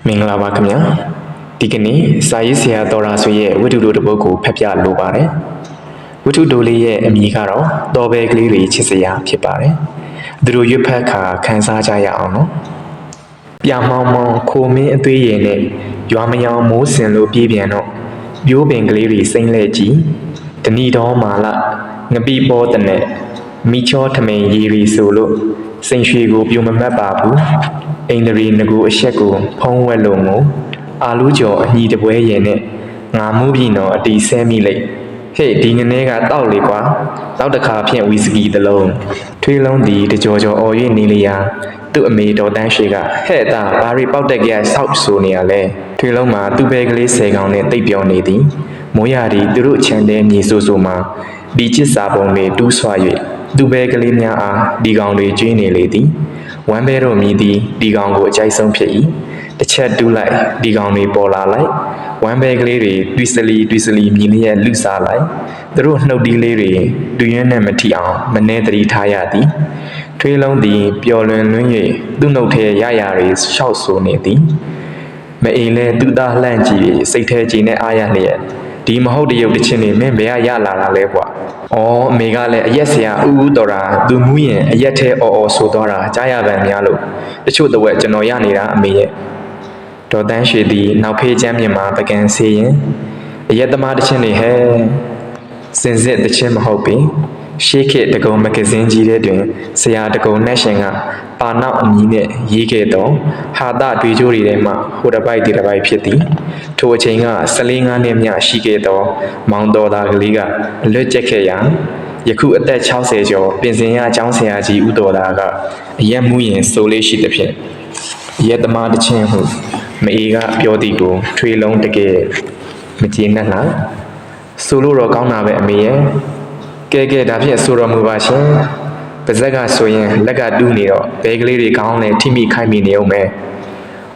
မင်္ဂလာပါခင်ဗျာဒီကနေ့စာရေးဆရာတော်ရာဆွေရဲ့ဝတ္ထုတို့တစ်ပုဒ်ကိုဖတ်ပြလိုပါတယ်ဝတ္ထုတို့လေးရဲ့အမည်ကတော့တော်ဘဲကလေးတွေချစ်စရာဖြစ်ပါတယ်သူတို့ရွတ်ဖတ်ခါခန်းစားကြရအောင်နော်ပြမောင်းမောင်းခိုမင်းအသွေးရည်နဲ့ရွာမယောင်မိုးစင်လို့ပြေးပြန်တော့ပြိုးပင်ကလေးတွေစိမ့်လဲကြည့်တဏီတော်မာလငပိပေါ်တဲ့နဲ့မိချောထမိန်ရီရီဆိုလို့စိန်ရွှေကိုပြုံမမတ်ပါဘူးအိန္ဒြေငကူအဆက်ကိုဖုံးဝက်လို့ငိုအာလူကျော်အညီတပွဲရင်နဲ့ငါမှုပြည်တော်အတီဆဲမိလိုက်ဟဲ့ဒီငနေကတောက်လေကွာနောက်တစ်ခါဖြင့်ဝီစကီတစ်လုံးထွေးလုံးဒီတကြော်ကြော်အော်၍နေလျာသူ့အမေတော်တန်းရှိကဟဲ့တာဘာရီပေါက်တက်ကြဆောက်ဆိုနေရလဲထွေးလုံးမှာသူ့ဘဲကလေး10ကောင်နဲ့တိတ်ပြောနေသည်မိုးရသည်သူတို့ချန်တဲ့မြေဆိုဆိုမှာဒီချစ်စာပုံတွေတူးဆွာ၍သူ့ဘဲကလေးများအားဒီကောင်တွေကျွေးနေလေသည်ဝမ်းဘဲတို့မြည်သည်ဒီကောင်ကိုအကြိုက်ဆုံးဖြစ်၏တစ်ချက်တူးလိုက်ဒီကောင်တွေပေါ်လာလိုက်ဝမ်းဘဲကလေးတွေတွီစလီမြည်လျက်လူစားလိုက်သူတို့နှုတ်ဒီလေးတွေတူရင်းနဲ့မထီအောင်မနှဲတရီထားရသည်ထွေးလုံးသည်ပျော်လွင်လွန်း၍သူ့နှုတ်ထဲရရာတွေရှောက်ဆိုနေသည်မအေးလဲသူ့သားလှန့်ကြည့်၍စိတ်ထဲကြည်နဲ့အားရလျက်ဒီမဟုတ်တရုပ်တစ်ချင်းနေမင်းဘယ်ရလာတာလဲကွာ။အော်အမေကလည်းအရက်ဆရာဥတော်တာသူမူးရင်အရက်ထဲအော်ဆိုသွားတာကြားရပန်များလို့တချို့တော့ကျွန်တော်ရနေတာအမေရဲ့ဒေါ်တန်းရွှေသည်နောက်ဖေးချမ်းမြင်မှာပကံစေရင်အရက်သမားတစ်ချင်းနေဟဲ့စင်စစ်တစ်ချင်းမဟုတ်ပြီရှေးခေတ်တကုံမဂဇင်းကြီးတဲ့တွင်ဆရာတကုံနှက်ရှင်ကပါနောက်အမည်နဲ့ရေးခဲ့သောဟာသတွေးကြိုးတွေထဲမှဟိုတစ်ပိုက်ဒီတစ်ပိုက်ဖြစ်သည်ထိုအချိန်က14နှစ်မြရှိခဲ့သောမောင်တော်သားကလေးကအလွတ်ကျက်ခဲ့ရာယခုအသက်60ကျော်ပင်စင်ရအကြောင်းဆရာကြီးဦးတော်သားကအရက်မှုရင်စိုးလေးရှိသဖြင့်ရက်သမားတစ်ချင်းဟုမအေးကပြောသည်ကိုထွေလုံးတကယ်မကျေနပ်လားဆိုလို့တော့ကောင်းတာပဲအမေရဲ့ကဲဒါဖြင့်ဆိုတော်မူပါရှင်ပါဇက်ကဆိုရင်လက်ကတူးနေတော့ဘဲကလေးတွေကောင်းလဲထိမိခိုက်မိနေအောင်ပဲ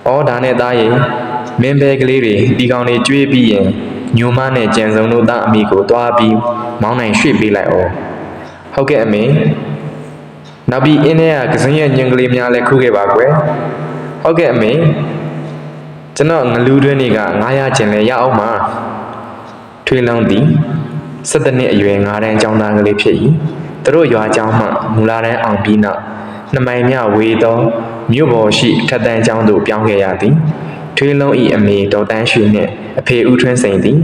ဩဒါနဲ့သားရင်မင်းဘဲကလေးတွေဒီကောင်တွေကျွေးပြီးရင်ညိုမနဲ့ကြံစုံတို့သားအမိကိုတွားပြီးမောင်းနိုင်ရွှေ့ပေးလိုက်အောင်ဟုတ်ကဲ့အမေနောက်ပြီးအင်းထဲကကစင်းရဲ့ညင်ကလေးများလဲခုခဲ့ပါကွယ်ဟုတ်ကဲ့အမေကျွန်တော်ငလူးတွင်းတွေက900ကျင်လဲရအောင်ပါထွေးလုံးသည်17နှစ်အရွယ်9တန်းကျောင်းသားကလေးဖြစ်၏သူတို့ရွာကျောင်းမှမူလာတန်းအောင်ပြီးနောက်2မိုင်မြဝေးသောမြို့ပေါ်ရှိထက်တန်းကျောင်းသို့ပြောင်းခဲ့ရသည်ထွေးလုံး၏အမေဒေါ်တန်းရွှေနှင့်အဖေဦးထွန်းစိန်သည်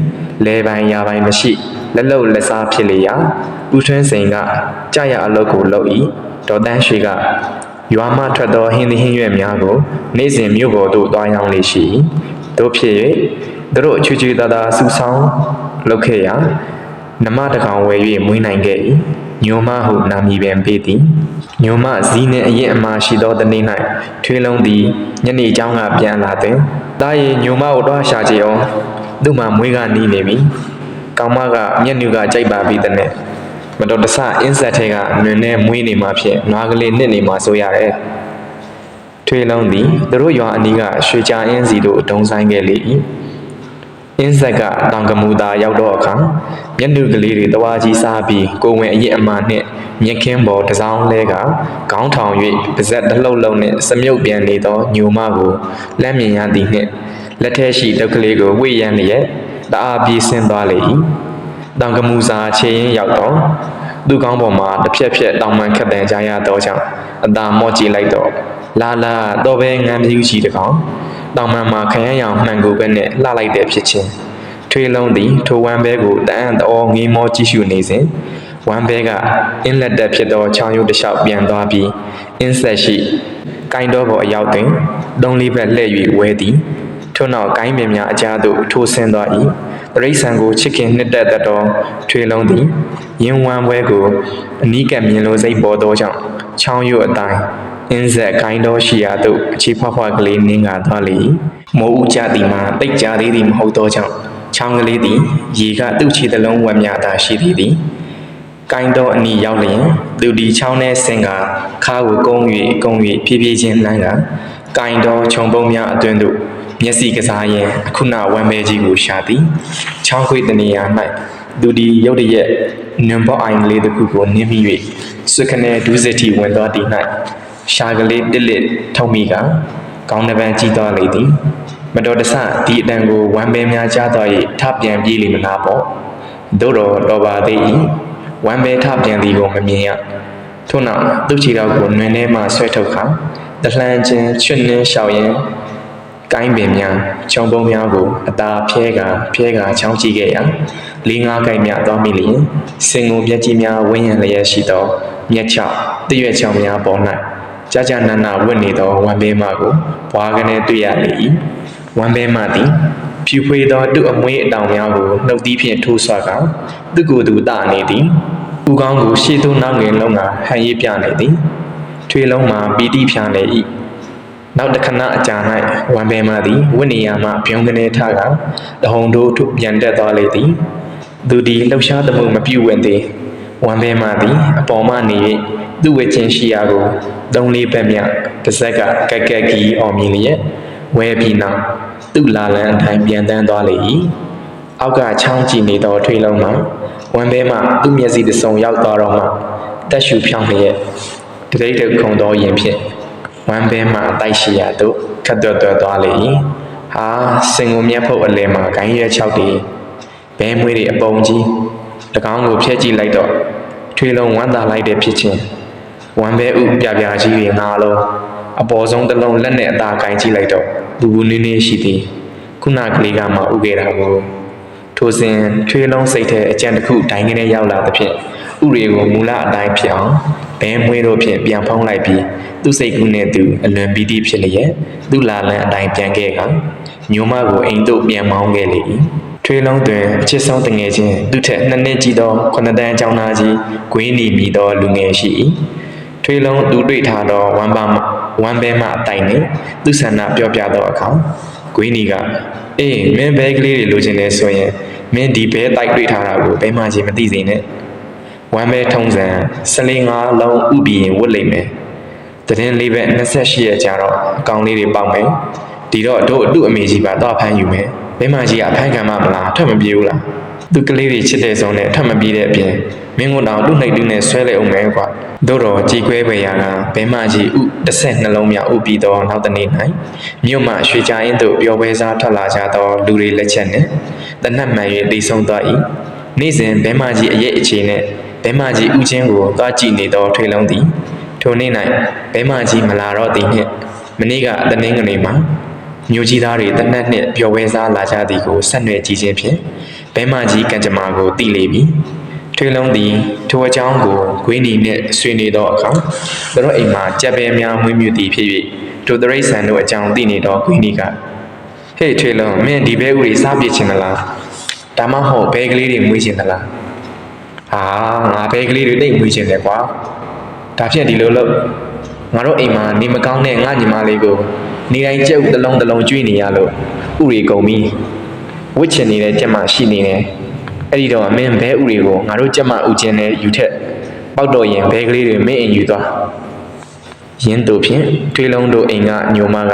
လဲပိုင်းရာပိုင်းမရှိလက်လုံလက်စားဖြစ်လေရာဦးထွန်းစိန်ကကြာရအလုပ်ကိုလုပ်၏ဒေါ်တန်းရွှေကရွာမှထွက်သောဟင်းသီးဟင်းရွက်များကိုနေ့စဉ်မြို့ပေါ်သို့တွားရောင်းလေရှိတို့ဖြစ်၍သူတို့ချွေသားသားစူဆောင်းလုပ်ခဲ့ရာနမတကောင်ဝယ်၍မွေးနိုင်ခဲ့၏ညိုမဟုနာမည်ပင်ပေးသည်ညိုမဇီးနှင့်အရင်အမရှိသောတနေ့၌ထွေးလုံးသည်ညနေเจ้าကပြန်လာသည်တားရီညိုမကိုတွားရှာကြည့်အောင်သူ့မှာမွေးကနီးနေပြီကောင်မကမျက်နှာကကြိုက်ပါပြီတဲ့နဲ့မတော်တဆအင်းဆက်ထဲကနွင်နဲ့မွေးနေမှဖြစ်နွားကလေးနှစ်နေမှဆိုရတယ်ထွေးလုံးသည်သူတို့ရွာအနီးကရွှေချာအင်းစီတို့တုံးဆိုင်ခဲ့လေ၏အင်းဆက်ကတောင်ကမူသာရောက်တော့အခါမျက်နှာကလေးတွေတဝါကြီးစားပြီးကိုဝင်အရင်အမှနှင့်မြက်ခင်းပေါ်တစောင်းလဲကခေါင်းထောင်၍ပါဇက်တစ်လှုပ်လုံးနှင့်စမြုပ်ပြန်နေသောညိုမကိုလမ်းမြင်ရသည်နှင့်လက်ထဲရှိတုပ်ကလေးကိုဝှေ့ရမ်းလျက်တအားပြေးဆင်းသွားလေ၏တောင်ကမူစာခြေရင်းရောက်တော့သူ့ကောင်းပေါ်မှာတစ်ဖြက်ဖြက်တောင်မှန်ခက်တန်ကြရသောကြောင့်အသာမော့ကြည့်လိုက်တော့လာတော့ပဲငမ်းပြူးချီတကောင်တောင်မှန်မှာခရမ်းရောင်မှန်ကိုပဲနဲ့လှလိုက်တဲ့ဖြစ်ချင်းထွေးလုံးသည်ထိုဝမ်းဘဲကိုတန်းတော်ငေးမောကြည့်ရှုနေစဉ်ဝမ်းဘဲကအင်းလက်တက်ဖြစ်သောချောင်းရုပ်တစ်လျှောက်ပြန်သွားပြီးအင်းဆက်ရှိကိုင်းတော်ပေါ်အရောက်တွင်3-4ဘက်လှည့်၍ဝဲသည်ထို့နောက်ကိုင်းပင်များအကြားသို့ထိုးဆင်းသွား၏တရိษံကိုချစ်ခင်နှစ်သက်သောထွေးလုံးသည်ရင်းဝမ်းဘဲကိုအနီးကပ်မြင်လိုစိတ်ပေါ်သောကြောင့်ချောင်းရုပ်အတိုင်းအင်းဆက်ကိုင်းတော်ရှိရာသို့အခြေဖွားဖွားကလေးနင်းကသွားလေ၏မိုးဦးကြသည်မှာတိတ်ကြသေးသည်မဟုတ်သောကြောင့်ချောင်းကလေးသည်ရေကသူ့ခြေတစ်လုံးဝက်မြသာရှိသည်ကိုင်းတော်အနီးရောက်လျင်သူဒီချောင်းထဲဆင်းကခါကိုကုန်း၍ဖြည်းဖြည်းချင်းနှမ်းကကိုင်းတော်ခြုံပုံများအတွင်းသို့မျက်စိကစားရင်းအခုနဝမ်းမဲကြီးကိုရှာသည်ချောင်းခွေတနေရာ၌သူဒီရုတ်တရက်နွန်ဘော့အိုင်လေးတစ်ခုကိုနင်းမိ၍စွခနဲ့ဒူးစစ်တီဝင်သွားသည်၌ရှာကလေးတစ်လက်ထုံမိကကောင်းနှပန်းကြီးသွားလေသည် မတော်တဆဒီအတန်ကိုဝမ်းပဲများကြားသွား၍ထပြန်ပြေးလိမ့်မလားပေါ့သို့တော်ပါသေး၏ဝမ်းပဲထပြန်သည်ကိုမမြင်ရထို့နောက်သူ့ခြေထောက်ကိုနွင်ထဲမှဆွဲထုတ်ခါတလှမ်းချင်းချွတ်နှင်းလျှောက်ရင်းကိုင်းပင်များခြုံပုံများကိုအသာဖျဲကချောင်းကြည့်ခဲ့ရာ၄-၅ကိုက်များသွားမိလျင်စင်ကိုမျက်ကြီးများဝင်းရံလျက်ရှိသောမျက်ချောက်တရွက်ချောင်းများပေါ်၌ကြာနန်းဝတ်နေသောဝမ်းပဲမကိုဘွားကနေတွေ့ရလေ၏ဝမ်းပဲမသည်ဖြူဖွေးသောသူ့အမွေးအတောင်များကိုနှုတ်သီးဖြင့်ထိုးဆွကသူ့ကိုယ်သူတနေသည်ဥကောင်းကိုရှေ့သို့နောက်ငင်လုံးကဟန်ရေးပြနေသည်ထွေလုံးမှာပီတိဖြာနေ၏နောက်တစ်ခဏအကြာ၌ဝမ်းပဲမသည်ဝိနေယာမှပြုံးကနေထကတဟုန်တို့ထုတ်ပြန်တက်သွားလေသည်သူသည်လှုပ်ရှားသမှုမပြုဝင်သည်ဝမ်းပဲမသည်အပေါ်မှနေ၍သူ့ဝဲချင်းရှိရာကိုသုံးလေးဘက်မြတစ်ဆက်ကကက်ကက်ကြီးအော်မြင်လျက်ဝဲပြီးနောက်သူ့လာလန်းအတိုင်းပြန်တန်းသွားလေ၏အောက်ကချောင်းကြည့်နေသောထွေးလုံးမှာဝမ်းပဲမသူ့မျက်စိတစ်စုံရောက်သွားတော့မှတက်ရှူဖြောင်းလျက်တရိတ်တခုံသောရင်ဖြင့်ဝမ်းပဲမအတိုက်ရှိရာသို့ခတ်တွတ်သွားလေ၏ဟာစင်ကိုမျက်ဖုတ်အလဲမှာဂိုင်းရဲ၆တည်ဘဲမွေးတွေအပုံကြီး၎င်းကိုဖျက်ကြည့်လိုက်တော့ထွေးလုံးဝမ်းသာလိုက်တဲ့ဖြစ်ချင်းဝမ်းပဲဥပြပြကြီးတွေငါလုံးအပေါ်ဆုံးတစ်လုံးလက်နဲ့အသာဂိုင်းကြည့်လိုက်တော့ဘူးနည်းနည်းရှိသည်ခုနကလေးကမှဥခဲ့တာကိုထိုစဉ်ထွေးလုံးစိတ်ထဲအကြံတစ်ခုဒိုင်းကနေရောက်လာသဖြင့်ဥတွေကိုမူလအတိုင်းဖြစ်အောင်ဘဲမွေးတို့ဖြင့်ပြန်ဖုံးလိုက်ပြီးသူ့စိတ်ကူးနဲ့သူအလွန်ပီတိဖြစ်လျက်သူ့လာလန်းအတိုင်းပြန်ခဲ့ကညိုမကိုအိမ်သို့ပြန်မောင်းခဲ့လေ၏ထွေးလုံးတွင်အချစ်ဆုံးတငယ်ချင်းသူ့ထက်2နှစ်ကြီးသော9တန်းကျောင်းသားကြီးဂွေးနီမိသောလူငယ်ရှိ၏ထွေးလုံးသူတွေ့ထားသောဝမ်းပဲမအတိုင်းနှင့်သူ့ဆန္ဒပြောပြသောအခါဂွေးနီကအေးမင်းဘဲကလေးတွေလိုချင်နေဆိုရင်မင်းဒီဘဲတိုက်တွေ့ထားတာကိုဘဲမှချင်းမသိစေနဲ့ဝမ်းပဲထုံးစံ14-5လုံးဥပြီးရင်ဝတ်လိမ့်မယ်တရင်လေးပဲ28ရက်ကြာတော့အကောင်လေးတွေပေါက်မယ်ဒီတော့တို့အတုအမေကြီးပါတော့ဖမ်းယူမယ်ဘဲမှကြီးကဖမ်းခံမလားထွက်မပြေဘူးလားသူကလေးတွေချစ်တဲ့ဆုံးနဲ့ထွက်မပြေတဲ့အပြင်မင်းတို့သူ့နှိပ်တူးနဲ့ဆွဲလိုက်အောင်မယ်ကွာတို့တော့ကြည်ခွဲပေရာကဘဲမှကြီးဥ12လုံးမြောက်ဥပြီးတော့နောက်တနေ့၌မြို့မှရွှေချာအင်းတို့ပျော်ပွဲစားထွက်လာကြသောလူတွေလက်ချက်နဲ့တနတ်မှန်၍တိတ်ဆုံးသွား၏နေ့စဉ်ဘဲမှကြီးအရေးအခြေနဲ့ဘဲမကြီးဥချင်းကိုသွားကြည့်နေသောထွေလုံးသည်ထိုနေ့၌ဘဲမကြီးမလာတော့သည်နှင့်မနေ့ကတနင်္ဂနွေမှာမြို့ကြီးသားတွေတနက်နှင့်ပျော်ပွဲစားလာကြသည်ကိုဆက်နွယ်ကြည့်ခြင်းဖြင့်ဘဲမကြီးကံကြမ္မာကိုသိလေပြီထွေလုံးသည်ထိုအကြောင်းကိုဂွေးနီနှင့်ဆွေးနွေးသောအခါသူတို့အိမ်မှာကြက်ပဲများမွေးမြူသည်ဖြစ်၍ထိုတရိษံတို့အကြောင်းသိနေသောဂွေးနီကဟေ့ထွေလုံးမင်းဒီဘဲဥတွေစားပြစ်ချင်သလားဒါမှမဟုတ်ဘဲကလေးတွေမွေးချင်သလားဟာငါဘဲကလေးတွေတိတ်မွေးချင်တယ်ကွာဒါဖြင့်ဒီလိုလို့ငါတို့အိမ်မှာနေမကောင်းတဲ့ငါညီမလေးကိုနေတိုင်းကြက်ဥတစ်လုံးကျွေးနေရလို့ဥတွေကုန်ပြီဝစ်ချင်နေတဲ့ကြက်မရှိနေတယ်အဲ့ဒီတော့မင်းဘဲဥတွေကိုငါတို့ကြက်မဥချင်းနဲ့ယူထက်ပောက်တော့ရင်ဘဲကလေးတွေမင်းအိမ်ယူသွားရင်းတို့ဖြင့်ထွေးလုံးတို့အိမ်ကညိုမက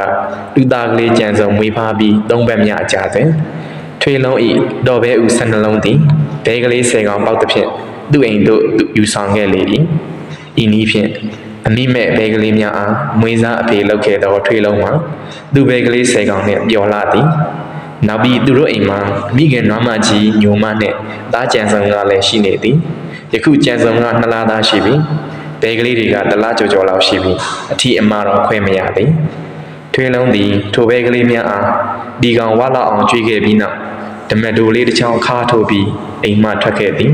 လူသားကလေးကြံစုံမွေးဖားပြီး3ဘက်မြအကြာတွင်ထွေးလုံးဤတော့ဘဲဥ12လုံးသည်ဘဲကလေး10ကောင်ပေါက်သဖြင့်သူ့အိမ်တို့ယူဆောင်ခဲ့လေ၏ဤနည်းဖြင့်အမိမဲ့ဘဲကလေးများအားမွေးစားအဖေလုပ်ခဲ့သောထွေးလုံးမှာသူ့ဘဲကလေး10ကောင်နှင့်ပျော်လာသည်နောက်ပြီးသူတို့အိမ်မှာမိခင်နွားမကြီးညိုမနှင့်သားကြံစုံကလည်းရှိနေသည်ယခုကြံစုံက2လသားရှိပြီဘဲကလေးတွေက1လကျော်လောက်ရှိပြီအထီးအမတော့ခွဲမရသည်ထွေးလုံးသည်ထိုဘဲကလေးများအားဒီကောင်ဝါလောက်အောင်ကြွေးခဲ့ပြီးနောက်ဓမ္မတိုလေးတစ်ချောင်းခါထိုးပြီးအိမ်မှထွက်ခဲ့သည်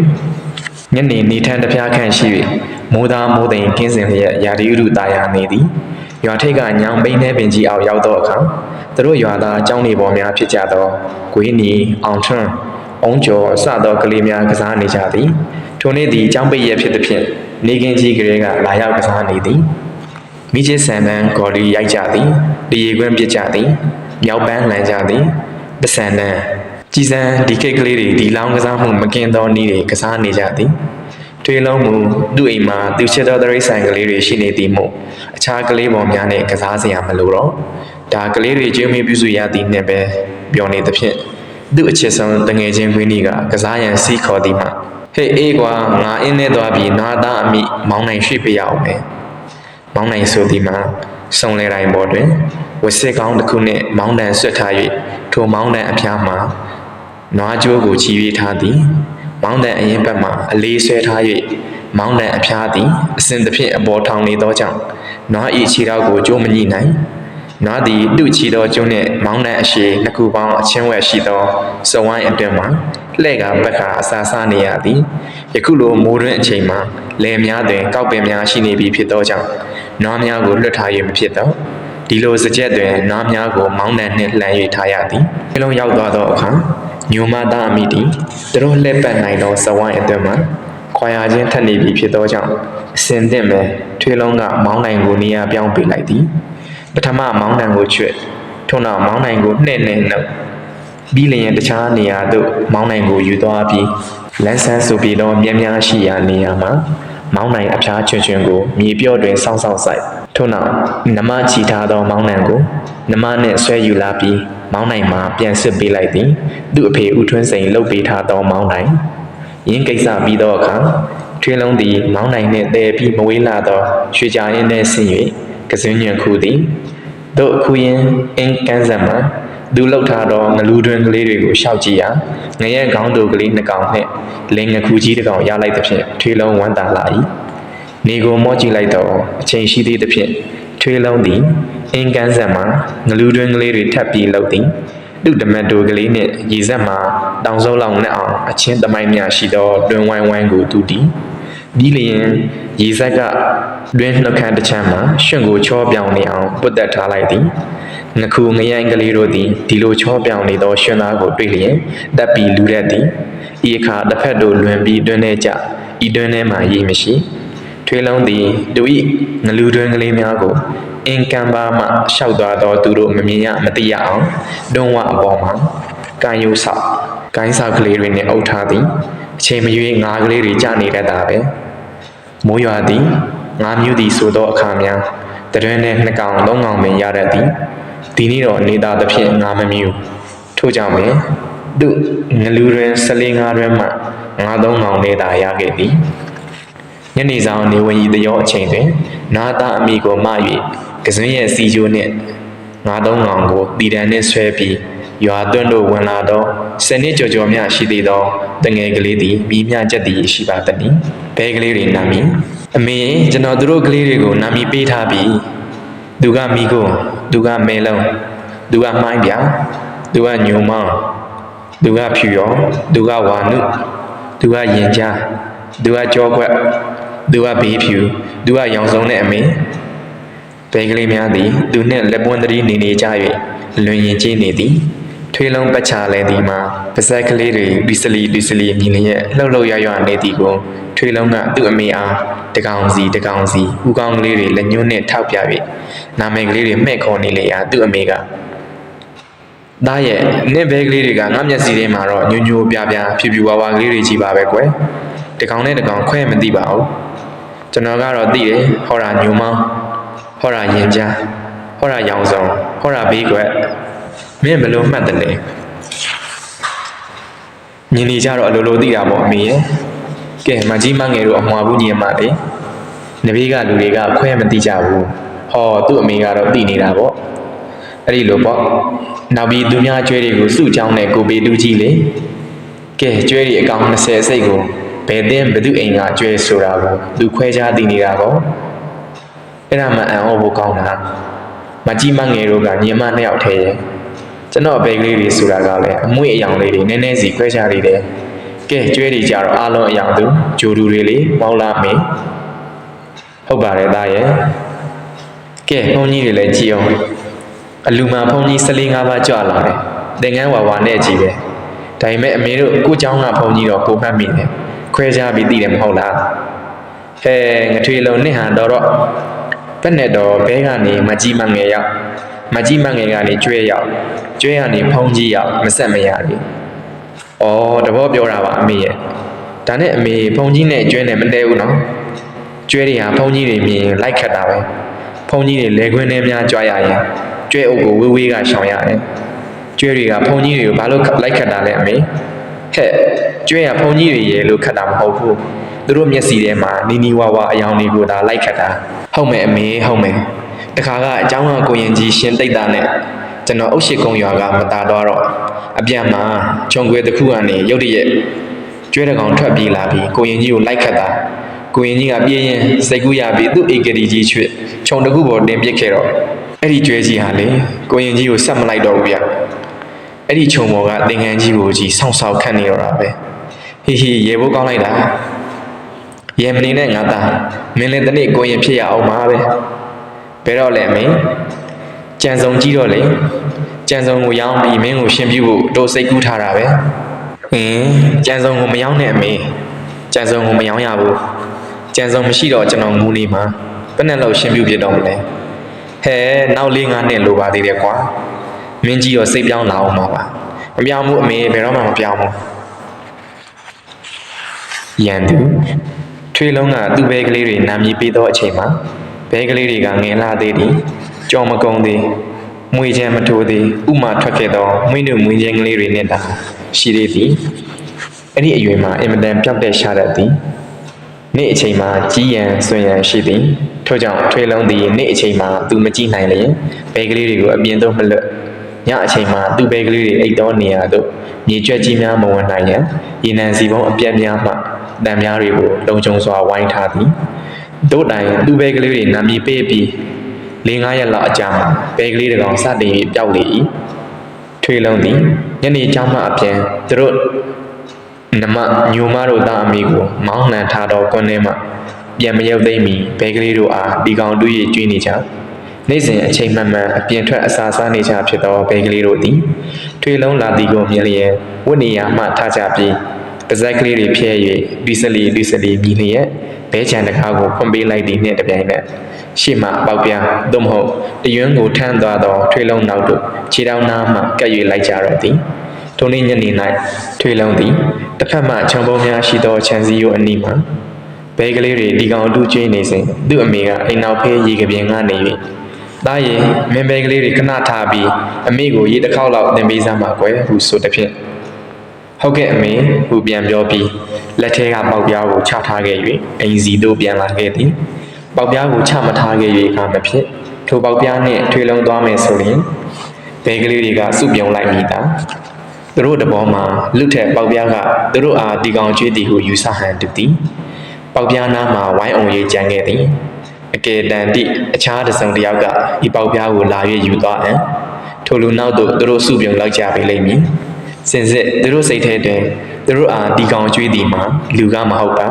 ညနေနေထန်းတစ်ပြားခန့်ရှိ၍မိုးသားမိုးသိမ်ကင်းစင်လျက်ရာသီဥတုတာယာနေသည်ရွာထိပ်ကညောင်ပိန်းနှဲပင်ကြီးအောက်ရောက်သောအခါသူတို့ရွာသားကျောင်းနေပေါ်များဖြစ်ကြသောဂွေးနီအောင်ထွန်းအုံးကျော်စသောကလေးများကစားနေကြသည်ထိုနေ့သည်ကျောင်းပိတ်ရက်ဖြစ်သည်ဖြင့်နေကင်းကြီးကလေးကလာရောက်ကစားနေသည်မိချစ်ဆန်ပန်းဂေါ်လီရိုက်ကြသည်တရေခွင်းပြစ်ကြသည်မြောက်ပန်းလန်ကြသည်ပစံတန်းကြည်စံဒီကိတ်ကလေးတွေဒီလောင်းကစားမှုမကင်သောနည်းတွေကစားနေကြသည်ထွေးလုံးမူသူ့အိမ်မှာသူချစ်သောတရိษံကလေးတွေရှိနေသည်မို့အခြားကလေးပေါ်များနဲ့ကစားစရာမလိုတော့ဒါကလေးတွေကျွေးမွေးပြုစုရသည်နှင့်ပဲပျော်နေသဖြင့်သူ့အချစ်ဆုံးတငယ်ချင်းခွေးနီကကစားရန်စီးခေါ်သည်မှဟေးအေးကွာငါအင်းနဲ့သွားပြီးနာသားအမိမောင်းနိုင်ရွှေ့ပြရအောင်မယ်မောင်းနိုင်ဆိုသည်မှာစုံလဲတိုင်းပေါ်တွင် ဝက်စစ်ကောင်းတစ်ခုနှင့်မောင်းတန်ဆွတ်ထား၍ထိုမောင်းတန်အဖျားမှာနွားကြိုးကိုချီ၍ထားသည်မောင်းတန်အရင်ဘက်မှအလေးဆွဲထား၍မောင်းတန်အဖျားသည်အစဉ်တစ်ဖြင့်အပေါ်ထောင်နေသောကြောင့်နွား၏ခြေထောက်ကိုကြိုးမညှိနိုင်နွားသည်သူ့ခြေတော်ကျုံးနှင့်မောင်းတန်အရှိနှစ်ခုပေါင်းအချင်းဝက်ရှိသောစုံဝိုင်းအတွင်မှာလှဲ့ကဘက်ကအစာစားနေရသည်ယခုလိုမိုးတွင်အချိန်မှာလယ်များတွင်ကောက်ပင်များရှိနေပြီဖြစ်သောကြောင့်နွားများကိုလွတ်ထား၍မဖြစ်တော့ဒီလိုစကြက်တွင်နွားများကိုမောင်းတန်နှင့်လှန်၍ထားရသည်အလုံးရောက်သွားသောအခါညိုမသားအမိသည်သူတို့လှည့်ပတ်နိုင်သောစဝိုင်းအတွင်မှာခွာရခြင်းထက်နေပြီဖြစ်သောကြောင့်အစင်သင့်မဲ့ထွေးလုံးကမောင်းနိုင်ကိုနေရာပြောင်းပေးလိုက်သည်ပထမမောင်းတန်ကိုချွတ်ထို့နောက်မောင်းနိုင်ကိုနှဲ့နှုတ်ပြီးလျင်တခြားနေရာသို့မောင်းနိုင်ကိုယူသွားပြီးလန်းဆန်းဆိုပြီးသောမြင်းများရှိရာနေရာမှာမောင်းနိုင်အဖျားချွန်းကိုမြေပြော့တွင်စောင့်ဆိုင်ထို့နောက်နမချီထားသောမောင်းနိုင်ကိုနမနှင့်ဆွဲယူလာပြီးမောင်းနိုင်မှာပြန်စစ်ပေးလိုက်သည်သူ့အဖေဦးထွန်းစိန်လှုပ်ပေးထားသောမောင်းနိုင်ရင်းကိစ္စပြီးသောအခါထွေးလုံးသည်မောင်းနိုင်နှင့်တည်ပြီးမဝေးလာသောရွှေကြာရင်းနှင့်ဆင်း၍ကစွန်းညံခုသည်တို့အခုရင်အင်းကန်းစံမှာသူလှုပ်ထားသောငလူတွင်ကလေးတွေကိုရှောက်ကြည့်ရာငရဲခေါင်းတို့ကလေးနှစ်ကောင်နှင့်လင်ငခုကြီးတစ်ကောင်ရလိုက်သဖြင့်ထွေးလုံးဝမ်းသာလာ၏နေကိုမော့ကြည့်လိုက်တော့အချိန်ရှိသေးသဖြင့်ထွေးလုံးသည်အင်းကန်းစံမှာငလူတွင်ကလေးတွေထပ်ပြီးလှုပ်သည်သူ့တမတ်တိုကလေးနှင့်ရေစက်မှာတောင်စုံလောက်နဲ့အောင်အချင်းသမိုင်းများရှိသောတွင်ဝိုင်းဝိုင်းကိုတူတည်ပြီးလျင်ရေစက်ကတွင်နှုတ်ခမ်းတစ်ချမ်းမှာရှင်ကိုချောပြောင်နေအောင်ပုတ်တက်ထားလိုက်သည်ငခုငရိုင်းကလေးတို့သည်ဒီလိုချောပြောင်နေသောရှင်သားကိုတွေ့လျင်တက်ပြီးလူရက်သည်ဤအခါတစ်ဖက်တို့လွန်ပြီးတွင်ထဲကြဤတွင်ထဲမှာရေမရှိထွေးလုံးသည်သူ၏ငလူတွင်ကလေးများကိုအင်ကံပါမှရှောက်သွားသောသူတို့မမြင်ရမသိရအောင်တွန်းဝအပေါ်မှာကန်ယူဆောက်ကိုင်းဆောက်ကလေးတွေနဲ့အုပ်ထားသည်အချိန်မရွေးငါးကလေးတွေကြာနေတတ်တာပဲမိုးရွာသည်ငါးမျိုးသည်ဆိုသောအခါများတရွန်းနဲ့နှစ်ကောင်သုံးကောင်ပင်ရတတ်သည်ဒီနေ့တော့နေသားသဖြင့်ငါမမြူထို့ကြောင့်ပင်သူငလူတွင်14ငါးတွင်မှငါးသုံးကောင်နေသာရခဲ့သည်ညနေဆောင်နေဝင်ဤတရောအချိန်တွင်နာသားအမိကိုမ၍ကစွန်းရဲ့စီချိုးနှင့်ငါးသုံးကောင်ကိုတည်တံနှင့်ဆွဲပြီးရွာသွန်းတို့ဝင်လာသောစနစ်ကြော်များရှိသေးသောတငယ်ကလေးသည်မိမြချက်သည်ရှိပါသည်ဘဲကလေးတွေနာမည်အမေကျွန်တော်တို့ကလေးတွေကိုနာမည်ပေးထားပြီးသူကမိကိုသူကမဲလုံးသူကမှိုင်းပြသူကညုံမောင်းသူကဖြူရောသူကဝါနုသူကရင်ကြားသူကကြောကွက်သူကဘေးဖြူသူကရောင်စုံနဲ့အမေဘဲကလေးများသည်သူနှင့်လက်ပွန်းသတိနေကြ၍လွင်ရင်ကျင်းနေသည်ထွေးလုံးပတ်ချလဲသည်မှာပါဇက်ကလေးတွေဒီစလီမြင်လျက်လှုပ်လှုပ်ရွနေသည်ကိုထွေးလုံးကသူ့အမေအားတကောင်စီဥကောင်းကလေးတွေလက်ညှိုးနှင့်ထောက်ပြ၍နာမည်ကလေးတွေမှဲ့ခေါ်နေလေရာသူ့အမေကသားရဲ့နင့်ဘဲကလေးတွေကငါမျက်စိထဲမှာတော့ညိုပြဖြူဝါကလေးတွေကြီးပါပဲကွယ်တကောင်နဲ့တကောင်ခွဲမသိပါဘူးကျွန်တော်ကတော့သိတယ်ဟောတာညိုမောင်းဟောတာရင်ကြားဟောတာရောင်စုံဟောတာဘေးကွက်မင်းဘယ်လိုမှတ်တယ်လဲညီနေကြတော့အလိုလိုသိတာပေါ့အမေရဲ့ကဲမကြီးမငယ်တို့အမွာဘူးညီမလေးနဘေးကလူတွေကခွဲမသိကြဘူးဟောသူ့အမေကတော့သိနေတာပေါ့အဲ့ဒီလိုပေါ့နောက်ပြီးသူများကျွဲတွေကိုစုချောင်းနဲ့ကိုပေတူးကြီးလေကဲကျွဲတွေအကောင်20စိတ်ကိုဘယ်သိဘသူအိမ်ကကျွဲဆိုတာကိုသူခွဲခြားသိနေတာပေါ့အဲ့ဒါမှအံ့ဩဖို့ကောင်းတာမကြီးမငယ်တို့ကညီမ2ယောက်ထဲရဲ့ကျွန်တော်ဘဲကလေးတွေဆိုတာကလည်းအမွေအယောင်လေးတွေနည်းနည်းစီခွဲခြားနေတယ်ကဲကျွဲတွေကြတော့အားလုံးအယောင်သူဂျိုတူတွေလေမောင်းလာမေဟုတ်ပါတယ်သားရဲ့ကဲဘုန်းကြီးတွေလည်းကြည်အောင်အလူမာဘုန်းကြီး14 5ပါးကြွလာတယ်သင်္ကန်းဝါနဲ့ကြည်ပဲဒါပေမဲ့အမေတို့ကိုเจ้าကဘုန်းကြီးတော့ကိုမှတ်မိတယ်ခွဲခြားပြီးသိတယ်မဟုတ်လားဟဲငထွေလုံးနှစ်ဟန်တော့ဘက်နဲ့တော့ဘဲကနေမကြီးမငယ်ရောက်မကြီးမငယ်ကနေကျွဲရောက်ကျွဲကနေဖုံးကြီးရောက်မဆက်မရဘူး။အော်တဘောပြောတာပါအမေရဲ့။ဒါနဲ့အမေဖုံးကြီးနဲ့ကျွဲနဲ့မတဲဘူးနော်။ကျွဲတွေဟာဖုံးကြီးတွေမြင်လိုက်ခတ်တာပဲ။ဖုံးကြီးတွေလေခွင်းထဲများကြွားရရင်ကျွဲအုပ်ကိုဝေးကရှောင်ရတယ်။ကျွဲတွေကဖုံးကြီးတွေကိုဘာလို့လိုက်ခတ်တာလဲအမေ။ဟဲ့ကျွဲကဖုံးကြီးတွေရဲ့လို့ခတ်တာမဟုတ်ဘူး။သူတို့မျက်စီထဲမှာနီဝါအယောင်တွေကိုဒါလိုက်ခတ်တာ။ဟုတ်မယ်အမေဟုတ်မယ် တခါကအเจ้าကကိုရင်ကြီးရှင်တိတ်တာနဲ့ကျွန်တော်အုတ်ရှိကုံရွာကမတာတော့အပြန်မှာခြုံခွေတစ်ခုကနေရုတ်တရက်ကျွဲတကောင်ထွက်ပြေးလာပြီးကိုရင်ကြီးကိုလိုက်ခတ်တာကိုရင်ကြီးကပြေးရင်စိတ်ကူးရပြီးသူ့ဧကတိကြီးချွတ်ခြုံတစ်ခုပေါ်တင်ပစ်ခဲ့တော့အဲ့ဒီကျွဲကြီးဟာလေကိုရင်ကြီးကိုဆက်မလိုက်တော့ဘူးဗျအဲ့ဒီခြုံပေါ်ကသင်္ကန်းကြီးကိုကြီးဆောင်းဆောက်ခတ်နေတော့တာပဲဟီဟီရေဘိုးကောင်းလိုက်တာရေမနေနဲ့ငါသားမင်းလည်းတနေ့ကိုရင်ဖြစ်ရအောင်ပါပဲဘယ်တော့လဲမင်းကြံစုံကြီးတော့လေကြံစုံကိုရောင်းပြီးမင်းကိုရှင်ပြဖို့တို့စိတ်ကူးထားတာပဲကြံစုံကိုမရောင်းနဲ့အမေကြံစုံကိုမရောင်းရဘူးကြံစုံမရှိတော့ကျွန်တော်ငူနေမှာဘယ်နဲ့လို့ရှင်ပြပြတော့မလဲဟဲနောက်၄-၅နှစ်လိုပါသေးတယ်ကွာမင်းကြီးတော့စိတ်ပြောင်းလာအောင်ပါမပြောင်းဘူးအမေဘယ်တော့မှမပြောင်းဘူးရန်သူထွေးလုံးကသူ့ဘဲကလေးတွေနာမည်ပေးသောအချိန်မှာဘဲကလေးတွေကငင်လာသေးသည်ကြော်မကုံသေးမွေချမ်းမထိုးသေးဥမာထွက်ခဲ့သောမွေးတို့မွေးချင်းကလေးတွေနဲ့တာရှိသေးသည်အဲ့ဒီအရွယ်မှာအင်မတန်ပြောက်တဲ့ရှားတတ်သည်နေ့အချိန်မှာကြီးရန်ဆွင်ရန်ရှိသည်ထို့ကြောင့်ထွေးလုံးသည်နေ့အချိန်မှာသူမကြည့်နိုင်လျင်ဘဲကလေးတွေကိုအပြင်သို့မလွတ်ညအချိန်မှာသူ့ဘဲကလေးတွေအိတ်တော်နေရာသို့မြေကျွက်ကြီးများမဝင်နိုင်ရန်ရေနံစီပုံးအပြက်များမှတံများတွေကိုလုံခြုံစွာဝိုင်းထားသည်တို့တိုင်သူ့ဘဲကလေးတွေနာမည်ပေးပြီး၄-၅ ရက်လောက်အကြာမှာဘဲကလေးတကောင်စတင်ပြီးပျောက်လေ၏ထွေးလုံးသည်ညနေကျောင်းမှအပြန်သူတို့နမညိုမတို့သားအမိကိုမောင်းနှံထားတော့ကွန်းထဲမှပြန်မရောက်သိမ့်မီဘဲကလေးတို့အားဒီကောင်တွေ့ရကျွေးနေကြနေ့စဉ်အချိန်မှန်မှန်အပြင်ထွက်အစာစားနေကြဖြစ်သောဘဲကလေးတို့သည်ထွေးလုံးလာသည်ကိုမြင်လျက်ဝတ်နေရာမှထားကြပြီးပါဇက်ကလေးတွေဖျဲ၍ဒီစလီမြည်လျက်ဘဲချံတကားကိုဖွင့်ပေးလိုက်သည်နှင့်တပြိုင်နက်ရှေ့မှပေါက်ပြားသို့မဟုတ်တရွန်းကိုထမ်းသွားသောထွေးလုံးနောက်တို့ခြေထောက်နားမှကပ်၍လိုက်ကြတော့သည်ထိုနေ့ညနေ၌ထွေးလုံးသည်တစ်ဖက်မှခြံပုံးများရှိသောခြံစည်းရိုးအနီးမှဘဲကလေးတွေဒီကောင်အတူကျွေးနေစဉ်သူ့အမေကအိမ်နောက်ဖေးရေကပြင်းကနေ၍သားရင်မင်းဘဲကလေးတွေခဏထားပြီးအမေကိုရေတစ်ခေါက်လောက်သင်ပေးစမ်းပါကွယ်ဟုဆိုသည်ဖြင့်ဟုတ်ကဲ့အမေဟုပြန်ပြောပြီးလက်ထဲကပေါက်ပြားကိုချထားခဲ့၍အိမ်စီသို့ပြန်လာခဲ့သည်ပေါက်ပြားကိုချမထားခဲ့၍ကမဖြစ်ထိုပေါက်ပြားနှင့်ထွေးလုံးသွားမယ်ဆိုရင်ဘဲကလေးတွေကစုပြုံလိုက်မိတာသူတို့တဘောမှာလူထက်ပေါက်ပြားကသူတို့အားဒီကောင်ကျွေးသည်ဟုယူဆဟန်တူသည်ပေါက်ပြားနားမှာဝိုင်းအောင်ရေးကြံခဲ့သည်အကယ်တန်သည့်အခြားတစ်စုံတစ်ယောက်ကဒီပေါက်ပြားကိုလာ၍ယူသွားအံထိုလူနောက်သို့သူတို့စုပြုံလိုက်ကြပေလိမ့်မည်စင်စစ်သူတို့စိတ်ထဲတွင်သူတို့အားဒီကောင်ကျွေးသည်မှာလူကမဟုတ်ပါ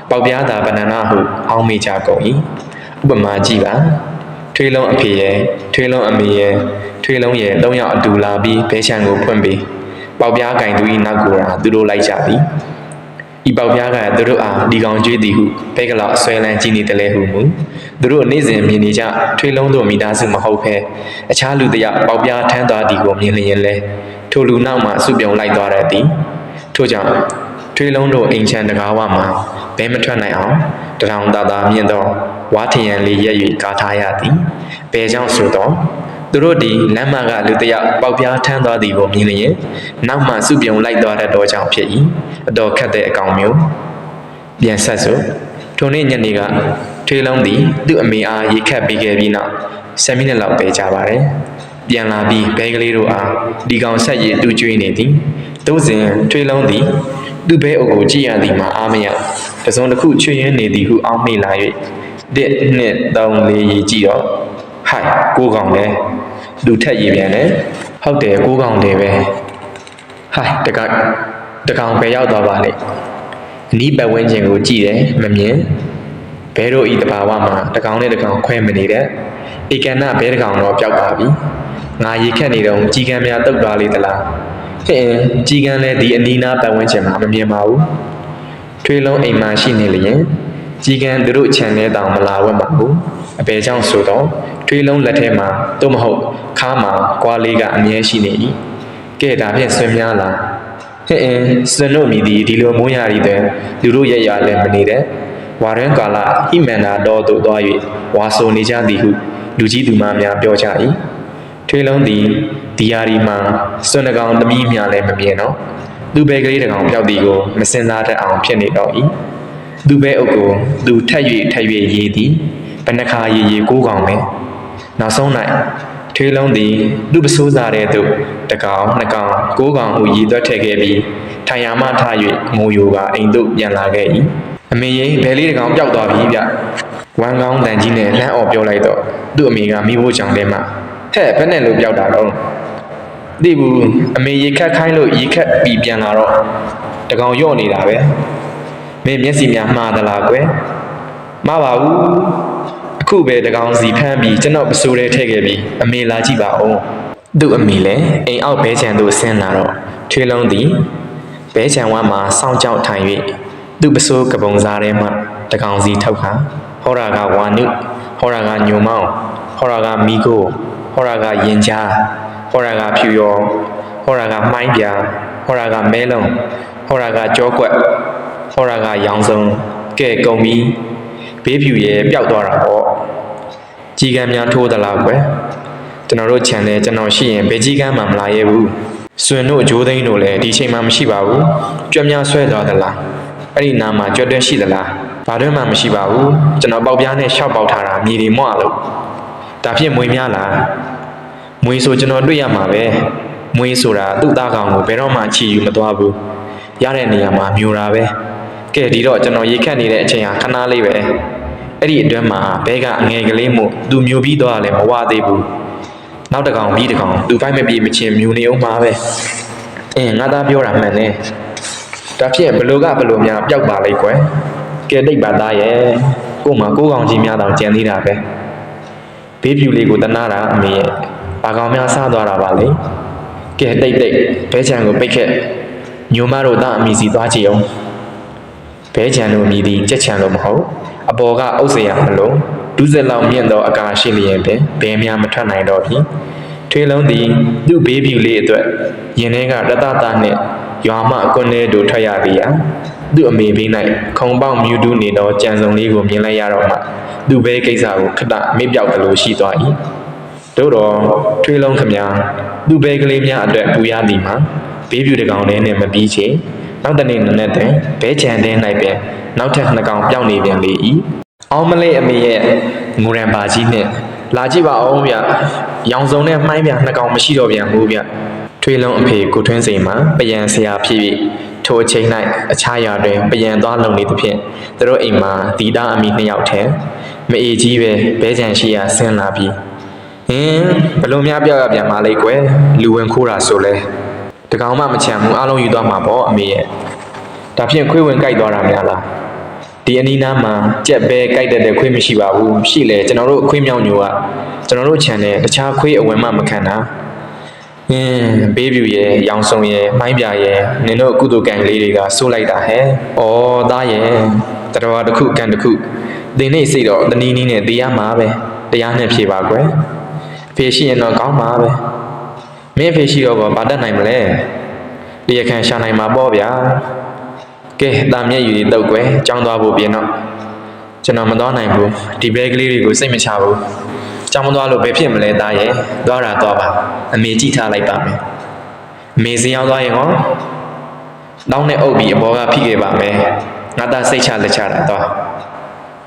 ပေါက်ပြားသာဘဏ္ဍနာဟုအောင်းမိကြကုန်၏ဥပမာကြည့်ပါထွေးလုံးအဖေရဲ့ထွေးလုံးအမေရဲ့ထွေးလုံးရဲ့၃ယောက်အတူလာပြီးဘဲချံကိုဖွင့်ပြီးပေါက်ပြားကင်သူ၏နောက်ကိုသူတို့လိုက်ကြသည်ဤပေါက်ပြားကသူတို့အားဒီကောင်ကျွေးသည်ဟုဘဲကလောက်ဆွဲလန်းကြည့်နေတယ်လေဟုမူသူတို့နေ့စဉ်မြင်နေကြထွေးလုံးတို့မိသားစုမဟုတ်ဘဲအခြားလူတစ်ယောက်ပေါက်ပြားထမ်းသွားသည်ကိုမြင်လျင်လဲထိုလူနောက်မှစုပြုံလိုက်သွားတတ်သည်ထို့ကြောင့်ထွေးလုံးတို့အိမ်ချမ်းတကားဝမှာဘဲမထွက်နိုင်အောင်တထောင်သာမြင့်သောဝါထရန်လေးရက်၍ကာထားရသည်ဘဲကြောင့်ဆိုတော့သူတို့ဒီလမ်းမကလူတစ်ယောက်ပေါက်ပြားထမ်းသွားသည်ကိုမြင်လျင်နောက်မှစုပြုံလိုက်သွားတတ်သောကြောင့်ဖြစ်၏အတော်ခက်တဲ့အကောင်မျိုးပြန်ဆက်စို့ထိုနေ့ညနေကထွေးလုံးသည်သူ့အမေအားရေခတ်ပေးခဲ့ပြီးနောက်10မိနစ်လောက်ပဲကြာပါတယ်ပြန်လာပြီးဘဲကလေးတို့အားဒီကောင်ဆက်ရည်တူးကျွေးနေသည်သို့စဉ်ထွေးလုံးသည်သူ့ဘဲအုပ်ကိုကြည့်ရသည်မှာအားမရတစုံတစ်ခုချွေရင်းနေသည်ဟုအောက်မေ့လာ၍1 2 3 4ရေကြည့်တော့ဟိုက်ကိုကောင်လဲလူထက်ရေပြန်တယ်ဟုတ်တယ်ကိုကောင်တယ်ပဲဟိုက်တကောင်ပဲရောက်သွားပါလေအနီးပတ်ဝန်းကျင်ကိုကြည့်တယ်မမြင်ဘဲတို့ဤတဘာဝမှာတကောင်နဲ့တကောင်ခွဲမနေတဲ့ဧကန္နဘဲတကောင်တော့ပျောက်ပါပြီငါရေခက်နေတော့ကြီးကန်းများတုတ်သွားလေသလားဟင်ကြီးကန်းလဲဒီအနီးနားပတ်ဝန်းကျင်မှာမမြင်ပါဘူးထွေးလုံးအိမ်မှာရှိနေလျင်ကြီးကန်းသူတို့ခြံထဲတောင်မလာဝတ်ပါဘူးအပေကြောင့်ဆိုတော့ထွေးလုံးလက်ထဲမှာသို့မဟုတ်ခါမှာကွာလေးကအမြဲရှိနေ၏ကဲဒါဖြင့်ဆွေများလားဟင်စနုမိသည်ဒီလိုမိုးရာရီတဲ့လူတို့ရက်ရလဲမနေတဲ့ဝါရန်ကာလဟိမန္တာတော်သို့သွား၍ဝါဆိုနေကြသည်ဟုလူကြီးသူမများပြောကြ၏ထွေးလုံးသည်ဒီယာရီမှာစွန်းတကောင်သမီးများလည်းမမြင်တော့သူ့ဘဲကလေးတကောင်ပျောက်သည်ကိုမစင်စားတတ်အောင်ဖြစ်နေတော့၏သူ့ဘဲအုပ်ကိုသူထက်၍ရေးသည်ဘယ်နှခါရေးကိုးကောင်ပဲ နောက်ဆုံး၌ထွေးလုံးသည်သူ့ပစိုးစားတဲ့သို့တစ်ကောင်နှစ်ကောင်ကိုးကောင်ဟုရည်သွက်ထည့်ခဲ့ပြီးထိုင်ရာမှထ၍ငိုယိုကအိမ်သို့ပြန်လာခဲ့၏အမေရင်ဘယ်လေးတစ်ကောင်ပျောက်သွားပြီဗျဝမ်းကောင်းတန်ကြီးနဲ့လှမ်းအော်ပြောလိုက်တော့သူ့အမေကမိဖို့ကြောင့်တဲမှဟဲ့ဘယ်နဲ့လို့ပျောက်တာတော့သိဘူးအမေရေခတ်ခိုင်းလို့ရေခတ်ပြီးပြန်လာတော့တကောင်ရော့နေတာပဲမင်းမျက်စိများမှားသလားကွယ်မပါဘူးအခုပဲတကောင်စီဖမ်းပြီးကျွန်တော်ပစိုးထဲထည့်ခဲ့ပြီးအမေလာကြည့်ပါဦးသူ့အမေလည်းအိမ်အောက်ဘဲချံသို့ဆင်းလာတော့ထွေးလုံးသည်ဘဲချံဝမ်းမှာစောင့်ကြောက်ထိုင်၍သူ့ပစိုးကပုံစားထဲမှတကောင်စီထုတ်ခါဟောရာကဝါနုဟောရာကညုံမောင်းဟောရာကမီကိုဟောရာကရင်ကြားဟောရာကဖြူရောဟောရာကမှိုင်းပြာဟောရာကမဲလုံးဟောရာကကြောကွက်ဟောရာကရောင်စုံကဲကုန်ပြီဘေးဖြူရဲ့ပျောက်သွားတာပေါ့ကြီးကမ်းများထိုးသလားကွယ်ကျွန်တော်တို့ခြံလဲကျွန်တော်ရှိရင်ဘယ်ကြီးကမ်းမှမလာရဲဘူးစွင်တို့အကျိုးသိန်းတို့လည်းဒီချိန်မှမရှိပါဘူးကြွက်များဆွဲသွားသလားအဲ့ဒီနာမှာကြွက်တွဲရှိသလားဘာတွဲမှမရှိပါဘူးကျွန်တော်ပေါက်ပြားနဲ့ရှောက်ပေါက်ထားတာမြေတွေမွလို့ဒါဖြင့်မွေများလားမွေဆိုကျွန်တော်တွေ့ရမှာပဲမွေဆိုတာသူ့သားကောင်ကိုဘယ်တော့မှချီယူမသွားဘူးရတဲ့နေရာမှာမျိုးတာပဲကဲဒီတော့ကျွန်တော်ရေခတ်နေတဲ့အချိန်ဟာခဏလေးပဲအဲ့ဒီအတွင်းမှာဘဲကအငယ်ကလေးမို့သူမျိုးပြီးတော့လည်းမဝသေးဘူးနောက်တစ်ကောင်ပြီးတစ်ကောင်သူဖိုက်မပြေမချင်းမျိုးနေအောင်မှာပဲငါသားပြောတာမှန်တယ်ဒါဖြင့်ဘလို့များပျောက်ပါလိမ့်ကွယ်ကဲတိတ်ပါသားရဲ့ကို့မှာကိုးကောင်ကြီးများတောင်ကြံသေးတာပဲဘေးဖြူလေးကိုတနာတာအမေရဲ့ဘာကောင်များစားသွားတာပါလေကဲတိတ်ဘဲချံကိုပိတ်ခဲ့ညိုမတို့သားအမိစီသွားကြည့်အောင်ဘဲချံတို့မြည်သည်ကြက်ချံလို့မဟုတ်အပေါ်ကအုပ်စရာမလုံးဒုစက်လောက်မြင့်သောအကာရှိလျင်ပင်ဘဲများမထွက်နိုင်တော့ပြီထွေးလုံးသည်သူ့ဘေးဖြူလေးအတွက်ရင်ထဲကတတတနဲ့ရွာမှကွန်းထဲတို့ထွက်ရသည်ဟာသူ့အမေဘေး၌ခုံပေါက်မြူတူးနေသောကြံစုံလေးကိုမြင်လိုက်ရတော့မှသူ့ဘဲကိစ္စကိုခဏမေ့ပြောက်သလိုရှိသွား၏တို့တော့ထွေးလုံးခမညာသူ့ဘဲကလေးများအတွက်ပူရသည်မှာဘေးဖြူတစ်ကောင်နဲ့မပြီးချေနောက်တနေ့နက်တွင်ဘဲချံတဲ့၌ပင်နောက်ထပ်နှစ်ကောင်ပြောင်းနေပြန်လေ၏အောင်မလေးအမေရဲ့ငိုရံပါကြီးနဲ့လာကြည့်ပါအောင်ဗျရောင်စုံနဲ့မှိုင်းပြနှစ်ကောင်မရှိတော့ပြန်ဘူးဗျထွေးလုံးအဖေကိုထွန်းစိန်မှာပယံဆရာဖြစ်ပြီးထိုအချိန်၌အခြားရွာတွင်ပယံသွားလုံနေသဖြင့်သူတို့အိမ်မှာဒီသားအမိနှစ်ယောက်ထဲမအေကြီးပဲဘဲချံရှိရာဆင်းလာပြီးဘလို့များပြောက်ရပြန်ပါလိမ့်ကွယ်လူဝင်ခိုးတာဆိုလဲတကောင်မှမချမ်းဘူးအားလုံးယူသွားမှာပေါ့အမေရဲ့ဒါဖြင့်ခွေးဝင်ကြိုက်သွားတာများလားဒီအနီးနားမှာကြက်ပဲကြိုက်တဲ့ခွေးမရှိပါဘူးရှိလေကျွန်တော်တို့ခွေးမြောင်ညိုကကျွန်တော်တို့ခြံနဲ့တခြားခွေးအဝင်မှမခံတာဘေးပြူရဲ့ရောင်စုံရဲ့မိုင်းပြရဲ့နင်တို့ကုသိုလ်ကံကလေးတွေကစိုးလိုက်တာဟဲ့ဩသားရဲ့တော်တစ်ခုကံတစ်ခုသင်နေစိတ်တော့တနည်းနည်းနဲ့သိရမှာပဲတရားနဲ့ဖြေပါကွယ်အဖေရှိရင်တော့ကောင်းပါပဲမင်းအဖေရှိတော့ဘာတတ်နိုင်မလဲတရားခံရှာနိုင်မှာပေါ့ဗျာကဲတာမျက်ရည်တွေတုတ်ကွယ်ကြောင်းသွားဖို့ပြင်တော့ကျွန်တော်မသွားနိုင်ဘူးဒီဘဲကလေးတွေကိုစိတ်မချဘူးကြောင်းမသွားလို့ဘယ်ဖြစ်မလဲသားရဲ့သွားတာသွားပါအမေကြည့်ထားလိုက်ပါမယ်အမေစင်ရောက်သွားရင်ဟောတောင်းနဲ့အုပ်ပြီးအပေါ်ကဖိခဲ့ပါမယ်ငါသားစိတ်ချလက်ချတာသွား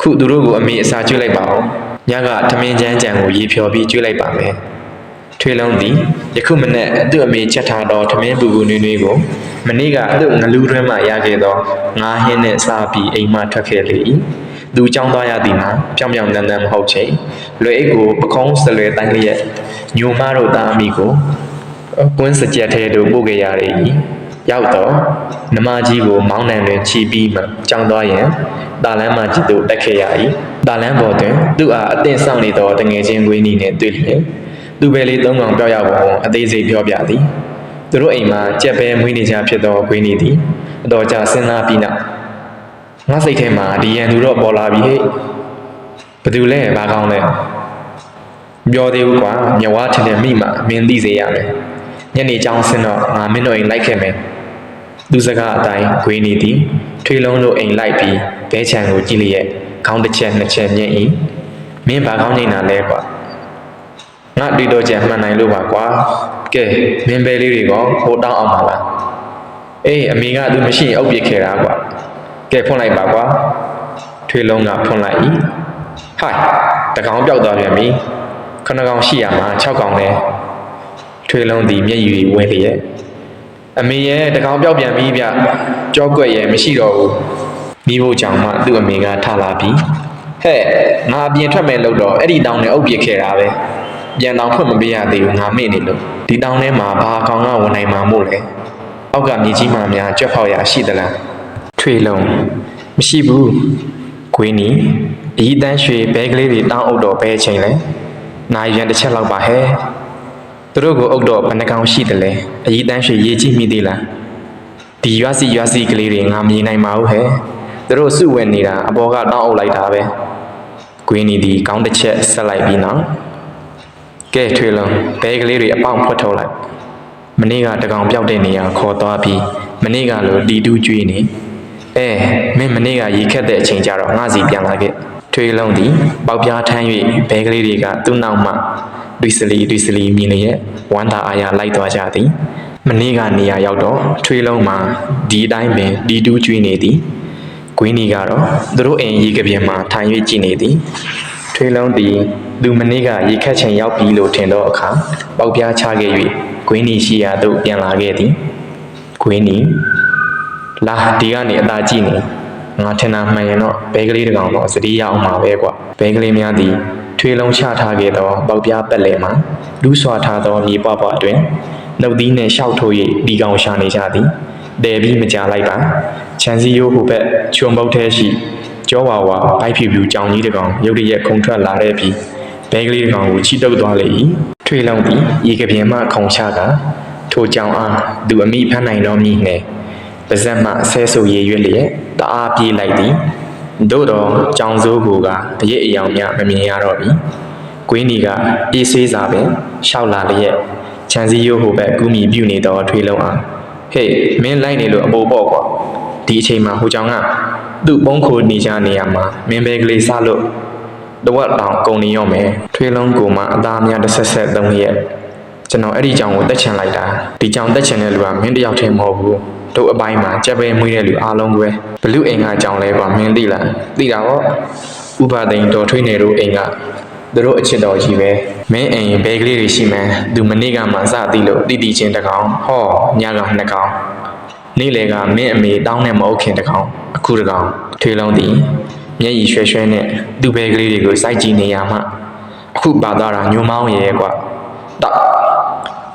ခုသူတို့ကိုအမေအစာကျွေးလိုက်ပါအောင်ညကထမင်းချမ်းကြံကိုရေဖြော်ပြီးကျွေးလိုက်ပါမယ်ထွေးလုံးသည်ယခုမနေ့သူ့အမေချက်ထားသောထမင်းပူပူနွေးနွေးကိုမနေ့ကသူ့ငလူးတွင်းမှရခဲ့သောငါးဟင်းနှင့်စားပြီးအိမ်မှထွက်ခဲ့လေ၏သူကြောင်းသွားရသည်မှာပြောင်ပြောင်တန်တန်မဟုတ်ချေလွယ်အိတ်ကိုပခုံးဆလွယ်တိုင်းလျက်ညိုမတို့သားအမိကိုကွင်းစကြက်ထဲသို့ပို့ခဲ့ရ၏ရောက်တော့နမကြီးကိုမောင်းနှံတွင်ခြီးပြီးမှကြောင်းသွားရန်တာလန်းမကြီးတို့တက်ခဲ့ရ၏တာလန်းပေါ်တွင်သူ့အားအသင့်ဆောင်နေသောတငယ်ချင်းဝင်းနီနှင့်တွေ့လျင်သူပဲလေးသုံးကောင်ပြောက်ရပုံအသေးစိတ်ပြောပြသည်သူတို့အိမ်မှာကြက်ပဲမွေးနေကြဖြစ်သောဝင်းနီသည်အတော်ကြာစဉ်းစားပြီးနောက်ငါစိတ်ထဲမှာဒီရန်သူတော့ပေါ်လာပြီဟဲ့ဘယ်သူလဲဘာကောင်းလဲပြောသေးဘူးကွာမြဝါထင်တယ်မိမှမင်းသိစေရမယ်ညနေချောင်းဆင်းတော့ငါမင်းတို့အိမ်လိုက်ခဲ့မယ်သူစကားအတိုင်းဂွေးနေသည်ထွေးလုံးတို့အိမ်လိုက်ပြီးဘဲချံကိုကြည့်လျက်ခေါင်းတစ်ချက်နှစ်ချက်ညှိ၏မင်းဘာကောင်းနေတာလဲကွာငါတွေ့တော့ကြမှန်နိုင်လို့ပါကွာကဲမင်းပဲလေးတွေကဟိုတောင်းအောင်ပါလားအေးအမေကသူမရှိရင်အုပ်ပစ်ခဲ့တာကွာကဲဖွင့်လိုက်ပါကွာထွေးလုံးကဖွင့်လိုက်၏ဟိုင်တကောင်ပြောက်သွားပြန်ပြီ ခဏကောင်ရှိရမှာ6ကောင်လဲထွေလုံးသည်မျက်ရည်ဝင်လျက်အမေရဲ့တကောင်ပြောက်ပြန်ပြီးဗျကြောကွက်ရဲ့မရှိတော့ဘူးမိဖို့ကြောင့်မှသူ့အမေကထလာပြီးဟဲ့ငါအပြင်ထွက်မယ်လို့တော့အဲ့ဒီတောင်နဲ့အုပ်ပစ်ခဲ့တာပဲပြန်တောင်ဖွင့်မပေးရသေးဘူးငါမေ့နေလို့ဒီတောင်ထဲမှာဘာအကောင်ကဝင်နိုင်မှာမို့လဲအောက်ကမြေကြီးမှများကြွက်ဖောက်ရရှိသလားထွေလုံးမရှိဘူးခွေးနီအီးတန်းရွှေဘဲကလေးတွေတောင်းအုပ်တော့ဘဲချိန်လဲနိုင်ရန်တစ်ချက်လောက်ပါဟဲ့သူတို့ကိုအုပ်တော့ဘယ်နှကောင်ရှိတယ်လဲအီးတန်းရွှေရေးကြည့်မိသေးလားဒီရွာစီကလေးတွေငါမြင်နိုင်မှာဟုတ်ဟဲ့သူတို့စုဝင်နေတာအပေါ်ကတောင်းအုပ်လိုက်တာပဲခွေးနီဒီကောင်းတစ်ချက်ဆက်လိုက်ပြီးနော်ကဲထွေလုံးဘဲကလေးတွေအပေါင်းဖွက်ထုတ်လိုက်မနေ့ကတကောင်ပြောက်တဲ့နေရာခေါ်သွားပြီးမနေ့ကလိုတီတူးကျွေးနေမင်းမနေ့ကရေခက်တဲ့အချိန်ကျတော့ငါစီပြန်လာခဲ့ထွေလုံးသည်ပေါက်ပြားထမ်း၍ဘဲကလေးတွေကသူ့နောက်မှတွေးစလီမြင်လျက်ဝမ်းသာအားရလိုက်သွားကြသည်မနေ့ကနေရာရောက်တော့ထွေလုံးမှာဒီအတိုင်းပင်တီတူးကျွေးနေသည်ကွင်းနီကတော့သူတို့အိမ်ရေကပြင်းမှာထိုင်၍ကြည့်နေသည်ထွေလုံးသည်သူမနေ့ကရေခက်ချိန်ရောက်ပြီလို့ထင်တော့အခါပေါက်ပြားချခဲ့၍ကွင်းနီရှိရာသို့ပြန်လာခဲ့သည်ကွင်းနီလာဒီကနေအသာကြည့်နေငါထင်တာမှန်ရင်တော့ဘဲကလေးတကောင်တော့စတိရအောင်မှာပဲကွာဘဲကလေးများသည်ထွေလုံးချထားခဲ့သောပေါက်ပြားပက်လယ်မှာလူးဆွာထားသောမြေပွားပွားတွင်နှုတ်သီးနှင့်ရှောက်ထိုး၍ဒီကောင်ရှာနေကြသည်တည်ပြီးမကြလိုက်ပါချန်စီယိုးဟိုဘက်ခြုံပုတ်ထဲရှိကြောဝါဝါဘိုက်ဖြူဖြူကြောင်ကြီးတကောင်ရုတ်တရက်ခုန်ထွက်လာတဲ့ပြီးဘဲကလေးတကောင်ကိုချီတုပ်သွားလေ၏ထွေလုံးသည်ရေကပြင်းမှခုန်ချကထိုကြောင်အားသူအမိဖမ်းနိုင်တော်မူနှင့်ပါဇက်မှဆဲဆူရေရွက်လျက်တအားပြေးလိုက်သည်သို့တော့ကြောင်စိုးကိုကအရစ်အယောင်များမမြင်ရတော့ပြီကွင်းဒီကအေးဆေးစာပင်ရှောက်လာလျက်ချန်စီယိုးဟိုဘက်ကူးမီပြုတ်နေတော့ထွေလုံးအားဟေးမင်းလိုက်နေလို့အပိုပေါ့ကွာဒီအချိန်မှာဟိုကြောင်ကသူ့ပုံးခိုနေကြနေရမှာမင်းပဲကလေးစားလို့တဝက်တောင်ကုန်နေရောမယ်ထွေလုံးကိုမှအသားများတစ်ဆက်သုံးရက်ကျွန်တော်အဲ့ဒီကြောင်ကိုတက်ချင်လိုက်တာဒီကြောင်တက်ချင်တဲ့လူကမင်းတယောက်တည်းမဟုတ်ဘူးတို့အပိုင်းမှာကြက်ပဲမွေးတဲ့လူအားလုံးပဲဘလူအိမ်ကကြောင်လဲကွာမင်းသိလားသိတာပေါ့ဥပသိန်တော်ထွေးနေတို့အိမ်ကတို့အချစ်တော်ကြီးပဲမင်းအိမ်ဘဲကလေးတွေရှိမှန်းသူမနေ့ကမှစသည်လို့တိချင်းတကောင်ဟောညကနှစ်ကောင်နေ့လေကမင်းအမေတောင်းနဲ့မဟုတ်ခင်တကောင်အခုတကောင်ထွေလုံးသည်မျက်ရည်ရွှဲနဲ့သူ့ဘဲကလေးတွေကိုစိုက်ကြည့်နေရမှအခုပါသွားတာညိုမောင်းရဲကွာတော့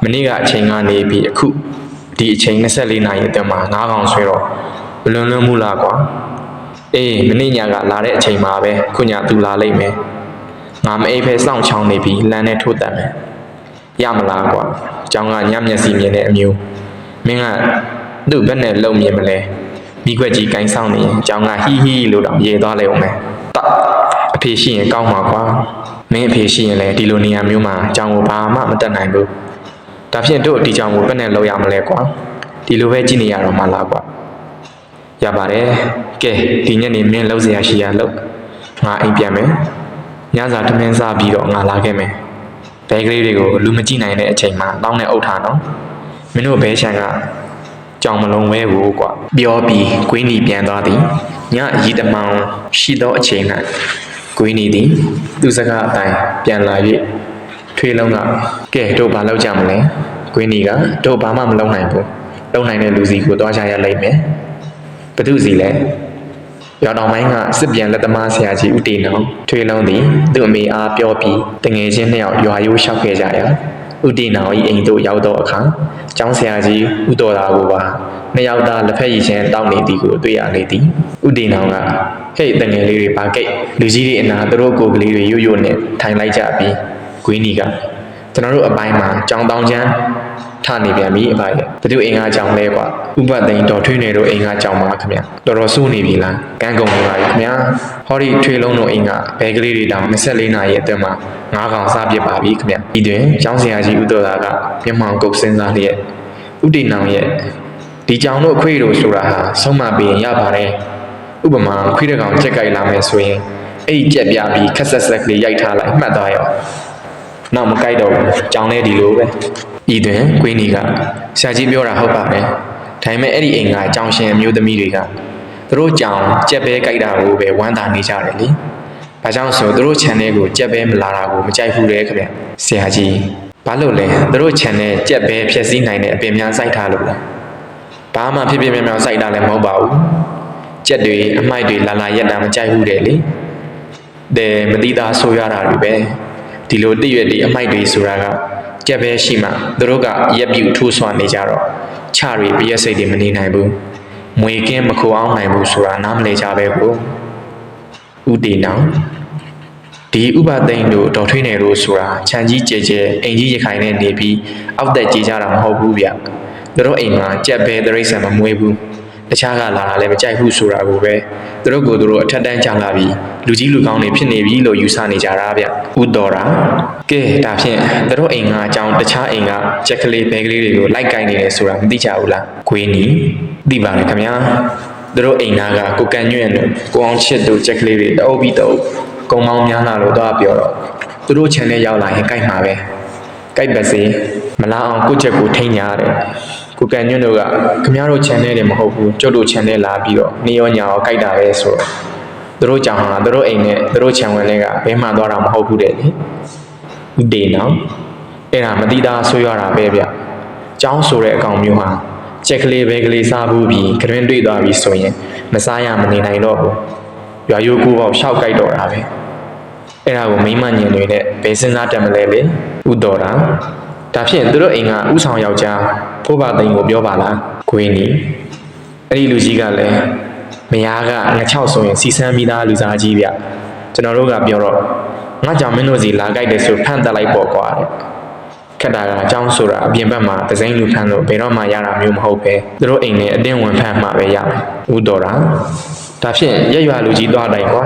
မနေ့ကအချိန်ကနေပြီးအခုဒီအချိန်24နာရီအတွင်းမှာ9ကောင်ဆွဲတော့ဘလွန်လွန်းမှုလားကွာအေးမနေ့ညကလာတဲ့အချိန်မှာပဲခုညသူလာလိမ့်မယ်ငါမအိပ်ဖဲစောင့်ချောင်းနေပြီးလမ်းနဲ့ထိုးတက်မယ်ရမလားကွာကျောင်းကညမျက်စိမြင်တဲ့အမျိုးမင်းကသူ့ဘက်နဲ့လုံမြင်မလဲမိခွက်ကြီးကိုင်းဆောင်နေရင်ကျောင်းကဟီဟီလို့တော့ရေသွားလေအောင်မယ်တအဖေရှိရင်ကောင်းမှာကွာမင်းအဖေရှိရင်လည်းဒီလိုနေရာမျိုးမှာကျောင်းကိုဘာမှမတက်နိုင်ဘူးဒါဖြင့်တို့ဒီကြောင်ကိုဘယ်နဲ့လောက်ရမလဲကွာဒီလိုပဲကြည့်နေရတော့မှလားကွာရပါတယ်ကဲဒီညနေမင်းလောက်စရာရှိရလို့ငါအိမ်ပြန်မယ်ညစာထမင်းစားပြီးတော့ငါလာခဲ့မယ်ဘဲကလေးတွေကိုလူမကြည့်နိုင်တဲ့အချိန်မှာတောင်းနဲ့အုပ်ထားနော်မင်းတို့ဘဲချန်ကကြောင်မလုံးဝဲကိုကွာပြောပြီးကွင်းနီပြန်သွားသည်ညရီတမောင်ရှိသောအချိန်၌ကွင်းနီသည်သူ့စကားအတိုင်းပြန်လာ၍ထွေးလုံးကကဲတို့ဘာလုပ်ကြမလဲကွင်းနီကတို့ဘာမှမလုပ်နိုင်ဘူးလုပ်နိုင်တဲ့လူစီကိုသွားကြရလိမ့်မယ်ဘသူစီလဲရွာတော်မိုင်းကစစ်ပြန်လက်သမားဆရာကြီးဦးတေနောင်ထွေးလုံးသည်သူ့အမေအားပြောပြီးတငယ်ချင်းနှစ်ယောက်ရွာရိုးလျှောက်ခဲ့ကြရာဦးတေနောင်၏အိမ်သို့ရောက်သောအခါကျောင်းဆရာကြီးဦးတော်သာကိုပါနှစ်ယောက်သားလက်ဖက်ရည်ချင်းတောင်းနေသည်ကိုတွေ့ရလေသည်ဦးတေနောင်ကဟဲ့တငယ်လေးတွေပါကိတ်လူကြီးတွေအနာသူတို့ကိုယ်ကလေးတွေရွရွနဲ့ထိုင်လိုက်ကြပြီးကွင်းနီကကျွန်တော်တို့အပိုင်းမှာကြောင်တောင်ချမ်းထနေပြန်ပြီအပိုင်းဘသူအိမ်ကကြောင်လဲကွာဥပသိန်တော်ထွေးနေတို့အိမ်ကကြောင်ပါခင်ဗျတော်တော်စိုးနေပြီလားကန်းကုန်နေပါပြီခင်ဗျာဟောဒီထွေးလုံးတို့အိမ်ကဘဲကလေးတွေတောင်24နာရီအတွင်းမှာ9ကောင်စားပြစ်ပါပြီခင်ဗျဒီတွင်ကျောင်းဆရာကြီးဦးတော်သာကမျက်မှောင်ကုတ်စဉ်းစားလျက်ဥတီနောင်ရဲ့ဒီကြောင်တို့ခွေးတို့ဆိုတာဟာဆုံးမပြီးရင်ရပါတယ်ဥပမာခွေးတစ်ကောင်ကြက်ကြိုက်လာမယ်ဆိုရင်အဲ့ဒီကြက်ပြပြီးခက်ဆက်ဆက်ကလေးရိုက်ထားလိုက်မှတ်သွားရောနောက်မကြိုက်တော့ဘူးကြောင်လဲဒီလိုပဲဤတွင်ကွင်းနီကဆရာကြီးပြောတာဟုတ်ပါပဲဒါပေမဲ့အဲ့ဒီအိမ်ကကြောင်ရှင်အမျိုးသမီးတွေကသူတို့ကြောင်ကြက်ပဲကြိုက်တာကိုပဲဝမ်းသာနေကြတယ်လေ ဘာကြောင့်ဆိုသူတို့ channel ကိုကြက်ပဲမလာတာကိုမကြိုက်ဘူးလေခင်ဗျဆရာကြီးဘာလို့လဲသူတို့ channel ကြက်ပဲဖြည့်ဆည်းနိုင်တဲ့အပင်များစိုက်ထားလို့လားဘာမှဖြစ်ဖြစ်များစိုက်တာလည်းမဟုတ်ပါဘူးကြက်တွေအမိုက်တွေလာရက်တာမကြိုက်ဘူးတဲ့လေတဲ့မတိသားဆိုရတာတွေပဲဒီလိုတည့်ရွက်တွေအမိုက်တွေဆိုတာကကြက်ပဲရှိမှသူတို့ကရက်ပြူထိုးဆွနေကြတော့ချတွေပြည့်စိတ်တွေမနေနိုင်ဘူးမွေကင်းမခိုအောင်နိုင်ဘူးဆိုတာနားမလည်ကြပဲကိုဥတီနောင်ဒီဥပသိန်းတို့တော်ထွေးနယ်တို့ဆိုတာခြံကြီးကျဲကျဲအိမ်ကြီးရခိုင်နဲ့နေပြီးအောက်သက်ကြီးကြတာမဟုတ်ဘူးဗျသူတို့အိမ်မှာကြက်ပဲတရိษံမမွေးဘူးတခြားကလာတာလည်းမကြိုက်ဘူးဆိုတာကိုပဲသူတို့ကိုယ်သူတို့အထက်တန်းကြလာပြီးလူကြီးလူကောင်းတွေဖြစ်နေပြီလို့ယူဆနေကြတာဗျဥတော်တာကဲဒါဖြင့်သူတို့အိမ်ကအကြောင်းတခြားအိမ်ကကြက်ကလေးဘဲကလေးတွေကိုလိုက်ကင်နေတယ်ဆိုတာမသိကြဘူးလားခွေးနီသိပါလေခင်ဗျာသူတို့အိမ်သားကကိုကန်ညွန့်တို့ကိုအောင်ချစ်တို့ကြက်ကလေးတွေတအုပ်ပြီးတအုပ်ကုံမောင်းများလာလို့တော့ပြောတော့သူတို့ channel ရောက်လာရင်ကြိုက်မှာပဲကြိုက်ပါစေမလားအောင်ကိုချက်ကိုထိန်းညာတယ်ကိုကန်ညွန့်တို့ကခင်ဗျားတို့ channel တွေမဟုတ်ဘူးကျုပ်တို့ channel လာပြီးတော့နေရောညာရောကြိုက်တာပဲဆိုတော့သူတို့ကြောင့်ဟာသူတို့အိမ်နဲ့သူတို့ channel တွေကဘဲမှသွားတာမဟုတ်ဘူးတဲ့လေဥတေနောင်အဲ့ဒါမတိသားဆွေးရတာပဲဗျကျောင်းဆိုတဲ့အကောင်မျိုးဟာချက်ကလေးပဲကလေးစားဘူးပြီးခရင်တွေ့သွားပြီဆိုရင်မစားရမနေနိုင်တော့ဘူးရွာရိုးကိုပေါက်ရှောက်ကြိုက်တော့တာပဲအဲ့ဒါကိုမိမညင်တွေနဲ့ဘယ်စဉ်းစားတတ်မလဲလေဥတော်တာဒါဖြင့်သူတို့အိမ်ကဥဆောင်ယောက်ျားဖိုးပါသိန်းကိုပြောပါလားခွေးနီအဲ့ဒီလူကြီးကလည်းမယားကငချောက်ဆိုရင်စီစမ်းမိသားလူစားကြီးဗျကျွန်တော်တို့ကပြောတော့ငါကြောင့်မင်းတို့စီလာကြိုက်တယ်ဆိုဖန့်တက်လိုက်ပေါ့ကွာတဲ့ခက်တာကအကြောင်းဆိုတာအပြင်ဘက်မှာဒဇိန်လူဖန့်လို့ဘယ်တော့မှရတာမျိုးမဟုတ်ပဲသူတို့အိမ်နဲ့အတင်းဝင်ဖန့်မှပဲရမယ်ဥတော်တာဒါဖြင့်ရက်ရွာလူကြီးသွားတိုင်းကွာ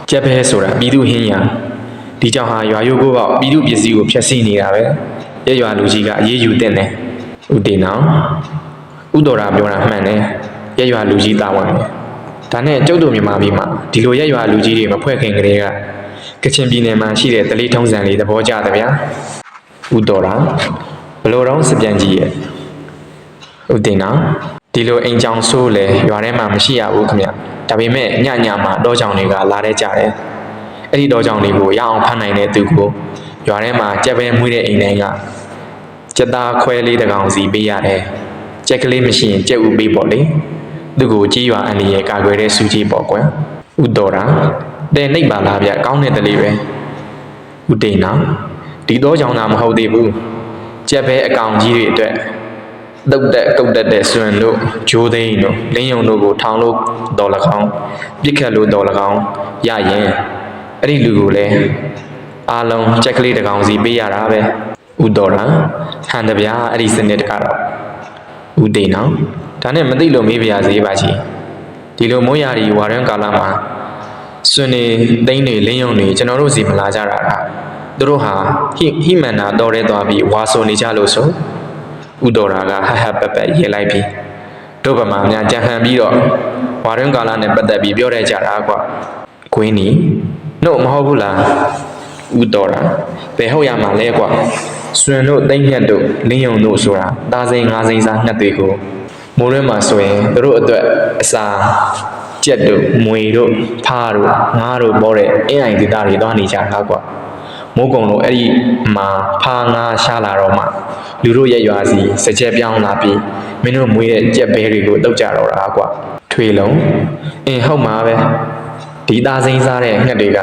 ကြက်ပဲဆိုတာပြည်သူဟင်းညာဒီကြောင့်ဟာရွာရိုးကိုပေါ့ပြည်သူပစ္စည်းကိုဖျက်ဆီးနေတာပဲရက်ရွာလူကြီးကအရေးယူတဲ့နဲ့ဥတေနောင်ဥတော်တာပြောတာမှန်တယ်ရက်ရွာလူကြီးတာဝန်တယ်ဒါနဲ့ကျုပ်တို့မြန်မာပြည်မှာဒီလိုရက်ရွာလူကြီးတွေမဖွဲ့ခင်ကလေးကကချင်ပြည်နယ်မှာရှိတဲ့တလေးထုံးစံလေးသဘောကျတယ်ဗျာဥတော်တာဘလို့တော့စပြန်ကြီးရဲ့ဥတေနောင်ဒီလိုအိမ်ကြောင်ဆိုးလေရွာထဲမှာမရှိရဘူးခင်ဗျဒါပေမဲ့ညညမှာတောကြောင်တွေကလာတဲ့ကြတယ်အဲ့ဒီတောကြောင်တွေကိုရအောင်ဖမ်းနိုင်တဲ့သူကိုရွာထဲမှာကြက်ပဲမွေးတဲ့အိမ်တိုင်းကကြက်သားခွဲလေးတစ်ကောင်စီပေးရတယ်ကြက်ကလေးမရှိရင်ကြက်ဥပေးပေါ့လေသူကိုကြီးရွာအန်ဒီရဲ့ကာကွယ်တဲ့စူးကြီးပေါ့ကွယ်ဥတော်တာတဲ့နှိပ်ပါလားဗျကောင်းတဲ့တလေးပဲဥတေနောင်ဒီတောကြောင်သာမဟုတ်သေးဘူးကြက်ပဲအကောင်ကြီးတွေအတွက်တုတ်တက်ကုတ်တက်တဲ့စွန်တို့ဂျိုးသိန်းတို့လင်းယုံတို့ကိုထောင်လို့တော်၎င်းပြစ်ခတ်လို့တော်၎င်းရရင်အဲ့ဒီလူကိုလည်းအားလုံးကြက်ကလေးတစ်ကောင်စီပေးရတာပဲဥတော်တာဟန်တပြားအဲ့ဒီစနစ်တကတော့ဥတေနောင်ဒါနဲ့မသိလို့မေးပြရစေပါကြီးဒီလိုမိုးရာဒီဝါရန်ကာလမှာစွန်နေသိန်းတွေလင်းယုံတွေကျွန်တော်တို့စီမလာကြတာလားသူတို့ဟာဟိမန္တာတော်ရဲသွားပြီးဝါဆိုနေကြလို့ဆိုဥတော်တာကဟဟပပရေးလိုက်ပြီးတို့ဗမာများကြံဟန်ပြီးတော့ဝါရင်းကာလနဲ့ပတ်သက်ပြီးပြောရကြတာကွာခွင်းနီတို့မဟုတ်ဘူးလားဥတော်တာဘယ်ဟုတ်ရမှာလဲကွာစွန်တို့သိမ့်ညက်တို့လင်းယုံတို့ဆိုတာတာစိန်ငါးစိန်စားငှက်တွေကိုမိုးရွဲမှာဆိုရင်တို့အတွက်အစာကြက်တို့မွေတို့ဖားတို့ငါးတို့ပေါ်တဲ့အင်းအိုင်ဒေသတွေသွားနေကြတာကွာမိုးကုံတို့အဲ့ဒီမှာဖားငါးရှားလာတော့မှလူတို့ရဲ့ရွာစီစကြက်ပြောင်းလာပြီးမင်းတို့မွေးတဲ့ကြက်ဘဲတွေကိုတုတ်ကြတော့တာကွာထွေလုံးဟုတ်မှာပဲဒီသားစိမ်းစားတဲ့ငှက်တွေက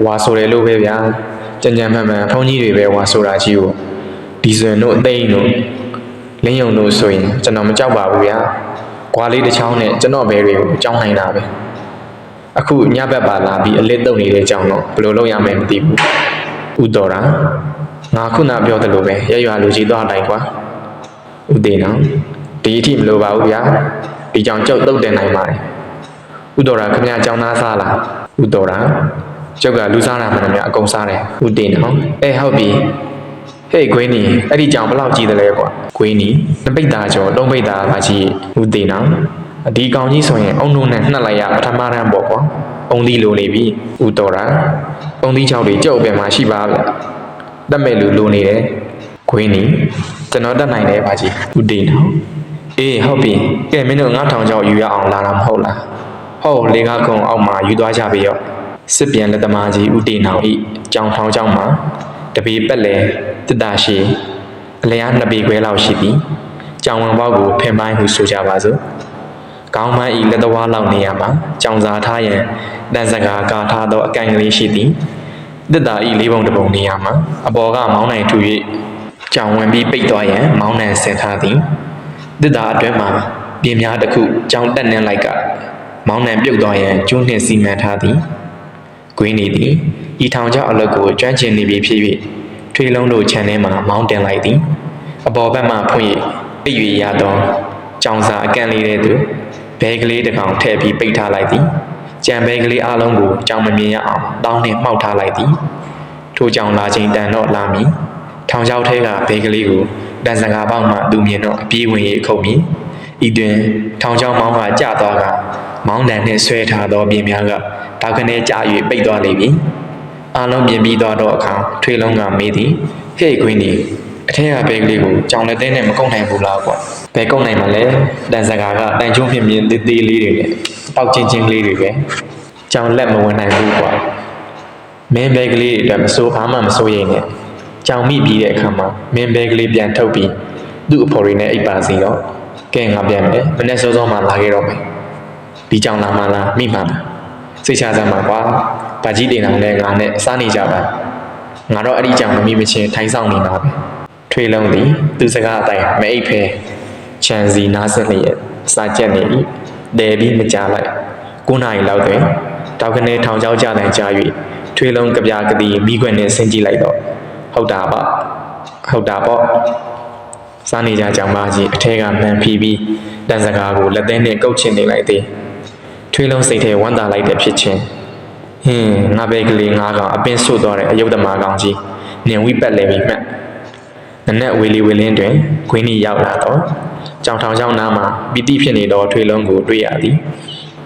ဝါဆိုတယ်လို့ပဲဗျာကြံကြံမှန်မှန်ဖုန်းကြီးတွေပဲဝါဆိုတာကြီးကိုဒီစွန်တို့အသိန်းတို့လင်းယုံတို့ဆိုရင်ကျွန်တော်မကြောက်ပါဘူးဗျာကွာလေးတစ်ချောင်းနဲ့ကျွန်တော်ဘဲတွေကိုကြောင်းနိုင်တာပဲအခုညဘက်ပါလာပြီးအလစ်တုံနေတဲ့ကြောင်းတော့ဘယ်လိုလုပ်ရမယ်မသိဘူးဥတော်တာငါခုနပြောသလိုပဲရက်ရွာလူကြီးသွားတိုင်းကွာဥတေနောင်ဒီအထိမလိုပါဘူးဗျာဒီကြောင်ကြောက်တုတ်တင်နိုင်ပါတယ်ဥတော်တာခင်ဗျာကြောင်သားစားလားဥတော်တာကျောက်ကလူစားတာမှန်တယ်အကုန်စားတယ်ဥတေနောင်ဟုတ်ပြီဟေးခွေးနီအဲ့ဒီကြောင်ဘယ်လောက်ကြီးတယ်လဲကွာခွေးနီနှစ်ပိတ်သားကျော်သုံးပိတ်သားပါကြီးဥတေနောင်ဒီကောင်ကြီးဆိုရင်အုံလုံးနဲ့နှက်လိုက်ရပထမတန်းပေါ့ကွာအုံသီးလိုနေပြီဥတော်တာအုံသီးချောက်တွေကြောက်ပဲမှာရှိပါဗျတက်မဲ့လူလိုနေတယ်ခွေးနီကျွန်တော်တက်နိုင်တယ်ပါကြီးဥတေနောင်ဟုတ်ပြီကဲမင်းတို့9000ကျော်ယူရအောင်လာတာမဟုတ်လားဟုတ်လေကားကုံအောက်မှာယူသွားကြပြီရော စစ်ပြန်လက်သမားကြီးဦးတေနောင်ဤကြောင်ထောင်ကြောင်မှာတပေပက်လေတစ်တာရှိအလျားနှစ်ပေခွဲလောက်ရှိသည်ကြောင်ဝင်ပေါက်ကိုဖင်ပိုင်းဟုဆိုကြပါစို့ကောင်းမန်းဤလက်တော်လောက်နေရမှာကြောင်စာထားရန်တန်စကာကာထားသောအကန့်ကလေးရှိသည်တစ်တာဤလေးပုံတစ်ပုံနေရမှာအပေါ်ကမောင်းနိုင်ထူ၍ကြောင်ဝင်ပြီးပိတ်သွားရန်မောင်းနှံဆင်ထားသည်တစ်တာအတွင်းမှာပြင်းများတစ်ခုကြောင်တက်နှင်းလိုက်ကမောင်းနှံပြုတ်သွားရန်ကျိုးနှင့်စီမံထားသည်ကွင်းနေသည်ဤထောင်ချအလုပ်ကိုကျွမ်းကျင်နေပြီဖြစ်၍ထွေးလုံးတို့ခြံထဲမှာမောင်းတင်လိုက်သည်အပေါ်ဘက်မှဖွင့်၍ပိတ်၍ရသောကြောင်စာအကန့်လေးတဲ့သူဘဲကလေးတစ်ကောင်ထည့်ပြီးပိတ်ထားလိုက်သည်ကြံဘဲကလေးအလုံးကိုကြောင်မမြင်ရအောင်တောင်းနှင့်မှောက်ထားလိုက်သည်ထိုကြောင်လာချိန်တန်တော့လာမည်ထောင်ချောက်ထဲကဘဲကလေးကိုတန်စကာပေါက်မှသူမြင်တော့အပြေးဝင်၍ခုတ်မည်ဤတွင်ထောင်ချောက်မောင်းကကျသွားကမောင်းတန်နှင့်ဆွဲထားသောပြင်းများကတောက်ကနေကျ၍ပိတ်သွားလိမ့်မည်အလုံးမြင်ပြီးသွားတော့အခါထွေးလုံးကမေးသည်ဟေ့ကွင်းဒီအထက်ကဘဲကလေးကိုကြောင်လက်သေးနဲ့မကုတ်နိုင်ဘူးလားကွာဘဲကုတ်နိုင်မှလဲတန်စကာကတန်ချုံးဖြစ်မြင်သေးသေးလေးတွေနဲ့ပေါက်ချင်းချင်းလေးတွေပဲကြောင်လက်မဝင်နိုင်ဘူးကွာမင်းဘဲကလေးအတွက်မစိုးဘာမှမစိုးရိမ်နဲ့ကြောင်မိပြီးတဲ့အခါမှာမင်းဘဲကလေးပြန်ထုတ်ပြီးသူ့အဖော်ရင်းနဲ့အိပ်ပါစီတော့ကဲငါပြန်မယ်မနေ့စောစောမှလာခဲ့တော့မယ်ဒီကြောင်လာမှလားမိမှလားစိတ်ချစမ်းပါကွာဗာကြီးတင်အောင်လဲငါနဲ့စားနေကြပါငါတော့အဲ့ဒီကြောင်မမိမချင်းထိုင်းဆောင်နေမှာပဲထွေးလုံးသည်သူစကားအတိုင်းမအိပ်ဖဲချန်စီနားဆက်လျက်စာကြက်နေ၏တဲပြီးမကြလိုက်9 နာရီလောက်တွင်တောက်ကနေထောင်ချောက်ကြတဲ့ကြား၍ထွေးလုံးကြပြကတိမိခွင့်နဲ့ဆင်းကြည့်လိုက်တော့ဟုတ်တာပေါ့စားနေကြကြောင်ပါကြီးအထက်ကမှန်ဖီးပြီးတန်စကားကိုလက်သေးနဲ့ကုတ်ချင်နေလိုက်သည်ထွေးလုံးစိတ်ထဲဝမ်းသာလိုက်တဲ့ဖြစ်ချင်းငါပဲကလေးငါးကောင်အပင်ဆုတ်သွားတဲ့အယုဒ္ဓမာကောင်ကြီးနင်ဝိပတ်လဲပြီးမှတ်နနက်ဝေလီဝေလင်းတွင်ခွင်းကြီးရောက်လာတော့ကြောင်ထောင်ချောင်းနားမှာပီတိဖြစ်နေသောထွေးလုံးကိုတွေ့ရသည်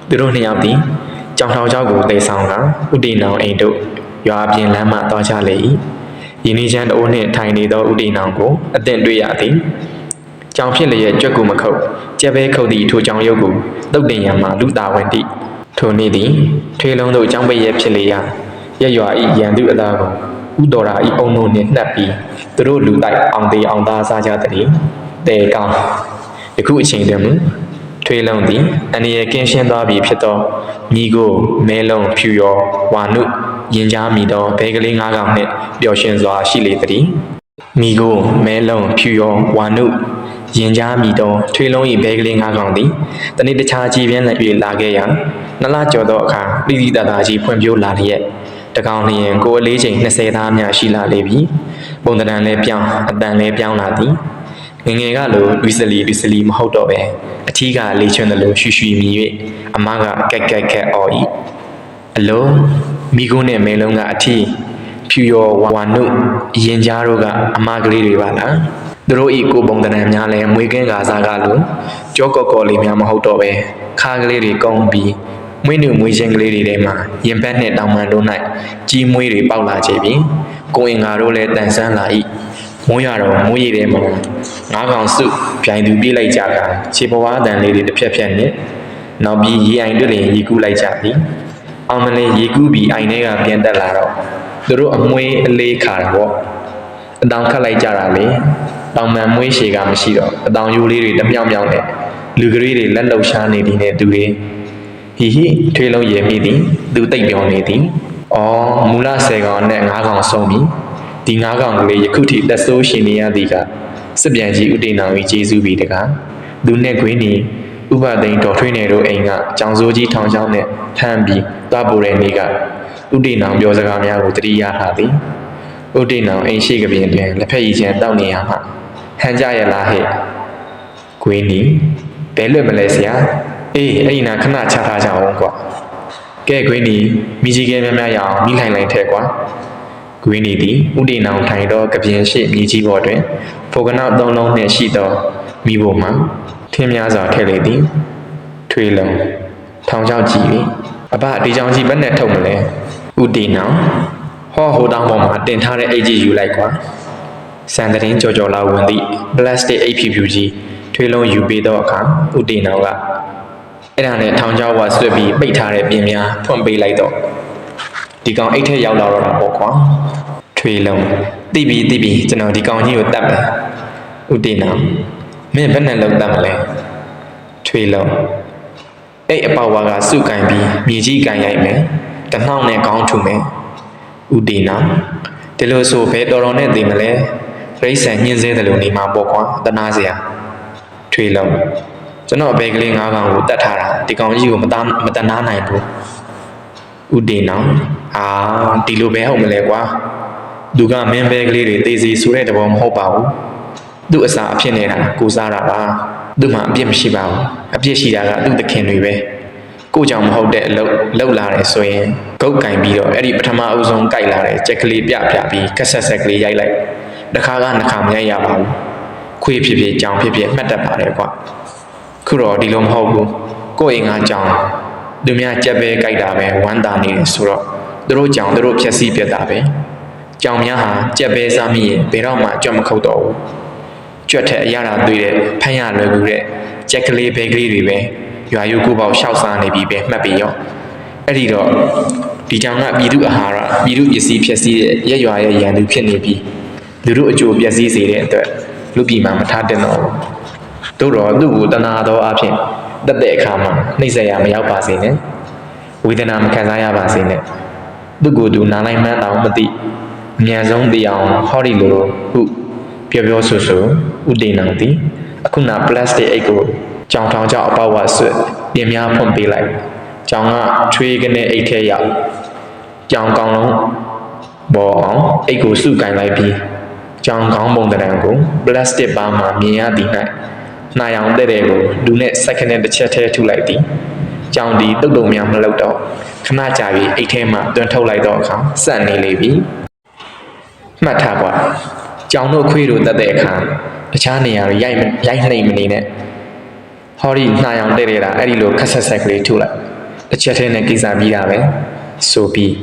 သူတို့နှစ်ယောက်သည်ကြောင်ထောင်ချောင်းကိုသိဆောင်ကဥတီနောင်အိမ်တို့ရွာပြင်လမ်းမှသွားကြလေ၏ယင်းဒီချမ်းတိုးနှင့်ထိုင်နေသောဥတီနောင်ကိုအသင့်တွေ့ရသည်ကြောင်ဖြစ်လျက်ကြွက်ကူမခုတ်ကြက်ပဲခုတ်သည့်ထိုကြောင်ရုပ်ကိုတုတ်တင်ရန်မှလူတာဝင်သည့်ထိုနေ့သည်ထွေးလုံးတို့ကြောင်ပိတ်ရဖြစ်လေရာရက်ရွာဤရန်သူအသားကိုဥတော်ရာဤအုံတို့နှင့်နှက်ပြီးသူတို့လူတိုက်အောင်သေးအောင်သားစားကြသည်တဲကောင်းယခုအချိန်တွင်ထွေးလုံးသည်အနေရကင်းရှင်းသွားပြီဖြစ်သောညီကိုမဲလုံးဖြူရောဝါနုရင်ကြားမိသောဘဲကလေးငါးကောင်နှင့်ပျော်ရွှင်စွာရှိလေသည်မိကိုမဲလုံးဖြူရောဝါနုရင်ကြားမိသောထွေးလုံး၏ဘဲကလေးငါးကောင်သည်တနေ့တခြားကြည်ပြင်း၍လာခဲ့ရာနှစ်လကျော်သောအခါတိတိတသာကြီးဖွံ့ဖြိုးလာလျက်တကောင်လျင်ကိုအလေးချိန်20သားများရှိလာလေပြီပုံသဏ္ဍာန်လည်းပြောင်းအတန်လည်းပြောင်းလာသည်ငငယ်ကလိုလူစလီမဟုတ်တော့ပဲအထီးကလေချွန်းတယ်လို့ရွှီမြည်၍အမကကက်အော်၏အလုံးမိကုန်းနဲ့မဲလုံးကအထီးဖြူရောဝါနုရင်ကြားတို့ကအမကလေးတွေပါလားသူတို့ဤကိုပုံသဏ္ဍာန်များလည်းမွေကင်းကာစားကလိုကြောကော်လေးများမဟုတ်တော့ပဲခါကလေးတွေကုန်းပြီးမွေးနုမွေးချင်းကလေးတွေထဲမှာရင်ပန်းနဲ့တောင်ပန်တို့၌ကြီးမွေးတွေပေါက်လာကြပြီကိုအင်္ဂါတို့လည်းတန်ဆန်းလာ၏မိုးရတော့မိုးရည်ထဲမှာငါးကောင်စုပြိုင်သူပြေးလိုက်ကြတာခြေပွားတန်လေးတွေတစ်ဖြက်ဖြက်နဲ့နောက်ပြီးရေအိုင်တွေ့ရင်ရေကူးလိုက်ကြသည်အောင်မလေးရေကူးပြီးအိုင်ထဲကပြန်တက်လာတော့သူတို့အမွှေးအလေးခါတာပေါ့အတောင်ခတ်လိုက်ကြတာလေတောင်ပန်မွေးရှည်ကမရှိတော့အတောင်ယူလေးတွေတမြောင်မြောင်နဲ့လူကလေးတွေလက်လှုပ်ရှားနေသည်နဲ့သူတွေဟီထွေးလုံးရမိသည်သူတိတ်ပြောနေသည်အော်မူလ10ကောင်နဲ့9ကောင်ဆုံးပြီဒီ9ကောင်ကလေးယခုထိလက်ဆိုးရှင်နေရသည်ကစစ်ပြန်ကြီးဥတေနောင်ကြီးကျေးဇူးပြီးတကားသူနဲ့ခွင်းနီဥပသိန်းတော်ထွေးနယ်တို့အိမ်ကကြောင်စိုးကြီးထောင်ချောင်းနဲ့ထမ်းပြီးသွားပို့တဲ့နေ့ကဥတေနောင်ပြောစကားများကိုတတိယထားသည်ဥတေနောင်အိမ်ရှိကပြင်တွင်လက်ဖက်ရည်ချမ်းတောက်နေရမှဟန်ကြရလားဟဲ့ခွင်းနီဘယ်လွတ်မလဲဆရာအေးအဲ့ဒီနာခဏချထားကြအောင်ကွာကဲခွင်းနီမိကြီးကဲများများရအောင်မိခိုင်လိုက်ထဲကွာခွင်းနီသည်ဥတေနောင်ထိုင်သောကပြင်ရှိမြေကြီးပေါ်တွင်ဖိုကနောက်3လုံးနှင့်ရှိသောမိဖို့မှာထင်းများစွာထည့်လေသည်ထွေးလုံးထောင်ချောက်ကြည့်၍အဘဒီကြောင်ကြီးဘယ်နဲ့ထုတ်မလဲဥတေနောင်ဟောတောင်းပေါ်မှာတင်ထားတဲ့အိတ်ကြီးယူလိုက်ကွာစံတရင်ကြော်လာဝင်သည့်ပလတ်စတစ်အိတ်ဖြူကြီးထွေးလုံးယူပေးသောအခါဥတေနောင်ကအဲ့ဒါနဲ့ထောင်ချောက်ဝါဆွတ်ပြီးပိတ်ထားတဲ့ပြင်းများဖွင့်ပေးလိုက်တော့ ဒီကောင်အိတ်ထဲရောက်လာတော့တာပေါ့ကွာထွေလုံးတိပြီကျွန်တော်ဒီကောင်ကြီးကိုတတ်မယ်ဥတီနာမင်းဘယ်နဲ့လောက်တတ်မလဲထွေလုံးအဲ့အပေါဝါကစုကင်ပြီးမြေကြီးကင်ရိုက်မယ်တနှောင်းနဲ့ခေါင်းထုမယ်ဥတီနာဒီလိုဆိုဘယ်တော်နဲ့သိမလဲရိတ်ဆန်ညှင်းဆဲတယ်လို့နေမှာပေါ့ကွာတနာစရာထွေလုံးကျွန်တော်ဘယ်ကလေး9ကောင်ကိုတတ်ထားတာဒီကောင်ကြီးကိုမတနာနိုင်ဘူးဥတီနာဒီလိုပဲဟုတ်မလဲကွာသူကမင်းဘဲကလေးတွေတေးစီဆိုတဲ့တဘောမဟုတ်ပါဘူးသူ့အစာအဖြစ်နေတာကိုစားတာပါသူ့မှာအပြစ်မရှိပါဘူးအပြစ်ရှိတာကသူ့သခင်တွေပဲကိုကြောင့်မဟုတ်တဲ့အလုပ်လောက်လာတယ်ဆိုရင်ဂုတ်ကင်ပြီးတော့အဲ့ဒီပထမအဦးဆုံးကြိုက်လာတဲ့ကြက်ကလေးပြပြီးကက်ဆက်ကလေးရိုက်လိုက်တစ်ခါကနှစ်ခါမရိုက်ရပါဘူးခွေးဖြစ်ကြောင်ဖြစ်မှတ်တတ်ပါတယ်ကွာခုတော့ဒီလိုမဟုတ်ဘူးကိုယ့်အိမ်ကကြောင်သူများကြက်ပဲကြိုက်တာပဲဝမ်းသာနေတယ်ဆိုတော့သူတို့ကြောင်သူတို့ဖြက်စီးပြတ်တာပဲကြောင်များဟာကြက်ပဲစားမိရင်ဘယ်တော့မှကြွတ်မခုတ်တော့ဘူးကြွက်ထက်အရသာတွေ့တဲ့ဖမ်းရလွယ်ကူတဲ့ကြက်ကလေးဘဲကလေးတွေပဲရွာယူကိုပေါက်ရှောက်စားနေပြီးပဲမှတ်ပြီးရောအဲ့ဒီတော့ဒီကြောင်ကပြည်သူအာဟာရပြည်သူပစ္စည်းဖြက်စီးတဲ့ရက်ရွာရဲ့ရန်သူဖြစ်နေပြီးလူတို့အကျိုးပျက်စီးစေတဲ့အတွက်လူပြည်မှာမထားတင်တော့ဘူးတို့တော့သူ့ကိုတနာသောအဖြစ်တက်တဲ့အခါမှာနှိမ့်ဆက်ရမရောက်ပါစေနဲ့ဝေဒနာမခံစားရပါစေနဲ့သူ့ကိုယ်သူနားလိုက်မှန်းတောင်မသိအမြန်ဆုံးသိအောင်ဟောဒီလိုဟုပြောဆိုဥတီနာသည်အခုနပလတ်စတစ်အိတ်ကိုကြောင်ထောင်ကြောက်အပေါက်ဝဆွတ်ပြင်များဖွင့်ပေးလိုက်ကြောင်ကချွေးကနေအိတ်ထဲရောက်ကြောင်ကောင်းလုံးပေါ်အောင်အိတ်ကိုစုကင်လိုက်ပြီးကြောင်ကောင်းပုံတရံကိုပလတ်စတစ်ပါမှာမြင်ရသည်၌နှာရောင်တဲ့ကိုလူနဲ့စက္ကန့်တစ်ချက်ထဲထုလိုက်သည်ကြောင်ဒီတုတ်တုံများမလောက်တော့ခဏကြာပြီးအိတ်ထဲမှာတွန်းထုတ်လိုက်တော့အခါစက်နေလေပြီမှတ်ထားပါကြောင်တို့ခွေးတို့တက်တဲ့အခါတခြားနေရာတွေရိုက်နှိမ်မနေနဲ့ဟောဒီနှာရောင်တဲ့တာအဲ့ဒီလိုခက်ဆက်ကလေးထုလိုက်တစ်ချက်ထဲနဲ့ကိစ္စပြီးတာပဲဆိုပြီး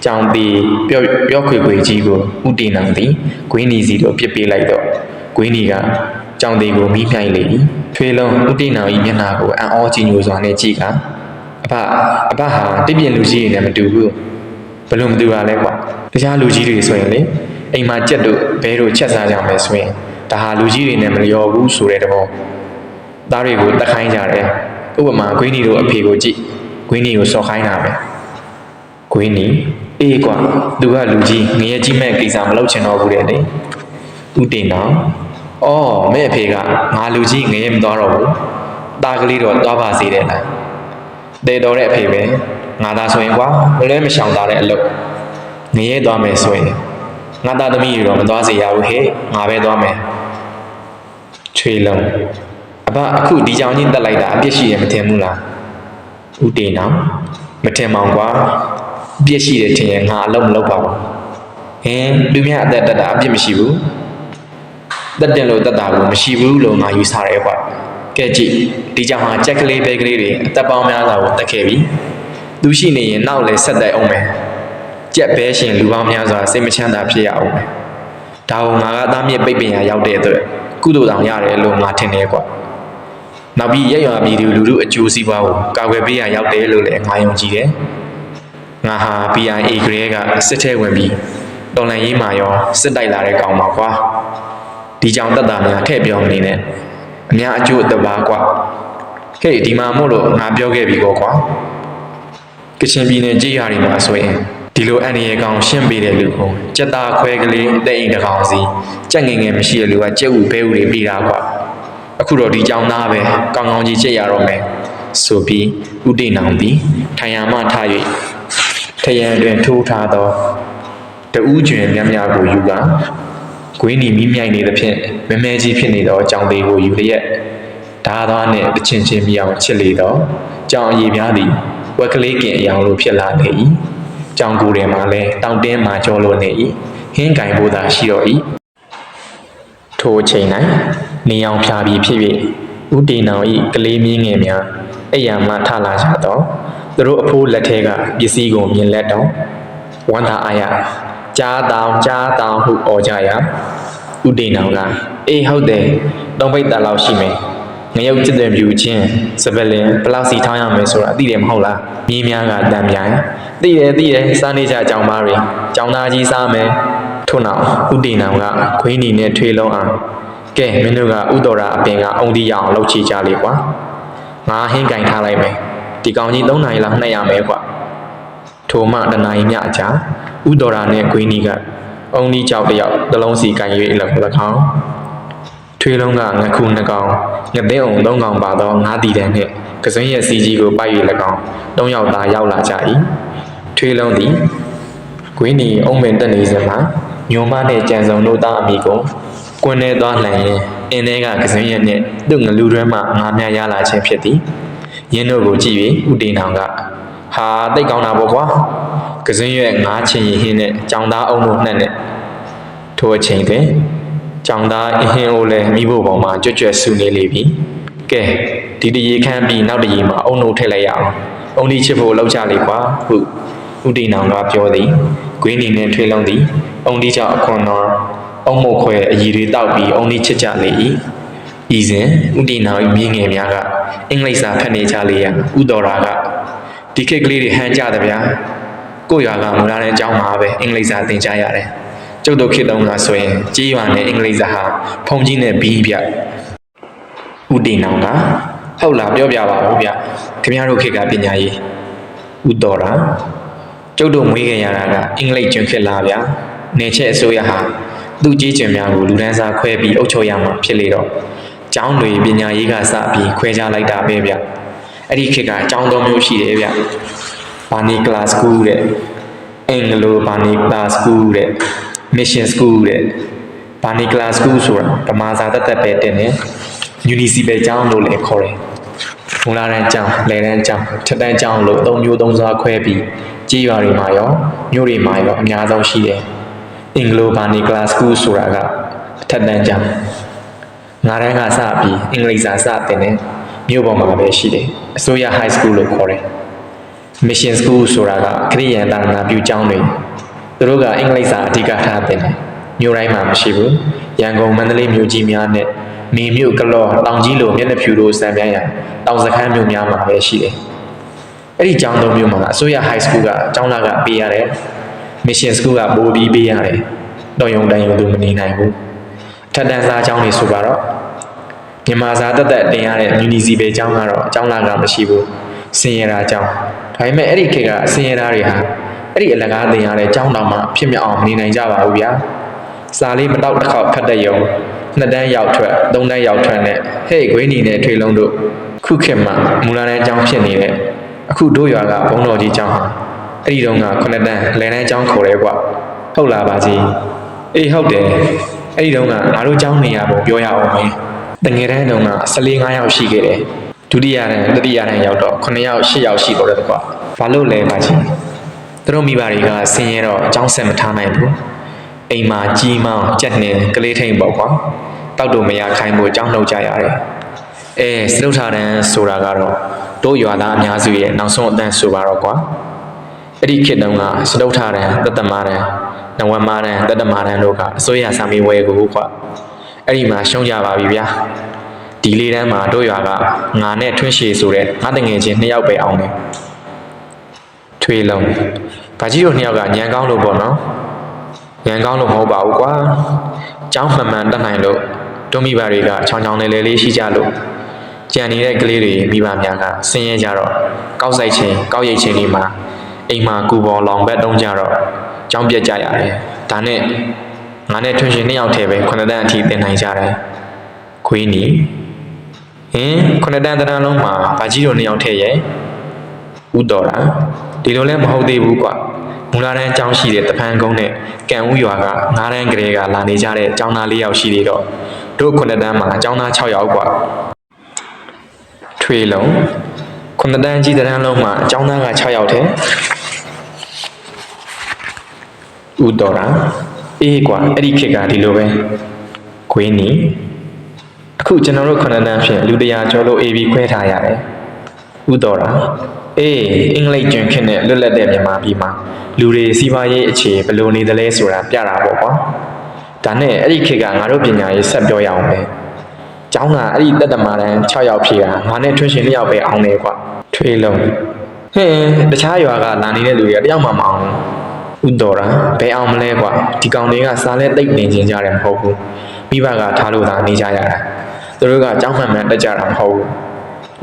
ကြောင်တီပြောခွေကြီးကိုဥတီနာသည်ဂွင်းနီစီတို့ပြစ်ပေးလိုက်တော့ဂွင်းနီကကြောင်တီကိုမိမြိုင်လေ၏ထွေးလုံးဥတီနာ၏မျက်နှာကိုအံ့ဩကြည်ညိုစွာနဲ့ကြည့်ကအဘဟာတိပြင်းလူကြီးတွေနဲ့မတူဘူးဘလို့မတူပါလဲကွာတခြားလူကြီးတွေဆိုရင်လေအိမ်မှာကြက်တို့ဘဲတို့ချက်စားကြမယ်ဆိုရင်ဒါဟာလူကြီးတွေနဲ့မလျော်ဘူးဆိုတဲ့တဘောသားတွေကိုတက်ခိုင်းကြတယ်ဥပမာဂွင်းနီတို့အဖေကိုကြည့်ဂွင်းနီကိုစော်ခိုင်းတာပဲဂွင်းနီအေးကွာသူကလူကြီးငရဲကြီးမဲ့ကိစ္စမလုပ်ချင်တော့ဘူးတဲ့လေဥတင်တော့အော်မဲ့အဖေကငါလူကြီးငရဲမသွားတော့ဘူးသားကလေးတော့သွားပါစေတဲ့လားတဲတော်တဲ့အဖေပဲငါသာဆိုရင်ကွာမလဲမရှောင်သားတဲ့အလုပ်ငရဲသွားမယ်ဆိုရင်ငါသားသမီးတွေတော့မသွားစေရဘူးဟဲ့ငါပဲသွားမယ်ချွေလုံးအဘအခုဒီကြောင်ချင်းတက်လိုက်တာအပြစ်ရှိရမထင်ဘူးလားဥတေနောင်မထင်ပါဘူးကွာအပြစ်ရှိတယ်ထင်ရင်ငါအလုပ်မလုပ်ပါဘူးဟင်းလူများအသက်တက်တာအပြစ်မရှိဘူးတက်တယ်လို့တက်တာကိုမရှိဘူးလို့ငါယူဆရဲကွာကဲကြည့်ဒီကြောင်ဟာကြက်ကလေးပဲကလေးတွေအသက်ပေါင်းများစွာကိုတက်ခဲ့ပြီသူရှိနေရင်နောက်လည်းဆက်တိုက်အောင်မယ်ကြက်ပဲရှင်လူပေါင်းများစွာစိတ်မချမ်းသာဖြစ်ရအောင်မယ်ဒါကိုငါကသားမြစ်ပိတ်ပင်ရရောက်တဲ့အတွက်ကုသိုလ်တောင်ရတယ်လို့ငါထင်တယ်ကွာနောက်ပြီးရက်ရွာပြည်သူလူထုအကျိုးစီးပွားကိုကာကွယ်ပေးရရောက်တယ်လို့လည်းငါယုံကြည်တယ်ငါဟာ PIA ဂရဲကစစ်ထဲဝင်ပြီးတော်လန်ရေးမှာရောစစ်တိုက်လာတဲ့ကောင်ပါကွာဒီကြောင်တက်တာများထည့်ပြောမနေနဲ့အများအကျိုးအသက်ပါကွာဟေ့ဒီမှာမို့လို့ငါပြောခဲ့ပြီကွာကချင်ပြည်နယ်ကြေးရွာတွေမှာဆိုရင်ဒီလိုအန်ရီကောင်ရှင်းပေးတဲ့လူကိုကြက်သားခွဲကလေးတဲ့အိမ်တစ်ကောင်စီကြက်ငယ်မရှိတဲ့လူကကြက်ဥဘဲဥတွေပေးတာကွာအခုတော့ဒီကြောင်သားပဲကောင်းကောင်းကြီးကြက်ရတော့မယ်ဆိုပြီးဥတိနောင်သည်ထိုင်ရမှထား၍ထရန်တွင်ထိုးထားသောတူးကျွင်များများကိုယူကဂွင်းနီမိမြိုင်နေသဖြင့်မဲမဲကြီးဖြစ်နေသောကြောင်သေးကိုယူလျက်ဓာသားနှင့်တချင်းချင်းမြောင်ချစ်လေသောကြောင်အည်များသည်ဝက်ကလေးကင်အယောင်လိုဖြစ်လာလေ၏ကြောင်ကိုယ်ထဲမှာလည်းတောင်တင်းမှကြောလိုနေ၏ဟင်းကင်ဖို့သာရှိတော့၏ထိုအချိန်၌နေအောင်ဖြာပြီးဖြစ်၍ဥတီနောင်၏ကလေးမင်းငယ်များအိယာမှထလာကြတော့သူတို့အဖိုးလက်ထဲကပစ္စည်းကိုမြင်လက်တော့ဝန္တာအာရကြားတောင်ဟုအော်ကြရာဥတီနောင်ကအေးဟုတ်တယ်သုံးပိတ်တန်လောက်ရှိမယ် ငရုတ်ချစ်တဲ့ပြူချင်းစပယ်လင်ဘလောက်စီထောင်းရမယ်ဆိုတာသိတယ်မဟုတ်လားမြေးများကတန်မြိုင်သိတယ်စားနေကြကြောင်သားတွေကြောင်သားကြီးစားမယ်ထို့နောက်ဥတီနောင်ကခွေးနီနဲ့ထွေးလုံးအောင်ကဲမင်းတို့ကဥတော်ရာအပင်ကအုံဒီရအောင်လှုပ်ချကြလေကွာငါဟင်းကင်ထားလိုက်မယ်ဒီကောင်ကြီး3 နာရီလောက်နှက်ရမယ်ကွာထိုမှတနာရီမြအကြာဥတော်ရာနဲ့ခွေးနီကအုံဒီကြောက်တယောက်တလုံးစီကင်၍၎င်းထွေးလုံးကငခု2 ကောင်ငသိန်းအောင်3 ကောင်ပါသော9 တီတန်းနှင့်ကစွန်းရဲ့စီကြီးကိုပိုက်၍၎င်း3 ယောက်သားရောက်လာကြ၏ထွေးလုံးသည်ခွေးနီအုံမင်တက်နေစဉ်မှာညုံမနှင့်ကြံစုံတို့သားအမိကိုကွန်းနေသွားလှန်ရင်အင်းထဲကကစွန်းရဲ့နှင့်သူ့ငလူတွဲမှငါးများရလာခြင်းဖြစ်သည်ရင်းတို့ကိုကြည့်၍ဥတီနောင်ကဟာတိတ်ကောင်းတာပေါ့ကွာကစွန်းရဲ့ငါးချင်ရင်ဟင်းနဲ့ကြောင်သားအုံတို့နှက်နဲ့ထိုအချိန်တွင်ကြောင်သားအဟင်းအိုလည်းမိဖို့ပေါ်မှာကြွကြွဆူနေလေပြီကဲဒီတရေခမ်းပြီးနောက်တရေမှာအုံတို့ထည့်လိုက်ရအောင်အုံဒီချစ်ဖို့လောက်ကြလေကွာဟုဥတီနောင်ကပြောသည်ဂွင်းနီနှင့်ထွေးလုံးသည်အုံဒီကြောင့်အခွန်တော်အုံမုတ်ခွဲအည်တွေတောက်ပြီးအုံဒီချစ်ကြလေ၏ဤစဉ်ဥတီနောင်၏မြေငယ်များကအင်္ဂလိပ်စာဖတ်နေကြလေရာဥတော်ရာကဒီခေတ်ကလေးတွေဟန်ကြတယ်ဗျာကို့ရွာကမူလာတဲ့အကြောင်းမှာပဲအင်္ဂလိပ်စာသင်ကြားရတယ်ကျုပ်တို့ခေတ်တုန်းကဆိုရင်ကြီးရွာနဲ့အင်္ဂလိပ်စာဟာဖုန်ကြီးနဲ့ဘီးပြဥတီနောင်ကဟုတ်လားပြောပြပါဦးဗျခင်ဗျားတို့ခေတ်ကပညာရေးဥတော်ရာကျုပ်တို့မွေးခဲ့ရတာကအင်္ဂလိပ်ကျွန်းခေတ်လားဗျနေချက်အစိုးရဟာသူ့ကြီးကျွန်းများကိုလူဒန်းစားခွဲပြီးအုပ်ချုပ်ရမှာဖြစ်လေတော့ကျောင်းတွေပညာရေးကစပြီးခွဲခြားလိုက်တာပဲဗျအဲ့ဒီခေတ်ကကျောင်းတော်မျိုးရှိတယ်ဗျဘာနီကလာစကူးတဲ့အင်္ဂလိုဘာနီကလာစကူးတဲ့Mission School တဲ့ဘာနီကလာစကူးဆိုတာဓမ္မစာတက်ပဲတင်တယ်မြူနီစီပယ်ကျောင်းလို့လည်းခေါ်တယ်မူလာတန်းကျောင်းလယ်တန်းကျောင်းထက်တန်းကျောင်းလို့3 မျိုး 3 စားခွဲပြီးကြီးရွာတွေမှာရောမြို့တွေမှာရောအများဆုံးရှိတယ်အင်္ဂလိုဘာနီကလာစကူးဆိုတာကအထက်တန်းကျောင်းငါးတန်းကစပြီးအင်္ဂလိပ်စာစတင်တယ်မြို့ပေါ်မှာပဲရှိတယ်အစိုးရ high school လို့ခေါ်တယ် Mission School ဆိုတာကခရစ်ယာန်သာသနာပြုကျောင်းတွေသူတို့ကအင်္ဂလိပ်စာအဓိကထားတင်တယ်မြို့တိုင်းမှာမရှိဘူးရန်ကုန်မန္တလေးမြို့ကြီးများနဲ့မေမြို့ကလော့တောင်ကြီးလိုမျက်နှာဖြူတို့စံပြိုင်ရတောင်စခန်းမြို့များမှာပဲရှိတယ်အဲ့ဒီကျောင်းသုံးမြို့မှာအစိုးရ high school ကကျောင်းလာကပေးရတယ် Mission School ကပို့ပြီးပေးရတယ်တော်ရုံတန်ရုံသူမနေနိုင်ဘူးထက်တန်းစားကျောင်းတွေဆိုတော့မြန်မာစာတက်တင်ရတဲ့မြူနီစီပယ်ကျောင်းကတော့ကျောင်းလာကမရှိဘူးစင်ရတာကျောင်းဒါပေမဲ့အဲ့ဒီခေတ်ကစင်ရတာတွေဟာအဲ့ဒီအလကားတင်ရတဲ့ကျောင်းတော်မှာဖြစ်မြောက်အောင်နေနိုင်ကြပါဘူးဗျာစာလေးမတော့တစ်ခေါက်ဖတ်တဲ့ယုံ2 တန်းရောက်ထွက်3 တန်းရောက်ထွက်နဲ့ဟဲ့ဂွေးနီနဲ့ထွေလုံးတို့ခုခေတ်မှာမူလာတန်းကျောင်းဖြစ်နေတဲ့အခုတို့ရွာကဘုံတော်ကြီးကျောင်းဟာအဲ့ဒီတုန်းက9 တန်းလယ်တန်းကျောင်းခေါ်တယ်ကွဟုတ်လားပါကြီးအေးဟုတ်တယ်အဲ့ဒီတုန်းကငါတို့ကျောင်းနေရဖို့ပြောရအောင်မယ်တငယ်တန်းတုန်းက14 5 ယောက်ရှိခဲ့တယ်ဒုတိယတန်းတတိယတန်းရောက်တော့9 ယောက်10 ယောက်ရှိတော့တယ်ကွဘာလို့လဲပါကြီးသူတို့မိဘတွေကဆင်းရဲတော့အကြောင်းဆက်မထားနိုင်ဘူးအိမ်မှာကြီးမောင်းကြက်နှင်းကလေးထိန်ပေါ့ကွာတောက်တို့မရခိုင်းဖို့အကြောင်းနှုတ်ကြရတယ်စလုထာတန်းဆိုတာကတော့တို့ရွာသားအများစုရဲ့နောက်ဆုံးအတန်းဆိုပါတော့ကွာအဲ့ဒီခေတ်တုန်းကစလုထာတန်းတတမတန်းနဝမတန်းတတမတန်းတို့ကအစိုးရစာမေးပွဲကိုကွာအဲ့ဒီမှာရှုံးကြပါပြီဗျာဒီလေးတန်းမှာတို့ရွာကငါနဲ့ထွန်းရှည်ဆိုတဲ့ငါတငယ်ချင်း2 ယောက်ပဲအောင်တယ်ထွေးလုံးဗကြီးတို့2 ယောက်ကညံကောင်းလို့ပေါ့နော်ညံကောင်းလို့မဟုတ်ပါဘူးကွာကျောင်းမှန်မှန်တက်နိုင်လို့တို့မိဘတွေကချောင်းချောင်းလဲလဲလေးရှိကြလို့ကြံနေတဲ့ကလေးတွေမိဘများကဆင်းရဲကြတော့ကောက်ဆိုင်ချင်းကောက်ရိတ်ချင်းတွေမှာအိမ်မှာကူပေါ်လောင်ဘက်တုံးကြတော့ကျောင်းပြက်ကြရတယ်ဒါနဲ့ငါနဲ့ထွန်းရှင်2 ယောက်ထဲပဲ9 တန်းအထိသင်နိုင်ကြတယ်ခွေးနီဟင်9 တန်းလုံးမှာဗကြီးတို့2 ယောက်ထဲရဲ့ဥတော်ရာဒီလိုလည်းမဟုတ်သေးဘူးကွာမူလာတန်းကျောင်းရှိတဲ့တဖန်ကုန်းနဲ့ကံဦးရွာက9 တန်းကလေးကလာနေကြတဲ့ကျောင်းသား4 ယောက်ရှိသေးတော့တို့9 တန်းမှာကျောင်းသား6 ယောက်ကွာထွေးလုံး9 တန်းကြီးတန်းလုံးမှာကျောင်းသားက6 ယောက်ထဲဥတော်ရာအေးကွာအဲ့ဒီခေတ်ကဒီလိုပဲခွေးနီအခုကျွန်တော်တို့9 တန်းဖြင့်လူ100ကျော်လို့ AB ခွဲထားရတယ်ဥတော်ရာအေးအင်္ဂလိပ်ကျွန်းခေတ်နဲ့လွတ်လပ်တဲ့မြန်မာပြည်မှာလူတွေစီးပွားရေးအခြေဘယ်လိုနေသလဲဆိုတာပြတာပေါ့ကွာဒါနဲ့အဲ့ဒီခေတ်ကငါတို့ပညာရေးဆက်ပြောရအောင်ပဲ ကျောင်းကအဲ့ဒီတက်တမာတန်း6ယောက်ဖြေတာငါနဲ့ထွန်းရှင်2ယောက်ပဲအောင်တယ်ကွာထွေးလုံးဟင်းတခြားရွာကလာနေတဲ့လူတွေကတယောက်မှမအောင်ဘူးဥတော်တာဘယ်အောင်မလဲကွာဒီကောင်တွေကစားလဲတိတ်နေချင်းကြတယ်မဟုတ်ဘူးမိဘကထားလို့သာနေကြရတာသူတို့ကကျောင်းမှန်မှန်တက်ကြတာမဟုတ်ဘူး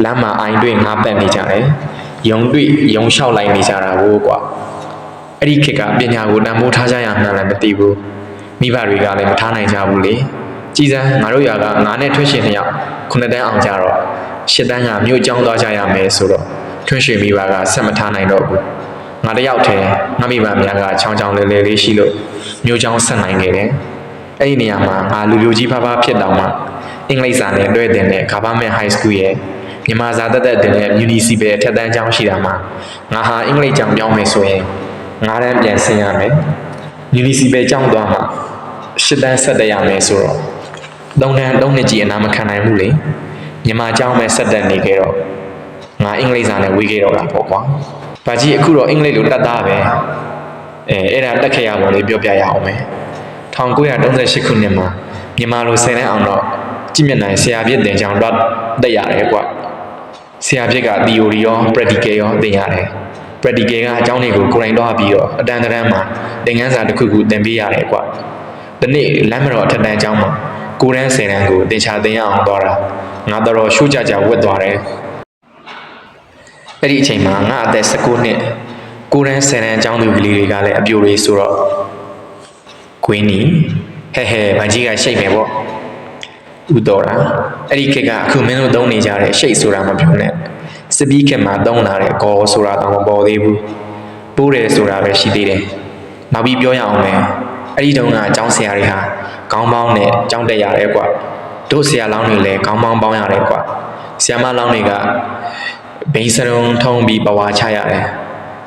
လမ်းမှာအိုင်တွေ့ငါပတ်နေကြတယ်ယုံတွေ့ယုံလျှောက်လိုက်နေကြတာကိုကွာအဲ့ဒီခေတ်ကပညာကိုတန်ဖိုးထားကြရမှန်းလည်းမသိဘူးမိဘတွေကလည်းမထားနိုင်ကြဘူးလေကြည်စမ်းငါတို့ရွာကငါနဲ့ထွန်းရှင်2ယောက်9တန်းအောင်ကြတော့10တန်းကမြို့ကျောင်းသွားကြရမယ်ဆိုတော့ထွန်းရှင်မိဘကဆက်မထားနိုင်တော့ဘူးငါတယောက်တည်းငါမိဘများကချောင်းချောင်းလဲလဲလေးရှိလို့မြို့ကျောင်းဆက်နိုင်ခဲ့တယ်အဲ့ဒီနေရာမှာငါလူပြိုကြီးဖားဖားဖြစ်တော့မှအင်္ဂလိပ်စာနဲ့တွဲတင်တဲ့ Government High School ရဲ့မြန်မာစာတက်တင်တဲ့ Municipal ထက်တန်းကျောင်းရှိတာမှာငါဟာအင်္ဂလိပ်ကျောင်းပြောင်းမယ်ဆိုရင်9တန်းပြန်ဆင်းရမယ် Municipal ကျောင်းသွားမှာ10တန်းဆက်တက်ရမယ်ဆိုတော့3နှစ်ကြီးအနာမခံနိုင်ဘူးလေမြန်မာကျောင်းပဲဆက်တက်နေခဲ့တော့ငါအင်္ဂလိပ်စာနဲ့ဝေးခဲ့တော့တာပေါ့ကွာဘာကြီးအခုတော့အင်္ဂလိပ်လိုတတ်သားပဲအဲ့ဒါတက်ခဲ့ရပုံလေးပြောပြရအောင်မယ်1938ခုနှစ်မှာမြန်မာလို10တန်းအောင်တော့ကြည်မြတ်နိုင်ဆရာပြည့်တင်ကျောင်းတော့တက်ရတယ်ကွာဆရာပြည့်က theory ရော practical ရောသင်ရတယ် practical ကအကြောင်းတွေကိုကိုယ်တိုင်တော့ပြီးတော့အတန်းတန်းမှာသင်ခန်းစာတစ်ခုခုသင်ပေးရတယ်ကွာဒီနေ့လမ်းမတော်အထက်တန်းကျောင်းမှာ9တန်း10တန်းကိုသင်ချသင်ရအောင်သွားတာငါတော်ရှုကြဝတ်သွားတယ်အဲ့ဒီအချိန်မှာငါအသက်19နှစ်9တန်း10တန်းကျောင်းသူကလေးတွေကလည်းအပြိုတွေဆိုတော့ကွင်းနီဟဲမကြီးကရှိတ်မယ်ပေါ့ဥတော်တာအဲ့ဒီခေတ်ကအခုမင်းတို့သုံးနေကြတဲ့ရှိတ်ဆိုတာမပြောနဲ့စပီးခေတ်မှာသုံးလာတဲ့ကောဆိုတာတော့မပေါ်သေးဘူးပိုးတယ်ဆိုတာပဲရှိသေးတယ်နောက်ပြီးပြောရအောင်မယ်အဲ့ဒီတုန်းကကျောင်းဆရာတွေဟာခေါင်းပေါင်းနဲ့ကျောင်းတက်ရတယ်ကွာတို့ဆရာလောင်းတွေလည်းခေါင်းပေါင်းပေါင်းရတယ်ကွာဆရာမလောင်းတွေကဘိန်းစရုံထုံးပြီးပဝါချရတယ်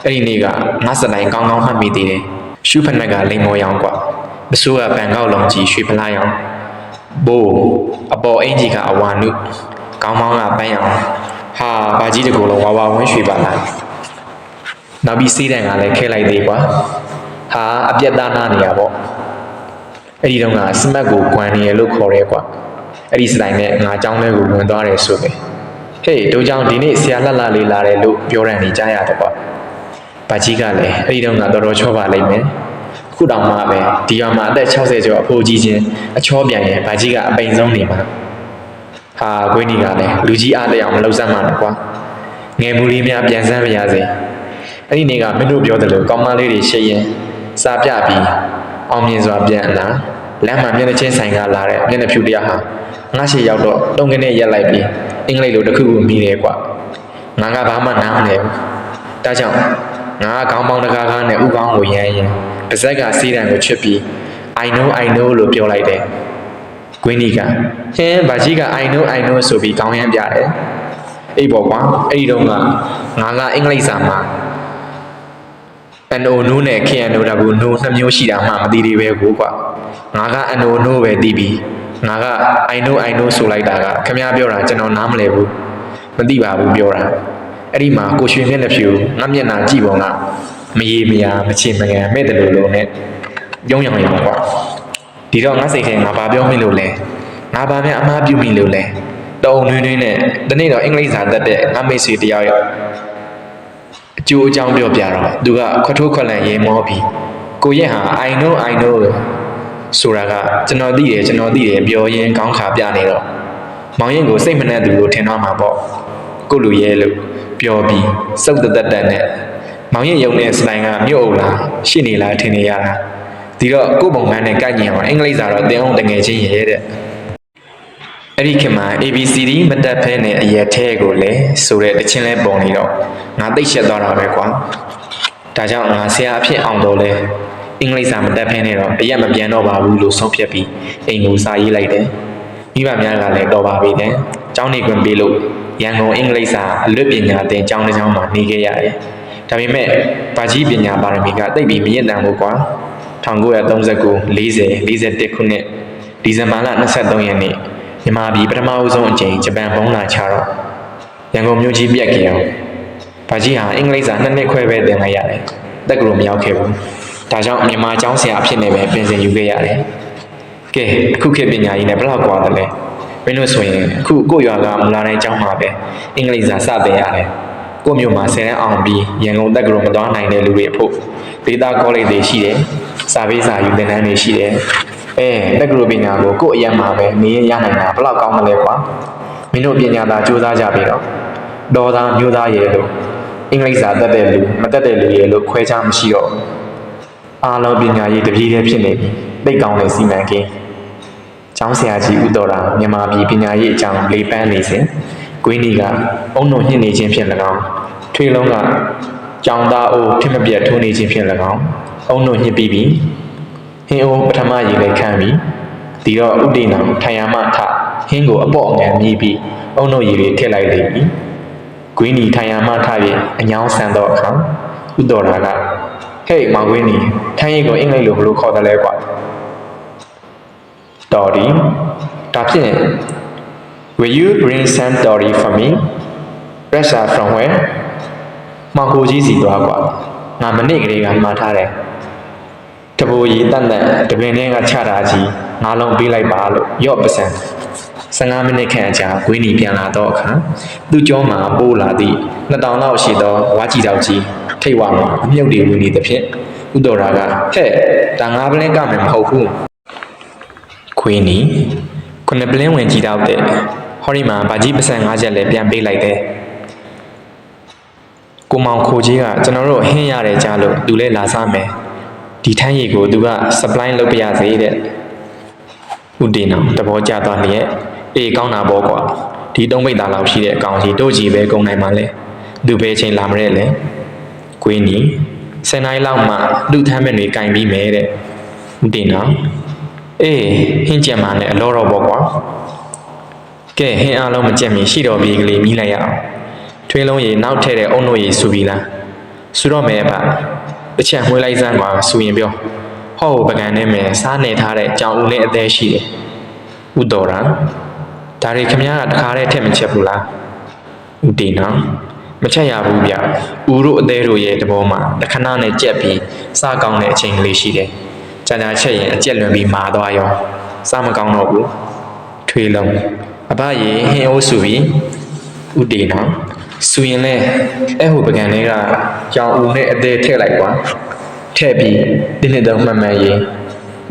အဲ့ဒီနေ့ကငါစတိုင်ကောင်းကောင်းမှတ်မိသေးတယ်ရှုဖက်နက်ကလိမ်မော်ရောင်ကွာပစိုးကပန်ကောက်လုံးကြီးရွှေဖလားရောင်ဘိုးအပေါ်အင်ကြီးကအဝါနုခေါင်းပေါင်းကပန်းရောင်ဟာဘာကြီးတကူလုံးဝါဝဝင်းရွှေပါလားနောက်ပြီးစေးတန်ကလည်းခဲလိုက်သေးကွာဟာအပြက်သားနာနေရပေါ့အဲ့ဒီတော့ကစမတ်ကိုကွမ်နေရလို့ခေါ်ရဲကွာအဲ့ဒီစတိုင်နဲ့ငါเจ้าလေးကိုဝင်သွားတယ်ဆိုပဲဟေးတို့เจ้าဒီနေ့ဆရာလှလှလေးလာတယ်လို့ပြောရန်နေကြရတယ်ကွာဘာကြီးကလည်းအဲ့ဒီတော့ကတော်တော်ချောပါလိမ့်မယ်ခုတောင်မှပဲဒီရွာမှာအသက်60ကျော်အဖိုးကြီးချင်းအချောပြန်ရင်ဘာကြီးကအပိန်ဆုံးနေမှာဟာကွင်းကြီးကလည်းလူကြီးအားတယောက်မလှုပ်စမ်းမှာကွာငယ်မူလေးများပြန်ဆန်းမရစေအဲ့ဒီနေ့ကမင်းတို့ပြောတယ်လို့ကောင်းမလေးတွေရှိရင်စာပြပြီးအောင်မြင်စွာပြန်လာလမ်းမှာမျက်နှာချင်းဆိုင်ကလာတဲ့မျက်နှာဖြူတရားဟာငါရှိရောက်တော့တုံးကနေရက်လိုက်ပြီးအင်္ဂလိပ်လိုတစ်ခုခုမိတယ်ကွာငါကဘာမှနားမလဲဘူးဒါကြောင့်ငါခေါင်းပေါင်းတကားကားနဲ့ဥကောင်းကိုရမ်းရင်ပါဇက်ကစီးတံကိုချွတ်ပြီး I know လို့ပြောလိုက်တယ်ကွင်းကြီးကဟင်းဘာကြီးက I know ဆိုပြီးခေါင်းရမ်းပြတယ်အေးပေါ့ကွာအဲ့ဒီတော့ငါကအင်္ဂလိပ်စာမှာNO နိုးနဲ့ KNO ဒါကိုနိုးနှစ်မျိုးရှိတာမှမသိသေးပဲကိုကွာငါက NO နိုးပဲသိပြီးငါက I know ဆိုလိုက်တာကခင်ဗျားပြောတာကျွန်တော်နားမလည်ဘူးမသိပါဘူးပြောတာအဲ့ဒီမှာကိုရွှေမျက်နှာဖြူငါမျက်နှာကြည့်ပုံကမရေမရာမချေမငန်မဲ့တယ်လို့နဲ့ပြုံးရောင်ရောင်ကွာဒီတော့ငါစိတ်ထဲငါဘာပြောမိလို့လဲငါဘာများအမှားပြုမိလို့လဲတုံနှွေးနဲ့ဒီနေ့တော့အင်္ဂလိပ်စာတတ်တဲ့ငါမိတ်ဆွေတယောက်ရဲ့အကျိုးအကြောင်းပြောပြတော့သူကခွထိုးခွက်လန်ရေမောပြီးကိုရက်ဟာ I know ဆိုတာကကျွန်တော်သိတယ်ပြောရင်းကောင်းခါပြနေတော့မောင်ရင်ကိုစိတ်မနှက်သူကိုထင်တော့မှာပေါ့ကိုလူရဲလို့ပြောပြီးစုပ်တက်တက်နဲ့မောင်ရင်ယုံတဲ့စတိုင်ကမြို့အုပ်လားရှိနေလားထင်နေရတာဒီတော့ကိုပုံမှန်နဲ့ကိုက်ညီအောင်အင်္ဂလိပ်စာတော့သင်အောင်တငယ်ချင်းရဲတဲ့အဲ့ဒီခေတ်မှာ ABCD မတက်ဖဲနဲ့အရက်ထဲကိုလည်းဆိုတဲ့တခြင်းလဲပုံနေတော့ငါသိရှက်သွားတာပဲကွာဒါကြောင့်ငါဆရာအဖြစ်အောင်တော့လဲအင်္ဂလိပ်စာမတက်ဖဲနဲ့တော့အရက်မပြန်တော့ပါဘူးလို့ဆုံးဖြတ်ပြီးအိမ်ကိုစာရေးလိုက်တယ်မိဘများကလည်းတော်ပါပြီတဲ့ကျောင်းနေခွင့်ပေးလို့ရန်ကုန်အင်္ဂလိပ်စာအလွတ်ပညာသင်ကျောင်းတစ်ကျောင်းမှာနေခဲ့ရတယ်ဒါပေမဲ့ဘာကြီးပညာပါရမီကတိတ်ပြီးမရင့်တန်ဘူးကွာ1939 40 41ခုနှစ်ဒီဇင်ဘာလ23ရက်နေ့မြန်မာပြည်ပထမဦးဆုံးအကြိမ်ဂျပန်ဘုံလာချတော့ရန်ကုန်မြို့ကြီးပြက်ခဲ့အောင်ဘာကြီးဟာအင်္ဂလိပ်စာ2နှစ်ခွဲပဲသင်လိုက်ရတယ်တက်ကလို့မရောက်ခဲ့ဘူးဒါကြောင့်မြန်မာကျောင်းဆရာအဖြစ်နဲ့ပဲပြင်ဆင်ယူခဲ့ရတယ်ကဲအခုခေတ်ပညာကြီးနဲ့ဘယ်လောက်ကွာတယ်လဲ မင်းတို့ဆိုရင်အခုကို့ရွာကမလာနိုင်ကြောင်းမှာပဲအင်္ဂလိပ်စာစသင်ရတယ်ကို့မြို့မှာ10တန်းအောင်ပြီးရန်ကုန်တက္ကသိုလ်မသွားနိုင်တဲ့လူတွေအဖို့ဒေတာကောလိပ်တွေရှိတယ်စာပေးစာယူသင်တန်းတွေရှိတယ်တက္ကသိုလ်ပညာကိုကို့အရက်မှာပဲနေရနိုင်တာဘလောက်ကောင်းမလဲကွာမင်းတို့ပညာသားစူးစမ်းကြပြီတော့တော်သားမျိုးသားရဲ့လို့အင်္ဂလိပ်စာတတ်တဲ့လူမတတ်တဲ့လူရဲ့လို့ခွဲခြားမရှိတော့အားလုံးပညာရေးတပြေးတည်းဖြစ်နေပြီသိကောင်းတဲ့စီမံကိန်းကျောင်းဆရာကြီးဦးတော်တာမြန်မာပြည်ပညာရေးအကြောင်းလေပန်းနေစဉ်ကွင်းဒီကအုံနှုံညှစ်နေခြင်းဖြင့်၎င်းထွေလုံးကကြောင်သားအိုးဖြစ်မပြတ်ထိုးနေခြင်းဖြင့်၎င်းအုံနှုံညှစ်ပြီးပြီဟင်းအိုးပထမရေလည်းခံပြီးဒီတော့ဥဒိနာထိုင်ရမထဟင်းကိုအပေါ့အငယ်မြည်ပြီးအုံနှုံရေတွေထည့်လိုက်လေပြီကွင်းဒီထိုင်ရမထရဲ့အညောင်းဆန်တော့အခါဦးတော်တာကဟေးမောင်ကွင်းဒီထိုင်ရီကိုအင်္ဂလိပ်လိုဘယ်လိုခေါ်တယ်လဲကွာတော်ဒီဒါဖြင့် Will you bring some Dory for me? Pressure from where? မောင်ကိုကြီးစီသွားကွာငါမနစ်ကလေးကမှားထားတယ်တဘိုးကြီးတန်တန်တပင်ထဲကချတာကြီးငါလုံးပေးလိုက်ပါလို့ရော့ပစံ15မိနစ်ခန့်အကြာကွင်းနီပြန်လာတော့အခါသူ့ကြောမှာပိုးလာသည့်2000လောက်ရှိသောဝါကြီးတောက်ကြီးထိတ်ဝါမှာအမြုပ်တွေဝင်နေသဖြင့်ဥတော်ရာကဟဲ့ဒါငါပလင်းကမယ်မဟုတ်ဘူးကွင်းနီခုနှစ်ပလင်းဝင်ကြည့်တော့တဲ့ဟောဒီမှာဗာကြီးပစံ5ချက်လည်းပြန်ပေးလိုက်တယ်ကိုမောင်ခိုကြီးကကျွန်တော်တို့ဟင်းရတယ်ကြားလို့သူလည်းလာစားမယ်ဒီထန်းရည်ကိုသူက supply လုပ်ပြရစေတဲ့ဥဒေနောင်တဘောကြသွားလျက်အေးကောင်းတာပေါ့ကွာဒီ3ပိတ်သားလောက်ရှိတဲ့အကောင်ကြီးတို့ကြီးပဲကုန်နိုင်မှာလဲသူပဲချိန်လာမရဲလဲကွင်းနီ10နိုင်လောက်မှလူထမ်းမဲ့တွေကင်ပြီးမယ်တဲ့ဥဒေနောင်အေးဟင်းကြက်မှလည်းအလောတော့ပေါ့ကွာကဲဟင်းအားလုံးမကြက်မီရှိတော်ပြီကလေးမြည်လိုက်ရအောင်ထွေးလုံးရေနောက်ထည့်တဲ့အုံနှုတ်ရေစူပြီလားစူတော့မယ်ဗျတစ်ချက်မှွေးလိုက်စမ်းကွာစူရင်ပြောဟောပကံနဲ့မယ်စားနေထားတဲ့ကြောင်ဦးနဲ့အသေးရှိတယ်ဥတော်ရာဒါတွေခမရတခါတည်းထည့်မချက်ဘူးလားဥတီနော်မချက်ရဘူးဗျဦးတို့အသေးတို့ရဲ့တဘောမှာတခဏနဲ့ကြက်ပြီးစားကောင်းတဲ့အချိန်ကလေးရှိတယ်ကြာကြာချက်ရင်အကျက်လွန်ပြီးမာသွားရောစားမကောင်းတော့ဘူးထွေးလုံးအဘရေဟင်းအိုးစူပြီးဥတီနော်စူရင်လဲအဲ့ဟိုပကံလေးကကြောင်ဦးနဲ့အသေးထည့်လိုက်ကွာထည့်ပြီးတင်းနဲ့တော့မှန်မှန်ရင်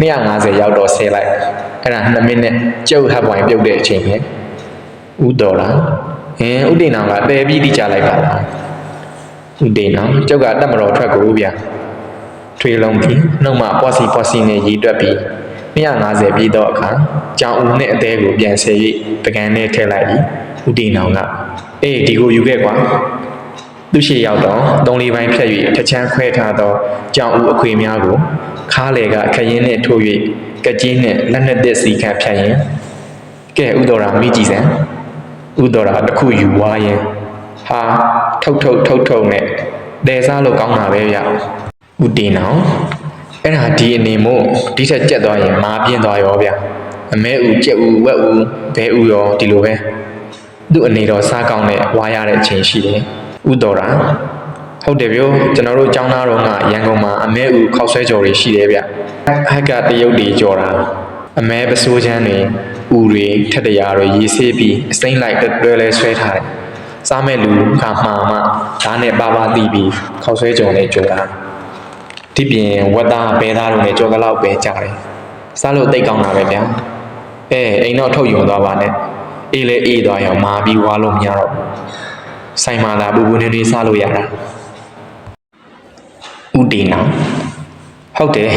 250ရောက်တော့ဆဲလိုက်အဲ့ဒါ2မိနစ်ကျုပ်ဟပ်ဝိုင်ပြုတ်တဲ့အချိန်ပဲဥတော်လားဥဒေနောင်ကတဲပြီးတိကျလိုက်ပါလားဥဒေနောင်ကျုပ်ကတက်မတော်ထွက်ကိုဗျာထွေလုံးပြီးနှုတ်မှပွားစီနဲ့ရီတွက်ပြီး250ပြီးတော့အခါကြောင်ဦးနဲ့အသေးကိုပြန်ဆဲ၍ပကံနဲ့ထည့်လိုက်ပြီးဥဒေနောင်ကအေးဒီကိုယူခဲ့ကွာသူရှိရောက်တော့3-4ပိုင်းဖြတ်၍ထချမ်းခွဲထားသောကြောင်ဦးအခွေများကိုခါးလေကခရင်နဲ့ထိုး၍ကကြင်းနဲ့လက်နှစ်သက်စီခတ်ဖြတ်ရင်ကဲဥတော်ရာမိကြည့်စမ်းဥတော်ရာတစ်ခုယူွားရင်ဟာထုတ်နဲ့တဲစားလို့ကောင်းတာပဲဗျဥတီနောင်အဲ့ဒါဒီအနေမို့ဒီထက်ကြက်သွားရင်မာပြင်းသွားရောဗျအမဲဥကြက်ဥဝက်ဥဘဲဥရောဒီလိုပဲသူ့အနေတော်စားကောင်းနဲ့ဝါရတဲ့အချိန်ရှိတယ်ဥတော်ရာဟုတ်တယ်ဗျကျွန်တော်တို့ကျောင်းသားတော်ကရန်ကုန်မှာအမဲဥခောက်ဆွဲကြော်တွေရှိတယ်ဗျဟက်ကတရုတ်တွေကြော်တာအမဲပစိုးချမ်းတွေဥတွေထက်တရာတွေရေးဆေးပြီးအစိမ့်လိုက်တွဲလဲဆွဲထားတယ်စားမဲ့လူကမှာမှဓာတ်နဲ့ပါတီးပြီးခောက်ဆွဲကြော်နဲ့ကြော်တာဒီပြင်ဝက်သားဘဲသားတို့နဲ့ကြော်ကလောက်ပဲကြားတယ်စားလို့သိကောင်းတာပဲဗျာအိမ်တော့ထုတ်ယူသွားပါနဲ့အေးလေအေးသွားရောမာပြီးဝါလို့မရတော့ဆိုင်မှာလာပူပူနေနေစားလို့ရတာဥတီနောင်ဟုတ်တယ်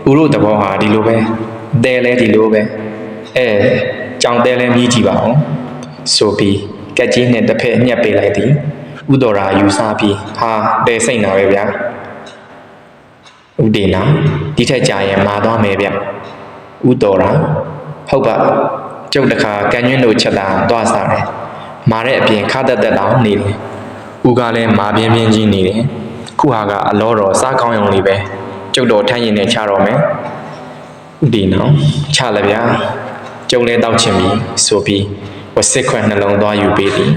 ဦးတို့တဘောဟာဒီလိုပဲတဲလဲဒီလိုပဲကြောင်တဲလဲမြည်ကြည့်ပါအောင်ဆိုပြီးကက်ကြီးနဲ့တစ်ဖက်ညက်ပေးလိုက်သည်ဥတော်ရာယူစားပြီးဟာတဲစိတ်နာပဲဗျာဥတီနောင်ဒီထက်ကြာရင်မာသွားမယ်ဗျဥတော်ရာဟုတ်ပါကျုပ်တခါကန်ညွန့်တို့ချက်တာတွားစားတယ်မာတဲ့အပြင်ခါတက်တောင်နေတယ်ဦးကလည်းမာပြင်းကြီးနေတယ်ခုဟာကအလောတော်စားကောင်းရုံလေးပဲကျုပ်တော်ထမ်းရင်နဲ့ချတော့မယ်ဒီနော်ချလည်းဗျာကျုံလဲတောက်ချင်ပြီဆိုပြီးဝက်စစ်ခွက်နှလုံးသွားယူပေးသည်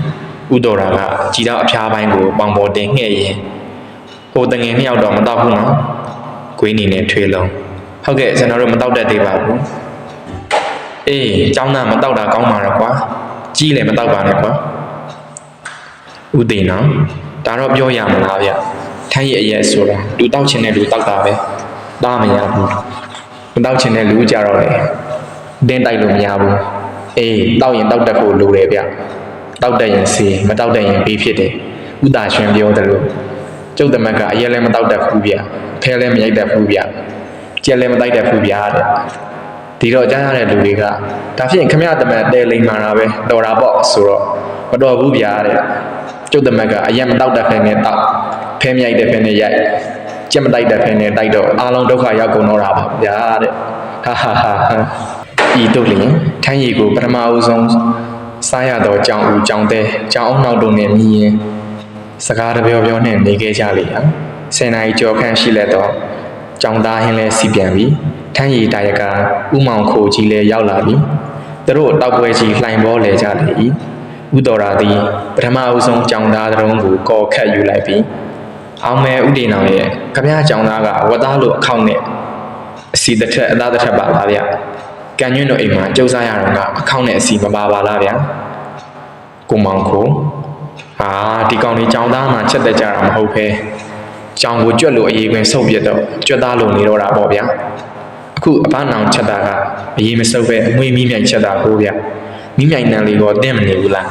ဥတော်ရာကကြည်တော့အဖျားပိုင်းကိုပေါင်ပေါ်တင်ငှဲ့ရင်ဟိုတငယ်နှစ်ယောက်တော့မတော့ဘူးနော်ကွေးနေနဲ့ထွေးလုံးဟုတ်ကဲ့ကျွန်တော်တို့မတော့တတ်သေးပါဘူး အေးကျောင်းသားမတောက်တာကောင်းပါတော့ကွာကြီးလည်းမတောက်ပါနဲ့ကွာဥသိန်းနော်ဒါတော့ပြောရမလားဗျထမ်းရည်အရက်ဆိုတာလူတောက်ချင်တဲ့လူတောက်တာပဲတားမရဘူးမတောက်ချင်တဲ့လူကြတော့လေတင်းတိုက်လို့မရဘူးအေးတောက်ရင်တောက်တတ်ဖို့လိုတယ်ဗျတောက်တတ်ရင်စီမတောက်တတ်ရင်ဘေးဖြစ်တယ်ဥသာရှင်ပြောတယ်လို့ကျုပ်သမက်ကအရက်လည်းမတောက်တတ်ဘူးဗျဖဲလည်းမရိုက်တတ်ဘူးဗျကြက်လည်းမတိုက်တတ်ဘူးဗျတဲ့ဒီတော့ကြားရတဲ့လူတွေကဒါဖြင့်ခမရသမက်တဲလိမ့်မာတာပဲတော်တာပေါ့ဆိုတော့မတော်ဘူးဗျတဲ့ကျုပ်သမက်ကအရက်မတောက်တတ်ဖဲနဲ့တောက်ဖဲမရိုက်တဲ့ဖဲနဲ့ရိုက်ကြက်မတိုက်တဲ့ဖဲနဲ့တိုက်တော့အားလုံးဒုက္ခရောက်ကုန်တော့တာပါဗျာတဲ့ဟာဟာဟာဤတို့လျင်ထမ်းရည်ကိုပထမအဆုံးစားရတော့ကြောင်ဦးကြောင်တဲ့ကြောင်အောင်နောက်တို့နဲ့မြည်ရင်စကားတပြောပြောနဲ့နေခဲ့ကြလေဟာ10နာရီကျော်ခန့်ရှိလက်တော့ကြောင်သားဟင်းလဲစီပြန်ပြီးထမ်းရည်တာရကဥမောင်ခိုကြီးလဲရောက်လာပြီးသူတို့တောက်ပွဲကြီးလှိုင်ပေါ်လဲကြလေ၏ဥတော်ရာသည်ပထမအဆုံးကြောင်သားတုံးကိုကော်ခတ်ယူလိုက်ပြီးအောင်မဲဥဒေနောင်ရဲ့ခမရကြောင်သားကဝတ်သားလိုအခေါက်နဲ့အစီတစ်ထက်အသားတစ်ထက်ပါလားဗျကံညွန့်တို့အိမ်မှာကျုပ်စားရတော့ကအခေါက်နဲ့အစီမပါပါလားဗျကိုမောင်ခိုဟာဒီကောင်လေးကြောင်သားမှချက်တက်ကြတာမဟုတ်ပဲကြောင်ကိုကြွက်လို့အေးခွင်းဆုပ်ပြတော့ကြွက်သားလိုနေတော့တာပေါ့ဗျအခုအပန်းနောင်ချက်တာကအရေးမဆုပ်ပဲအမွေးမိမြိုင်ချက်တာကိုဗျမိမြိုင်နံလေးတော့တင်းမနေဘူးလား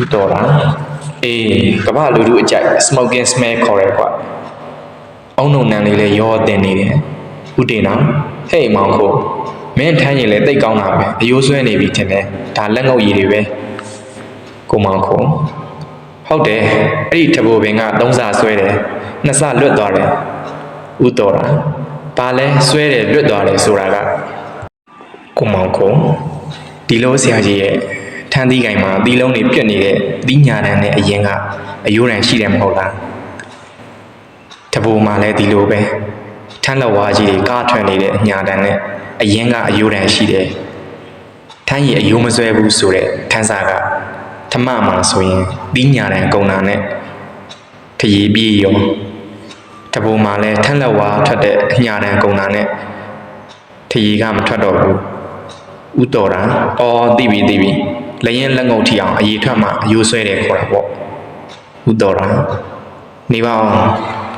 ဥတော်လားအေးကမ္ဘာလူလူအကြိုက် smoking smell ခေါ်ရဲကွာအုံနှုံနံလေးလည်းရောတင်နေတယ်ဥတေနောင်ဟေးမောင်ခိုမင်းထမ်းရင်လည်းတိတ်ကောင်းတာပဲအယိုးဆွဲနေပြီထင်တယ်ဒါလက်ငုပ်ရည်တွေပဲကိုမောင်ခိုဟုတ်တယ်အဲ့ဒီထဘိုပင်က3စာဆွဲတယ်2စာလွတ်သွားတယ်ဥတော်လားဘာလဲဆွဲတယ်လွတ်သွားတယ်ဆိုတာကကိုမောင်ခိုဒီလိုဆရာကြီးရဲ့ထမ်းသီးကင်မှာသီးလုံးတွေပြတ်နေတဲ့သီးညာတန်နဲ့အရင်ကအယိုးတန်ရှိတယ်မဟုတ်လားထဘိုမှာလည်းဒီလိုပဲထမ်းလက်ဝါးကြီးတွေကားထွက်နေတဲ့ညာတန်နဲ့အရင်ကအယိုးတန်ရှိတယ်ထမ်းရည်အယိုးမဆွဲဘူးဆိုတဲ့ထမ်းစာကထမမှာဆိုရင်သီးညာတန်ကုန်တာနဲ့ခရီးပြေးရောထဘိုမှာလည်းထမ်းလက်ဝါးထွက်တဲ့ညာတန်ကုန်တာနဲ့ခရီးကမထွက်တော့ဘူးဥတော်တာအော်သိပြီလက်ရင်လက်ငုပ်ထီအောင်အရေးထွက်မှအယိုးဆွဲတယ်ခေါ်တာပေါ့ဥတော်တာနေပါအောင်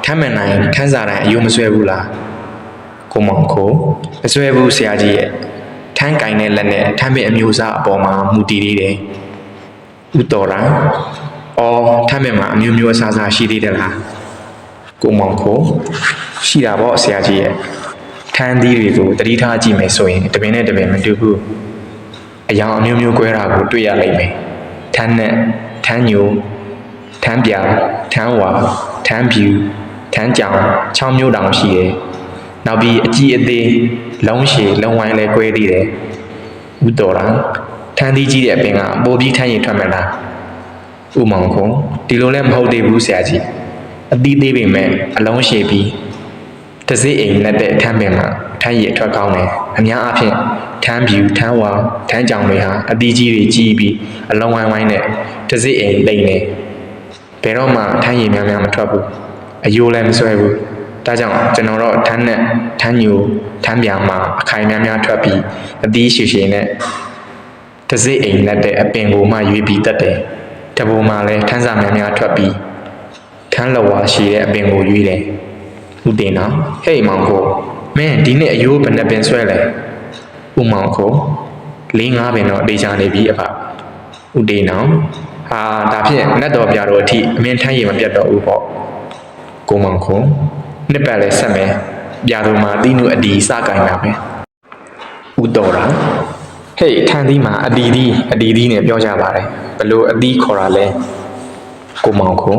ထမ်းမနိုင်ထမ်းစာတိုင်းအယိုးမဆွဲဘူးလားကိုမောင်ခိုမဆွဲဘူးဆရာကြီးရဲ့ထမ်းကင်တဲ့လက်နဲ့ထမ်းပင်အမျိုးအစားအပေါ်မှာမူတည်နေတယ်ဥတော်တာအော်ထမ်းပင်မှာအမျိုးမျိုးအစားအစားရှိသေးတယ်လားကိုမောင်ခိုရှိတာပေါ့ဆရာကြီးရဲ့ထမ်းသီးတွေကိုတတိထားကြည့်မယ်ဆိုရင်တပင်နဲ့တပင်မတူဘူးအယောင်အမျိုးမျိုးကွဲတာကိုတွေ့ရလိမ့်မယ်ထမ်းနဲ့ထမ်းညိုထမ်းပြာထမ်းဝါထမ်းဖြူထမ်းကြောင်6မျိုးတောင်ရှိတယ်နောက်ပြီးအကြီးအသေးလုံးရှည်လုံးဝိုင်းလဲကွဲသေးတယ်ဥတော်တာထမ်းသီးကြီးတဲ့အပင်ကပိုပြီးထမ်းရည်ထွက်မလားဥမောင်ခုံဒီလိုလည်းမဟုတ်သေးဘူးဆရာကြီးအသီးသေးပေမဲ့အလုံးရှည်ပြီးတစိအိမ်လက်တဲ့ထမ်းပင်မှာထမ်းရည်ထွက်ကောင်းတယ်အများအားဖြင့်ထမ်းဖြူထမ်းဝါထမ်းကြောင်တွေဟာအသီးကြီးတွေကြီးပြီးအလုံးဝိုင်းဝိုင်းနဲ့တစိအိမ်လိမ့်နေဘယ်တော့မှထမ်းရည်များများမထွက်ဘူးအယိုးလည်းမဆွဲဘူးဒါကြောင့်ကျွန်တော်တော့ထမ်းနဲ့ထမ်းညိုထမ်းပြာမှာအခိုင်များများထွက်ပြီးအသီးရှည်ရှည်နဲ့တစိအိမ်လက်တဲ့အပင်ကိုမှရွေးပြီးတတ်တယ်တဘိုမှာလည်းထမ်းစာများများထွက်ပြီးထမ်းလဝါရှိတဲ့အပင်ကိုရွေးတယ်ဥတင်နော်ဟေးမောင်ကိုမင်းဒီနေ့အယိုးဘယ်နှပင်ဆွဲလဲဥမောင်ကို4-5ပင်တော့အသေးချာနေပြီအဖဥတင်နော်ဟာဒါဖြင့်နတ်တော်ပြတော်အထိအမင်းထမ်းရည်မပြတ်တော့ဘူးပေါ့ကိုမောင်ကိုနှစ်ပတ်လဲဆက်မယ်ပြတော်မှာတိနုအဒီစကင်တာပဲဥတော်တာဟေးထမ်းသီးမှာအဒီသီးနဲ့ပြောကြပါတယ်ဘလို့အသီးခေါ်တာလဲကိုမောင်ကို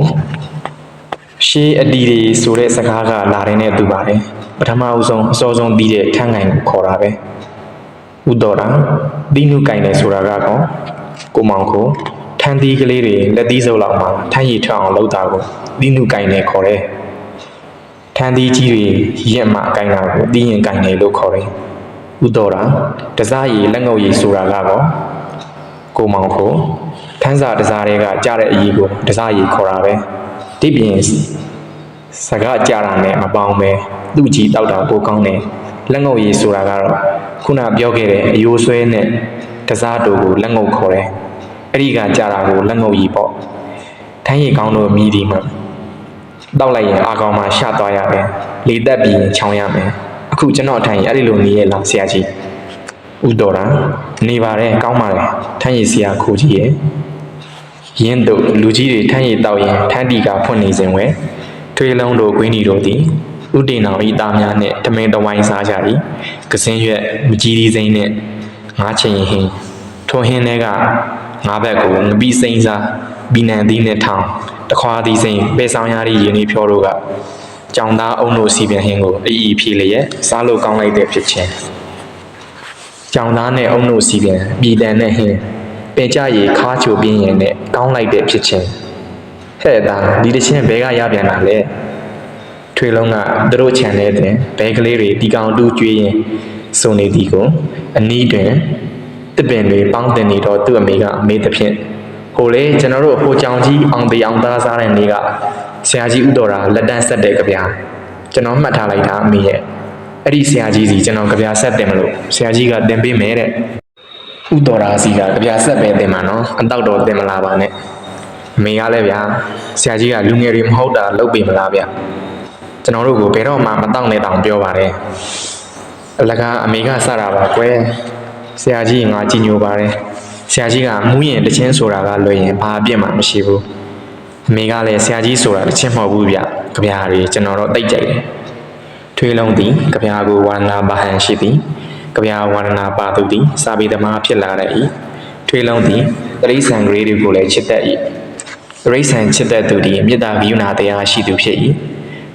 ရှေးအဒီတွေဆိုတဲ့စကားကလာတဲ့နဲ့တူပါတယ်ပထမအစောဆုံးပြီးတဲ့ထန်းကင်ကိုခေါ်တာပဲဥတော်တာသီးနုကင်တယ်ဆိုတာကတော့ကိုမောင်ကိုထန်းသီးကလေးတွေလက်သီးစုပ်လောက်မှာထန်းရည်ထွက်အောင်လုပ်တာကိုသီးနုကင်တယ်ခေါ်တယ်ထန်းသီးကြီးတွေရက်မှကင်တာကိုသီးရင်ကင်တယ်လို့ခေါ်တယ်ဥတော်တာတစားရည်လက်ငုပ်ရည်ဆိုတာကတော့ကိုမောင်ကိုထန်းစာတစားတွေကကြားတဲ့အရေးကိုတစားရည်ခေါ်တာပဲဒီပြင်စကားကြတာနဲ့မပေါင်းပဲသူ့ကြီးတောက်တာပိုကောင်းတယ်လက်ငုပ်ရည်ဆိုတာကတော့ ခုနပြောခဲ့တဲ့အယိုးဆွဲနဲ့တစားတို့ကိုလက်ငုပ်ခေါ်တယ်အဲ့ဒီကကြာတာကိုလက်ငုပ်ကြီးပေါ့ထိုင်းရီကောင်းတို့မြည်ဒီမှာတောက်လိုက်ရင်အာကောင်မှာရှသွားရတယ်လေတက်ပြီးရင်ချောင်းရမယ်အခုကျွန်တော်ထိုင်းရီအဲ့ဒီလိုနေရလားဆရာကြီးဥတော်တာနေပါတယ်ကောင်းပါလေထိုင်းရီဆရာခိုးကြီးရဲ့ရင်းတို့လူကြီးတွေထိုင်းရီတောက်ရင်ထန်းတီကဖွင့်နေစဉ်ဝဲထွေးလုံးတို့ကွင်းဒီတို့သည်ဥတင်တော်ဤသားများနှင့်တမင်တဝိုင်းစားကြ၏ကစင်းရွက်မကြီးဒီစိမ့်နှင့်ငါးချင်ဟင်းထိုဟင်းတွေကငါးဘက်ကိုငပိစိမ့်စားဘီနန်သီးနှင့်ထောင်းတခွားသီးစိမ့်ပေဆောင်ရသည့်ရင်းနှီးဖြောတို့ကကြောင်သားအုံတို့စီပြန်ဟင်းကိုအီဖြေလျက်စားလို့ကောင်းလိုက်တဲ့ဖြစ်ချင်းကြောင်သားနဲ့အုံတို့စီပြန်ပြည်တန်နဲ့ဟင်းပင်ကြရည်ခါချိုပြင်းရင်နဲ့ကောင်းလိုက်တဲ့ဖြစ်ချင်းဟဲ့သားဒီတချင်းဘဲကရပြန်တာလေထွေလုံးကသူတို့ခြံထဲတွင်ဘဲကလေးတွေတီကောင်တူးကျွေးရင်စုံနေသည်ကိုအနီးတွင်တစ်ပင်တွေပေါင်းတင်နေတော့သူ့အမေကအမေသဖြင့်ဟိုလေကျွန်တော်တို့ဟိုကြောင်ကြီးအောင်တေအောင်သားစားတဲ့နေ့ကဆရာကြီးဥတော်တာလက်တန်းဆက်တဲ့ကြပြားကျွန်တော်မှတ်ထားလိုက်တာအမေရဲ့အဲ့ဒီဆရာကြီးစီကျွန်တော်ကြပြားဆက်တင်မလို့ဆရာကြီးကတင်ပေးမယ်တဲ့ဥတော်တာစီကကြပြားဆက်ပဲတင်မှာနော်အတော့တော့တင်မလားပါနဲ့အမေကလည်းဗျာဆရာကြီးကလူငယ်တွေမဟုတ်တာလုပ်ပေးမလားဗျာကျွန်တော်တို့ကိုဘယ်တော့မှမတောင့်နဲ့တောင်ပြောပါတယ်အလကားအမေကစတာပါကွယ်ဆရာကြီးငါကြည်ညိုပါတယ်ဆရာကြီးကမူးရင်တချင်းဆိုတာကလွယ်ရင်ဘာအပြစ်မှမရှိဘူးအမေကလည်းဆရာကြီးဆိုတာတချင်းမဟုတ်ဘူးဗျကြပြားတွေကျွန်တော်တော့တိတ်ကြိုက်တယ်ထွေးလုံးသည်ကြပြားကိုဝါနာပါဟန်ရှိသည်ကြပြားဝါနာပါသူသည်စာပေသမားဖြစ်လာတဲ့၏ထွေးလုံးသည်တရိษံဂရေတွေကိုလည်းချစ်တတ်၏တရိษံချစ်တတ်သူသည်မေတ္တာကရုဏာတရားရှိသူဖြစ်၏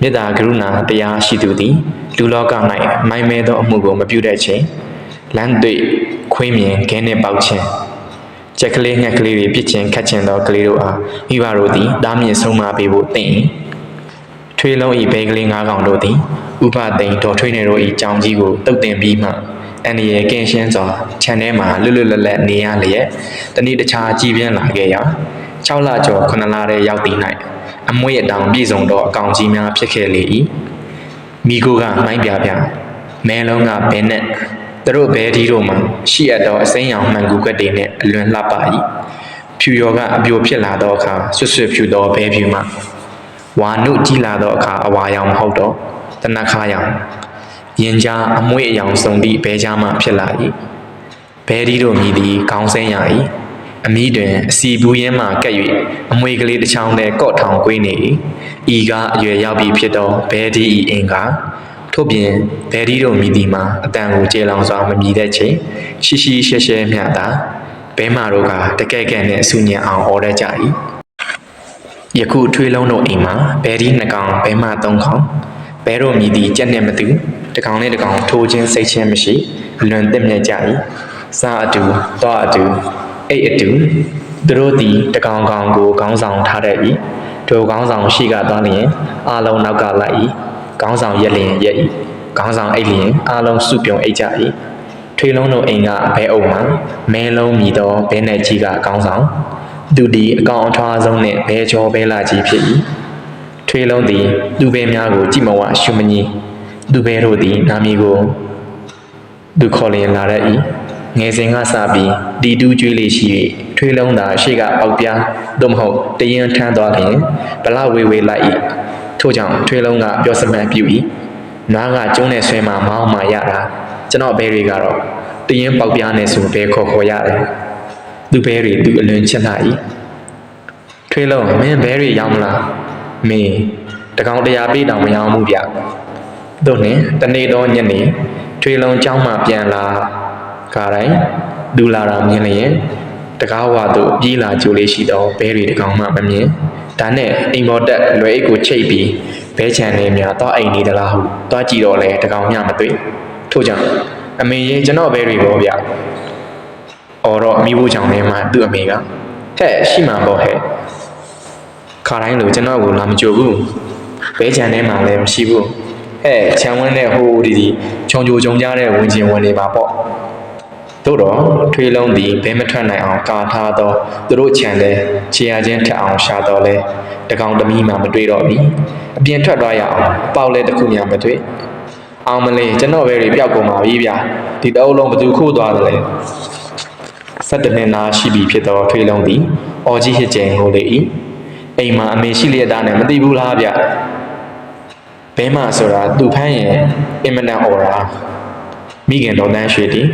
မေတ္တာကရုဏာတရားရှိသူသည်လူလောက၌မိုင်းမဲသောအမှုကိုမပြုတတ်ခြင်းလမ်းတွေ့ခွေးမြင်ခဲနှင့်ပေါက်ခြင်းကြက်ကလေးငှက်ကလေးတွေပြစ်ခြင်းခတ်ခြင်းသောကလေးတို့အားမိဘတို့သည်တားမြစ်ဆုံးမပေးဖို့သင့်၏ထွေးလုံး၏ဘဲကလေး၅ကောင်တို့သည်ဥပသိမ်တော်ထွေးနေတို့၏ကြောင်ကြီးကိုတုတ်တင်ပြီးမှအန်ဒီရဲ့ကင်းရှင်းစွာခြံထဲမှလွတ်လွတ်လပ်လပ်နေရလျက်တနေ့တခြားကြည်ပြင်းလာခဲ့ရာ6လကျော်9လထဲရောက်သည့်၌အမွေအတောင်ပြည်စုံသောအကောင်ကြီးများဖြစ်ခဲ့လေ၏မိကိုကမိုင်းပြပြမဲလုံးကဘဲနဲ့သူတို့ဘဲဒီတို့မှာရှိအပ်သောအစိမ်းရောင်မှန်ကူကတ်တွေနဲ့အလွန်လှပ၏ဖြူရောကအပြိုဖြစ်လာသောအခါဆွတ်ဆွတ်ဖြူသောဘဲဖြူမှဝါနုကြီးလာသောအခါအဝါရောင်မဟုတ်တော့တနခါရောင်ရင်ကြားအမွေအယောင်စုံသည့်ဘဲကြားမှဖြစ်လာ၏ဘဲဒီတို့မြည်သည်ခေါင်းဆင်းရ၏အမီးတွင်အစီဘူးရင်းမှကပ်၍အမွေကလေးတစ်ချောင်းနဲ့ကော့ထောင်ကွေးနေ၏ဤကအရွယ်ရောက်ပြီးဖြစ်သောဘဲဒီ၏အင်္ဂါထို့ပြင်ဘဲဒီတို့မြည်သည်မှာအတန်ကိုကျေလောင်စွာမမြည်တဲ့ချိန်ရှိရှိရှဲရှဲမျှတာဘဲမာတို့ကတကဲ့ကဲ့နဲ့ဆူညံအောင်ဟောတတ်ကြ၏ယခုထွေးလုံးတို့အိမ်မှာဘဲဒီ2ကောင်ဘဲမာ3ကောင်ဘဲတို့မြည်သည်ကြက်နဲ့မတူတကောင်နဲ့တကောင်ထိုးခြင်းစိတ်ချင်းမရှိအလွန်သင့်မြတ်ကြ၏စားအတူသွားအတူအိတ်အတူသူတို့သည်တကောင်ကောင်ကိုခေါင်းဆောင်ထားတတ်၏ထိုခေါင်းဆောင်ရှိကသွားလျင်အာလုံးနောက်ကလိုက်၏ခေါင်းဆောင်ရက်လျင်ရက်၏ခေါင်းဆောင်အိတ်လျင်အာလုံးစုပြုံအိတ်ကြ၏ထွေးလုံးတို့အိမ်ကဘဲအုပ်မှာမဲလုံးမြည်သောဘဲနဲ့ကြီးကခေါင်းဆောင်သူသည်အကောင်အထွားဆုံးနှင့်ဘဲချောဘဲလာကြီးဖြစ်၏ထွေးလုံးသည်သူဘဲများကိုကြည်မဝရှုမငီသူဘဲတို့သည်နာမည်ကိုသူခေါ်လျင်လာတတ်၏ငယ်စဉ်ကစပြီးတီတူးကျွေးလေးရှိ၍ထွေးလုံးသာရှေ့ကပေါက်ပြားသို့မဟုတ်တရင်ထမ်းသွားလျင်ဘလဝေဝေလိုက်၏ထို့ကြောင့်ထွေးလုံးကပြောစမှန်ပြု၏နားကကျုံးနဲ့ဆွဲမှမောင်းမှရတာကျွန်တော်ဘဲတွေကတော့တရင်ပေါက်ပြားနဲ့ဆိုဘဲခေါ်ရတယ်သူဘဲတွေသူအလွန်ချစ်လာ၏ထွေးလုံးမင်းဘဲတွေရောင်းမလားမင်းတကောင်100ပေးတောင်မရောင်းဘူးဗျသို့နှင့်တနေ့သောညနေထွေးလုံးကျောင်းမှပြန်လာကားတိုင်းဒူလာတာမြင်လျင်တကားဝါတို့ပြေးလာကြိုလေးရှိသောဘဲတွေတကောင်မှမမြင်ဒါနဲ့အိမ်ပေါ်တက်လွယ်အိတ်ကိုချိတ်ပြီးဘဲချန်လေးများတော့အိမ်နေသလားဟုတွားကြည့်တော့လဲတကောင်မျှမတွေ့ထို့ကြောင့်အမေရင်ကျွန်တော်ဘဲတွေပေါ့ဗျအော်တော့မိဖို့ကြောင့်လည်းမှသူ့အမေကဟဲ့ရှိမှပေါ့ဟဲ့ခါတိုင်းလိုကျွန်တော်ကိုလာမကြိုဘူးဘဲချန်ထဲမှာလည်းမရှိဘူးဟဲ့ခြံဝန်းနဲ့ဟိုဒီခြုံကြိုကြုံကြတဲ့ဝင်ချင်းဝင်နေပါပေါ့သို့တော့ထွေးလုံးသည်ဘဲမထွက်နိုင်အောင်ကာထားသောသူတို့ခြံလဲခြေရချင်းထက်အောင်ရှာတော့လဲတကောင်သမီးမှမတွေ့တော့ပြီအပြင်ထွက်သွားရအောင်ပေါက်လဲတစ်ခုမှမတွေ့ အောင်မလေးကျွန်တော်ပဲတွေပျောက်ကုန်ပါပြီဗျာဒီတအုပ်လုံးဘသူခိုးသွားတယ်လဲ17နှစ်နာရှိပြီဖြစ်သောထွေးလုံးသည်အော်ကြီးဟစ်ကျဲငိုလေ၏အိမ်မှာအမေရှိလျက်သားနဲ့မသိဘူးလားဗျဘဲမဆိုတာသူ့ဖမ်းရင်အင်မတန်အော်ရာမိခင်တော်တန်းရွှေသည်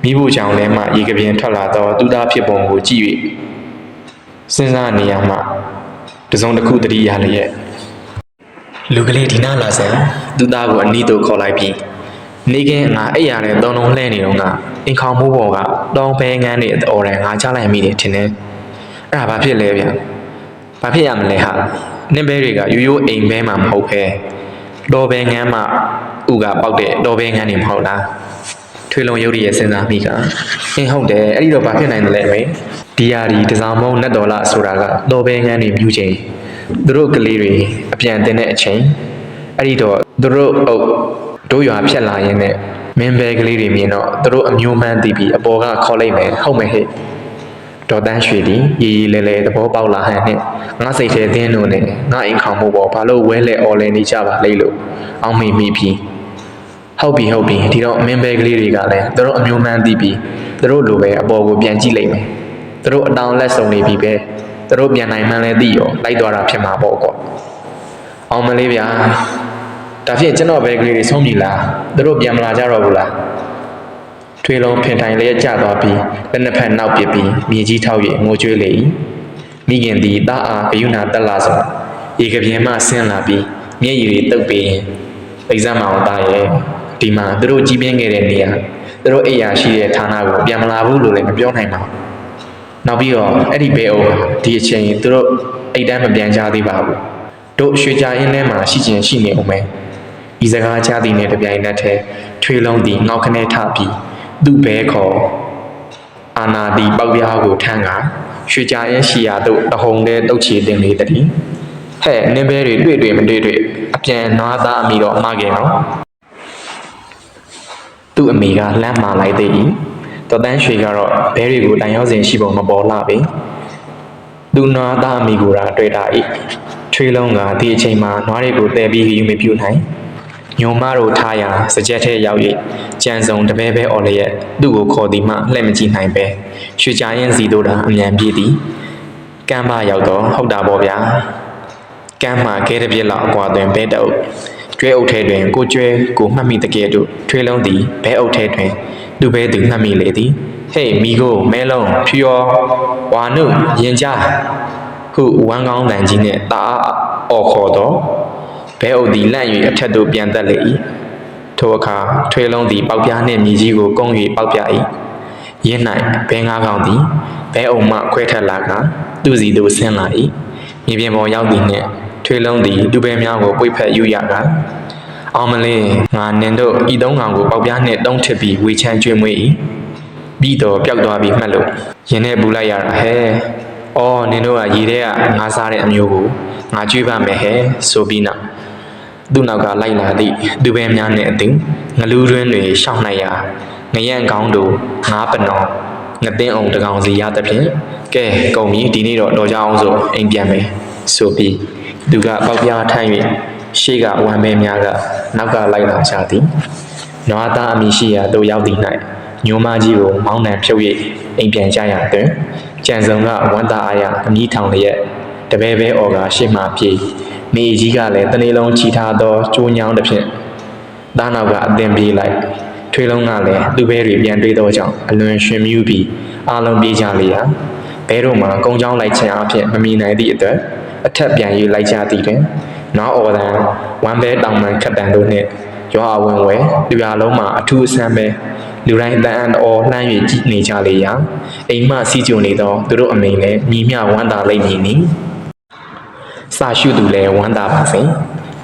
မိဖို့ကြောင့်လဲမှရေကပြင်းထွက်လာသောသူသားဖြစ်ပုံကိုကြည့်၍စဉ်းစားနေရမှတစုံတစ်ခုတတိယလျက်လူကလေးဒီနာလာစံသူသားကိုအနီးသို့ခေါ်လိုက်ပြီးနေကင်းငါအိပ်ရတဲ့သုံးလုံးလှဲနေတော့ကအင်ခေါင်မိုးပေါ်ကတောင်းဘဲငန်းနဲ့အော်တယ်ငါချလိုက်မိတယ်ထင်တယ်အဲ့ဒါဘာဖြစ်လဲဗျဘာဖြစ်ရမလဲဟာနင်းဘဲတွေကရိုးရိုးအိမ်ဘဲမှာမဟုတ်ပဲတော်ဘဲငန်းမှာဥကပေါက်တဲ့တော်ဘဲငန်းနေမဟုတ်လားထွေလုံးရုပ်ရည်စဉ်းစားမိကအင်းဟုတ်တယ်အဲ့ဒီတော့ဘာဖြစ်နိုင်တယ်လဲပဲဒီယာဒီတစားမုံနဲ့တော်လာဆိုတာကတော်ဘဲငန်းနေမြူချင်းသူတို့ကလေးတွေအပြန်တင်တဲ့အချိန်အဲ့ဒီတော့သူတို့အုပ်တို့ရွာဖြတ်လာရင်နဲ့မင်းဘဲကလေးတွေမြင်တော့သူတို့အမျိုးမှန်းသိပြီးအပေါ်ကခေါ်လိုက်မယ်ဟုတ်မယ်ဟဲ့ဒေါ်တန်းရွှေသည်ရီရီလဲလဲသဘောပေါက်လာဟန်နဲ့ငါစိတ်ထဲသင်းလို့နဲ့ငါအိမ်ခေါင်မှုပေါ်ဘာလို့ဝဲလဲအော်လဲနေကြပါလိမ့်လို့အောင်းမိမိပြီးဟုတ်ပြီဒီတော့မင်းဘဲကလေးတွေကလည်းသူတို့အမျိုးမှန်းသိပြီးသူတို့လိုပဲအပေါ်ကိုပြန်ကြည့်လိုက်မယ်သူတို့အတောင်လက်စုံနေပြီပဲသူတို့ပြန်နိုင်မှန်းလဲသိရောလိုက်သွားတာဖြစ်မှာပေါ့ကွာအောင်မလေးဗျာဒါဖြင့်ကျွန်တော်ဘဲကလေးတွေဆုံးပြီလားသူတို့ပြန်မလာကြတော့ဘူးလားထွေလုံးဖင်ထိုင်လျက်ကျသွားပြီးလက်နှစ်ဖက်နောက်ပစ်ပြီးမြေကြီးထောက်၍ငိုကြွေးလေ၏မိခင်သည်တာအားဂယုဏတက်လာစွာရေကပြင်းမှဆင်းလာပြီးမျက်ရည်တွေတုပ်ပြီးရင်ပိစံမအောင်သားရဲ့ဒီမှာသူတို့ကြီးပြင်းခဲ့တဲ့နေရာသူတို့အိယာရှိတဲ့ဌာနကိုပြန်မလာဘူးလို့လည်းမပြောနိုင်ပါဘူးနောက်ပြီးတော့အဲ့ဒီဘဲအုပ်ဒီအချိန်သူတို့အိတ်တန်းမပြန်ကြသေးပါဘူးတို့ရွှေကြအင်းထဲမှာရှိခြင်းရှိနေဦးမယ်ဤစကားချသည်နဲ့တပြိုင်နက်တည်းထွေလုံးသည်ငေါက်ခနဲထပြီးသူ့ဘဲခေါ်အာနာတီပေါက်ပြားကိုထမ်းကရွှေကြအင်းရှိရာသို့တဟုန်တဲ့တုတ်ချီတင်လေတည်းဟဲ့နင်းဘဲတွေတွေ့မတွေ့အပြန်နွားသားအမိတော့မှားခဲ့နော်သူ့အမိကလှမ်းမာလိုက်သေး၏တော်တန်းရွှေကတော့ဘဲတွေကိုတိုင်ရောက်စဉ်ရှိပုံမပေါ်လာပေသူနွားသားအမိကိုတွေ့တာ၏ထွေးလုံးကဒီအချိန်မှာနွားတွေကိုတဲပြီးယူမပြုနိုင်ညုံမတို့ထားရာစကြက်ထဲရောက်၍ကြံစုံတပဲပဲအော်လျက်သူ့ကိုခေါ်သည်မှလှည့်မကြည့်နိုင်ပဲရွှေကြရင်စီတို့တာအမြန်ပြေးသည်ကမ်းမရောက်တော့ဟုတ်တာပေါ့ဗျာကမ်းမှာခဲတစ်ပြက်လောက်အကွာတွင်ဘဲတုပ်ကျွဲအုပ်ထဲတွင်ကိုကျွဲကိုမှတ်မိတကယ်တို့ထွေးလုံးသည်ဘဲအုပ်ထဲတွင်သူ့ဘဲသူမှတ်မိလေသည်ဟေးမိကိုမဲလုံးဖြူရောဝါနုရင်ကြဟုဝမ်းကောင်းတန်ကြီးနှင့်တအားအော်ခေါ်တော့ဘဲအုပ်သည်လန့်၍အထက်သို့ပြန်သက်လေ၏ထိုအခါထွေးလုံးသည်ပေါက်ပြားနှင့်မြေကြီးကိုကုန်း၍ပေါက်ပြ၏ရင်း၌ဘဲငါးကောင်သည်ဘဲအုပ်မှခွဲထက်လာကသူ့စီသို့ဆင်းလာ၏မြေပြင်ပေါ်ရောက်သည်နှင့်ထွေးလုံးသည်လူပဲများကိုပွေဖက်ယူရကအောင်မလေးငါနင်တို့ဤသုံးကောင်ကိုပေါက်ပြားနှင့်တုံးထစ်ပြီးဝေချမ်းကျွေးမွေး၏ပြီးတော့ပျောက်သွားပြီးမှတ်လို့ရင်ထဲပူလိုက်ရတာဟဲ့အော်နင်တို့ကရေထဲကငါးစားတဲ့အမျိုးကိုငါကျွေးပါမယ်ဟဲ့ဆိုပြီးနောက်သူ့နောက်ကလိုက်လာသည့်သူပဲများနှင့်အတူငလူတွင်းတွေရှောက်နိုင်ရာငရန့်ကောင်းတို့ငါးပနောငသိန်းအောင်တကောင်စီရသဖြင့်ကဲကုန်ပြီဒီနေ့တော့တော်ကြအောင်ဆိုအိမ်ပြန်မယ်ဆိုပြီးသူကပေါက်ပြားထမ်း၍ရှေ့ကဝမ်းပဲများကနောက်ကလိုက်လာကြသည်နွားသားအမိရှိရာသို့ရောက်သည့်၌ညိုမကြီးကိုမောင်းနှံဖြုတ်၍အိမ်ပြန်ကြရတွင်ကြံစုံကဝမ်းသာအားရအမိထောင်လျက်တပဲပဲအော်ကရှေ့မှပြေးမိကြီးကလည်းတနေ့လုံးချီထားသောကျိုးညောင်းတစ်ဖြင့်သားနောက်ကအသင်ပြေးလိုက်ထွေးလုံးကလည်းသူ့ဘဲတွေပြန်တွေးသောကြောင့်အလွန်ရှင်မြူးပြီးအားလုံးပြေးကြလေရာဘဲတို့မှာကုန်းချောင်းလိုက်ခြင်းအဖြစ်မမီနိုင်သည့်အတွက်အထက်ပြန်၍လိုက်ကြသည်တွင်နောက်အော်တန်ဝမ်းဘဲတောင်မှန်ခတ်တန်တို့နှင့်ရွာအဝင်ဝဲလူရလုံးမှာအထူးအဆန်းပဲလူတိုင်းတန်အန်အော်လှမ်း၍ကြည့်နေကြလေရာအိမ်မှစီးကြုံနေသောသူတို့အမိန်လည်းညီမျှဝမ်းသာလိမ့်မည်နီစာရှုသူလည်းဝမ်းသာပါစေ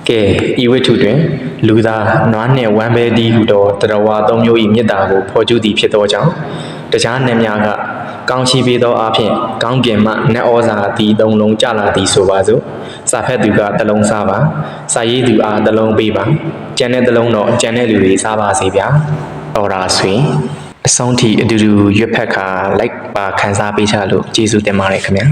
ကဲဤဝိထုတွင်လူသားနွားနှင့်ဝမ်းပဲသည်ဟုသောတရဝါသုံးမျိုး၏မေတ္တာကိုဖော်ကျူးသည်ဖြစ်သောကြောင့်တရားနှင့်များကကောင်းချီးပေးသောအဖြစ်ကောင်းကင်မှနတ်ဩဇာသည်သုံးလုံးကြလာသည်ဆိုပါစို့စာဖက်သူကတစ်လုံးစားပါစာရေးသူအားတစ်လုံးပေးပါကြံတဲ့တစ်လုံးတော့ကြံတဲ့လူတွေစားပါစေဗျာတော်ရာဆွေအဆုံးထိအတူတူရွတ်ဖက်ခါလိုက်ပါခန်းစားပေးကြလို့ကျေးဇူးတင်ပါတယ်ခင်ဗျာ